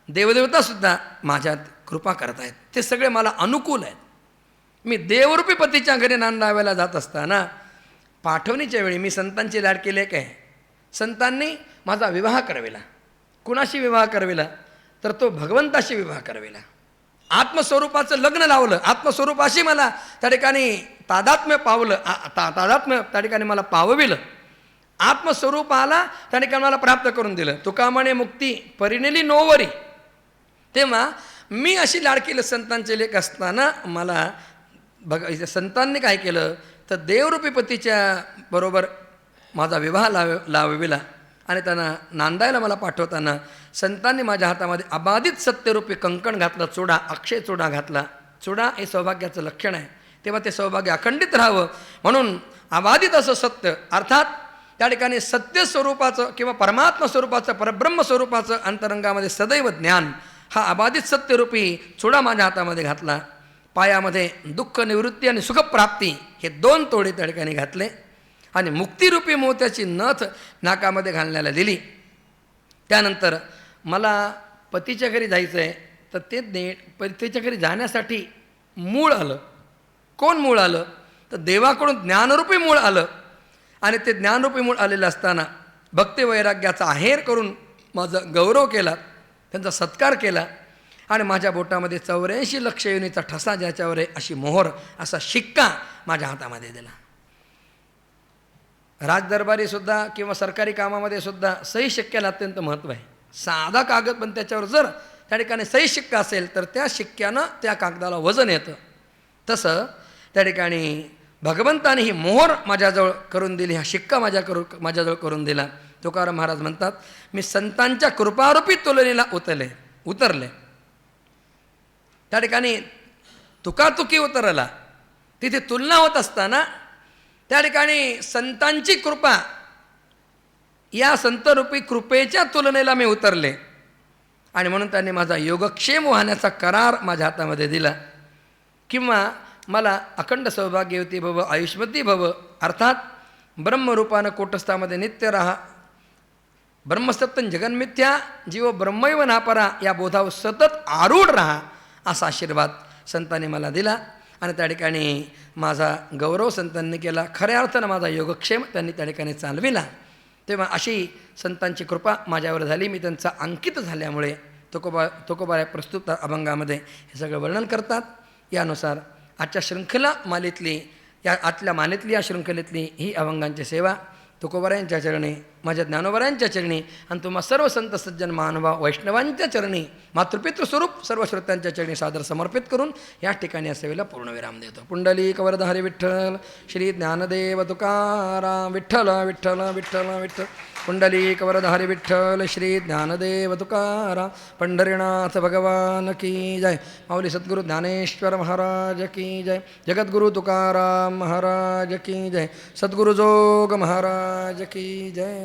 देवदेवतासुद्धा माझ्यात कृपा करत आहेत. ते सगळे मला अनुकूल आहेत. मी देवरूपी पतीच्या घरी नांदाव्याला जात असताना पाठवणीच्या वेळी मी संतांची लाडकी लेक आहे. संतांनी माझा विवाह करविला. कुणाशी विवाह करविला तर तो भगवंताशी विवाह करविला. आत्मस्वरूपाचं लग्न लावलं. आत्मस्वरूपाशी मला त्या ठिकाणी तादात्म्य पावलं, तादात्म्य त्या ठिकाणी मला पावविलं. आत्मस्वरूपाला त्या ठिकाणी मला प्राप्त करून दिलं. तुका म्हणे मुक्ती परिणिली नोवरी. तेव्हा मी अशी लाडकी संतांचे लेख असताना मला संतांनी काय केलं तर देवरूपी पतीच्या बरोबर माझा विवाह लाविला आणि त्यांना नांदायला मला पाठवताना संतांनी माझ्या हातामध्ये अबाधित सत्यरूपी कंकण घातलं, चुडा, अक्षय चुडा घातला. चुडा हे सौभाग्याचं लक्षण आहे, तेव्हा ते सौभाग्य अखंडित राहावं म्हणून अबाधित असं सत्य, अर्थात त्या ठिकाणी सत्य स्वरूपाचं किंवा परमात्मा स्वरूपाचं, परब्रह्म स्वरूपाचं अंतरंगामध्ये सदैव ज्ञान, हा अबाधित सत्यरूपी चुडा माझ्या हातामध्ये घातला. पायामध्ये दुःख निवृत्ती आणि सुखप्राप्ती हे 2 तोडे त्या ठिकाणी घातले आणि मुक्तिरूपी मोत्याची नथ नाकामध्ये घालण्याला दिली. त्यानंतर मला पतीच्या घरी जायचं आहे, तर ते पतीच्या घरी जाण्यासाठी मूळ आलं. कोण मूळ आलं? तर देवाकडून ज्ञानरूपी मूळ आलं आणि ते ज्ञानरूपी मूळ आलेलं असताना भक्तिवैराग्याचा आहेर करून माझा गौरव केला, त्यांचा सत्कार केला आणि माझ्या बोटामध्ये 84 लक्ष योनीचा ठसा ज्याच्यावर आहे अशी मोहर, असा शिक्का माझ्या हातामध्ये दिला. राजदरबारीसुद्धा किंवा सरकारी कामामध्ये सुद्धा सही शिक्क्याला अत्यंत महत्त्व आहे. साधा कागद पण त्याच्यावर जर त्या ठिकाणी सही शिक्का असेल तर त्या शिक्क्यानं त्या कागदाला वजन येतं. तसं त्या ठिकाणी भगवंताने ही मोहर माझ्याजवळ करून दिली, हा शिक्का माझ्याजवळ करून दिला. तुकाराम महाराज म्हणतात, मी संतांच्या कृपारूपी तुलनेला उतरले. त्या ठिकाणी तुकातुकी उतरला, तिथे तुलना होत असताना त्या ठिकाणी संतांची कृपा, या संतरूपी कृपेच्या तुलनेला मी उतरले आणि म्हणून त्यांनी माझा योगक्षेम वाहण्याचा करार माझ्या हातामध्ये दिला. किंवा मला अखंड सौभाग्यवती भव, आयुष्मती भव, अर्थात ब्रह्मरूपानं कोटस्थामध्ये नित्य राहा, ब्रह्मसत्यं जगन्मिथ्या, जीव ब्रह्मैव नापरा, या बोधावर सतत आरूढ राहा, असा आशीर्वाद संतांनी मला दिला आणि त्या ठिकाणी माझा गौरव संतांनी केला. खऱ्या अर्थानं माझा योगक्षेम त्यांनी त्या ठिकाणी चालविला. तेव्हा अशी संतांची कृपा माझ्यावर झाली. मी त्यांचा अंकित झाल्यामुळे तुकोबा प्रस्तुत अभंगामध्ये हे सगळं वर्णन करतात. यानुसार आजच्या शृंखला मालेतली, या आतल्या मालेतली, या शृंखलेतली ही अभंगांची सेवा तुकोबारायांच्या चरणी, माझ्या ज्ञानोबारायांच्या चरणी आणि तुम्हा सर्व संत सज्जन महानुभाव वैष्णवांच्या चरणी, मातृपितृस्वरूप सर्व श्रोत्यांच्या चरणी सादर समर्पित करून या ठिकाणी या सेवेला पूर्णविराम देतो. पुंडलिक वरद हरी विठ्ठल, श्री ज्ञानदेव तुकाराम, विठ्ठल विठ्ठल विठ्ठल विठ्ठल. पुंडलिक वरद हरी विठ्ठल, श्री ज्ञानदेव तुकाराम, पंढरीनाथ भगवान की जय. माऊली सद्गुरु ज्ञानेश्वर महाराज की जय. जगद्गुरु तुकाराम महाराज की जय. सद्गुरु जोग महाराज की जय.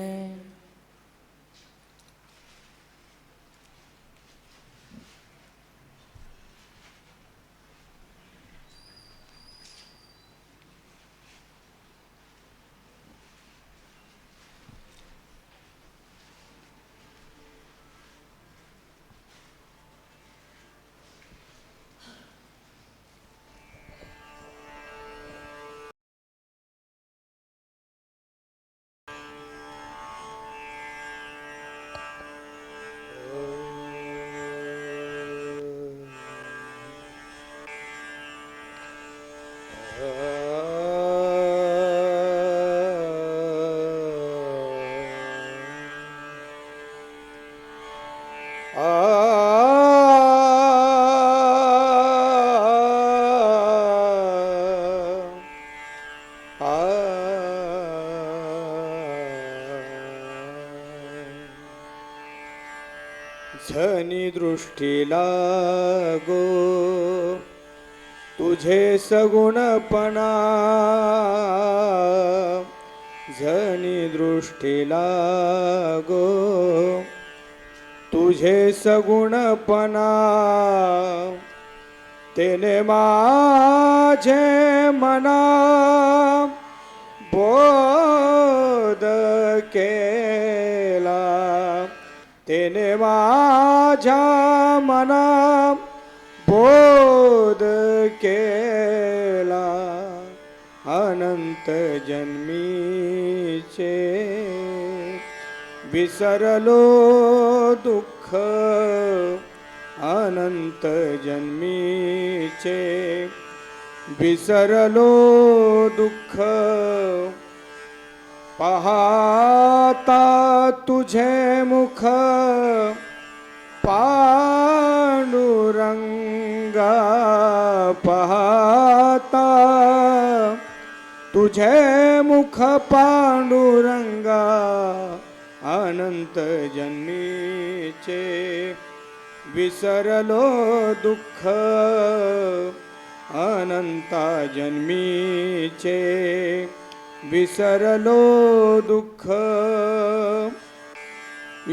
झनी दृष्टी लागो तुझे सगुणपणा, झनी दृष्टी लागो तुझे सगुणपणा, तेने माझे मना बोध केला, तेने माझ्या मना बोध केला, अनंत जन्मीचे विसरलो दुःख, अनंत जन्मीचे विसरलो दुःख, पाहता तुझे मुख पांडुरंगा, पाहता तुझे मुख पांडुरंगा अनंत जन्मीचे विसरलो दुःख अनंता जन्मीचे विसरलो दुःख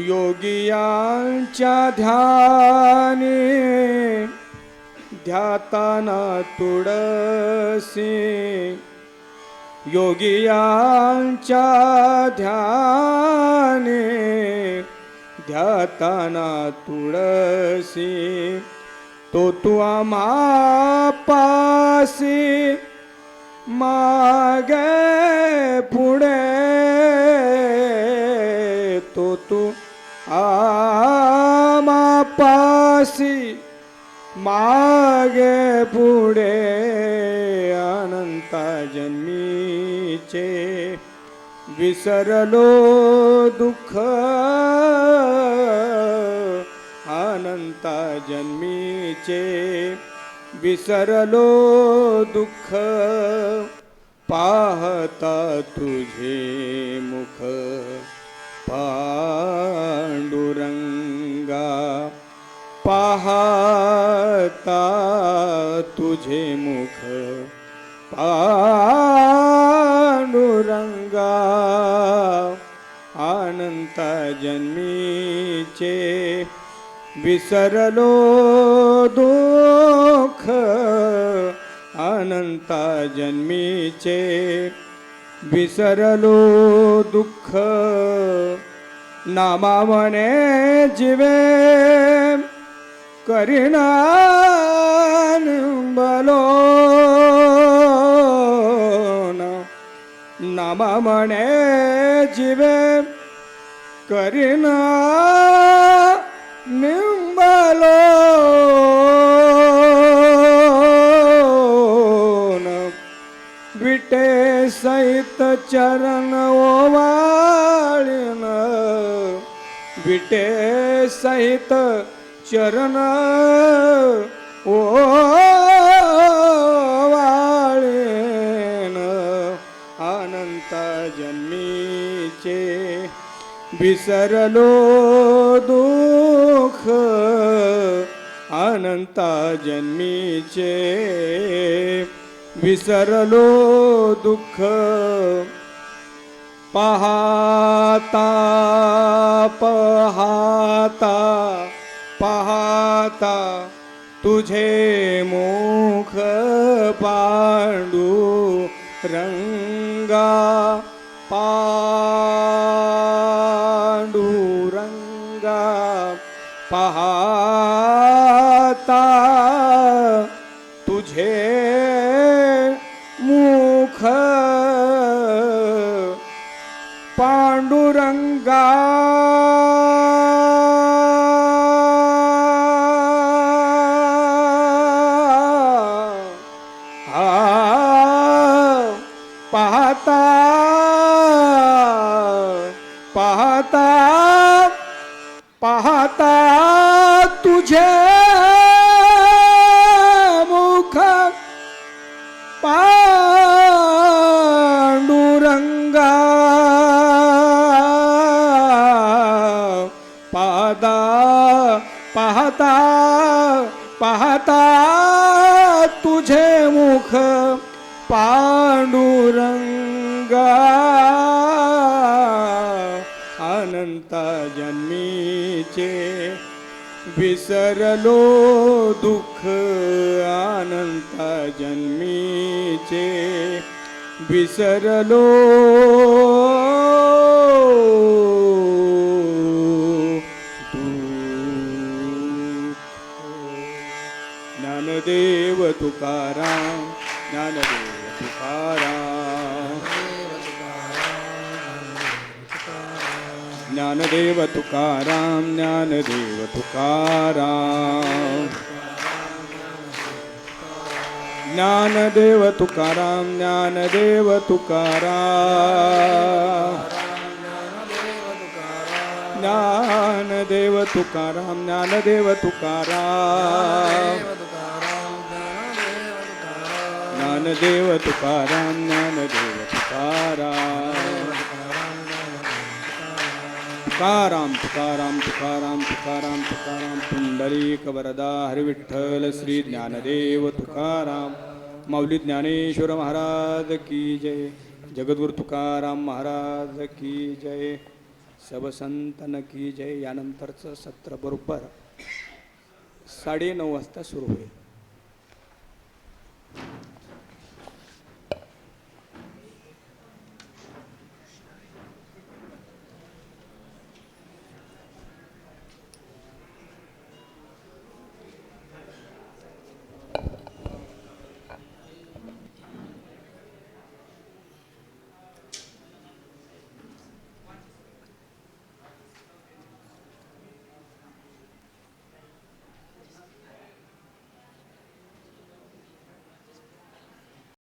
योगियांच्या ध्यानी ध्याताना तुळसी योगियांच्या ध्यानी ध्याताना तुळसी तो तू आम्हा पासी मागे पुढे तो तू आम्हा पासी मागे पुढे अनंता जन्मीचे विसरलो दुःख अनंता जन्मीचे विसरलो दुःख पाहता तुझे मुख पांडुरंगा पाहता तुझे मुख पांडुरंगा अनंता जन्मीचे विसरलो दुःख अनंता जन्मीचे विसरलो दुःख नामा म्हणे जीवे करीना बलो नामा म्हणे जीवे करीना निंबलो विटे सहित चरण ओवाळीन विटे सहित चरण ओवाळीन अनंता जन्मीचे विसरलो दुःख अनंता जन्मीचे विसरलो दुःख पाहता पाहता पाहता तुझे मुख पांडुरंगा पांडुरंगा पाहता तुझे मुख पांडुरंगा पाहता पाहता पाहता तुझे मुख पांडुरंगा पाहता पाहता पाहता तुझे मुख पांडुरंगा अनंता जन्मीचे विसरलो दुःख अनंता जन्मीचे विसरलो ज्ञानदेव तुकाराम ज्ञानदेव तुकाराम ज्ञानदेव तुकाराम ज्ञानदेव तुकाराम ज्ञानदेव तुकाराम ज्ञानदेव तुकाराम ज्ञानदेव तुकाराम ज्ञानदेव तुकाराम ज्ञानदेव तुकाराम ज्ञानदेव तुकाराम तुकाराम तुकाराम तुकाराम तुकाराम पुंडलिक वरदा हरी विठ्ठल श्री ज्ञानदेव तुकाराम माऊली ज्ञानेश्वर महाराज की जय जगद्गुरु तुकाराम महाराज की जय सब संतन की जय. यानंतरचं सत्र बरोबर 9:30 वाजता सुरू होईल.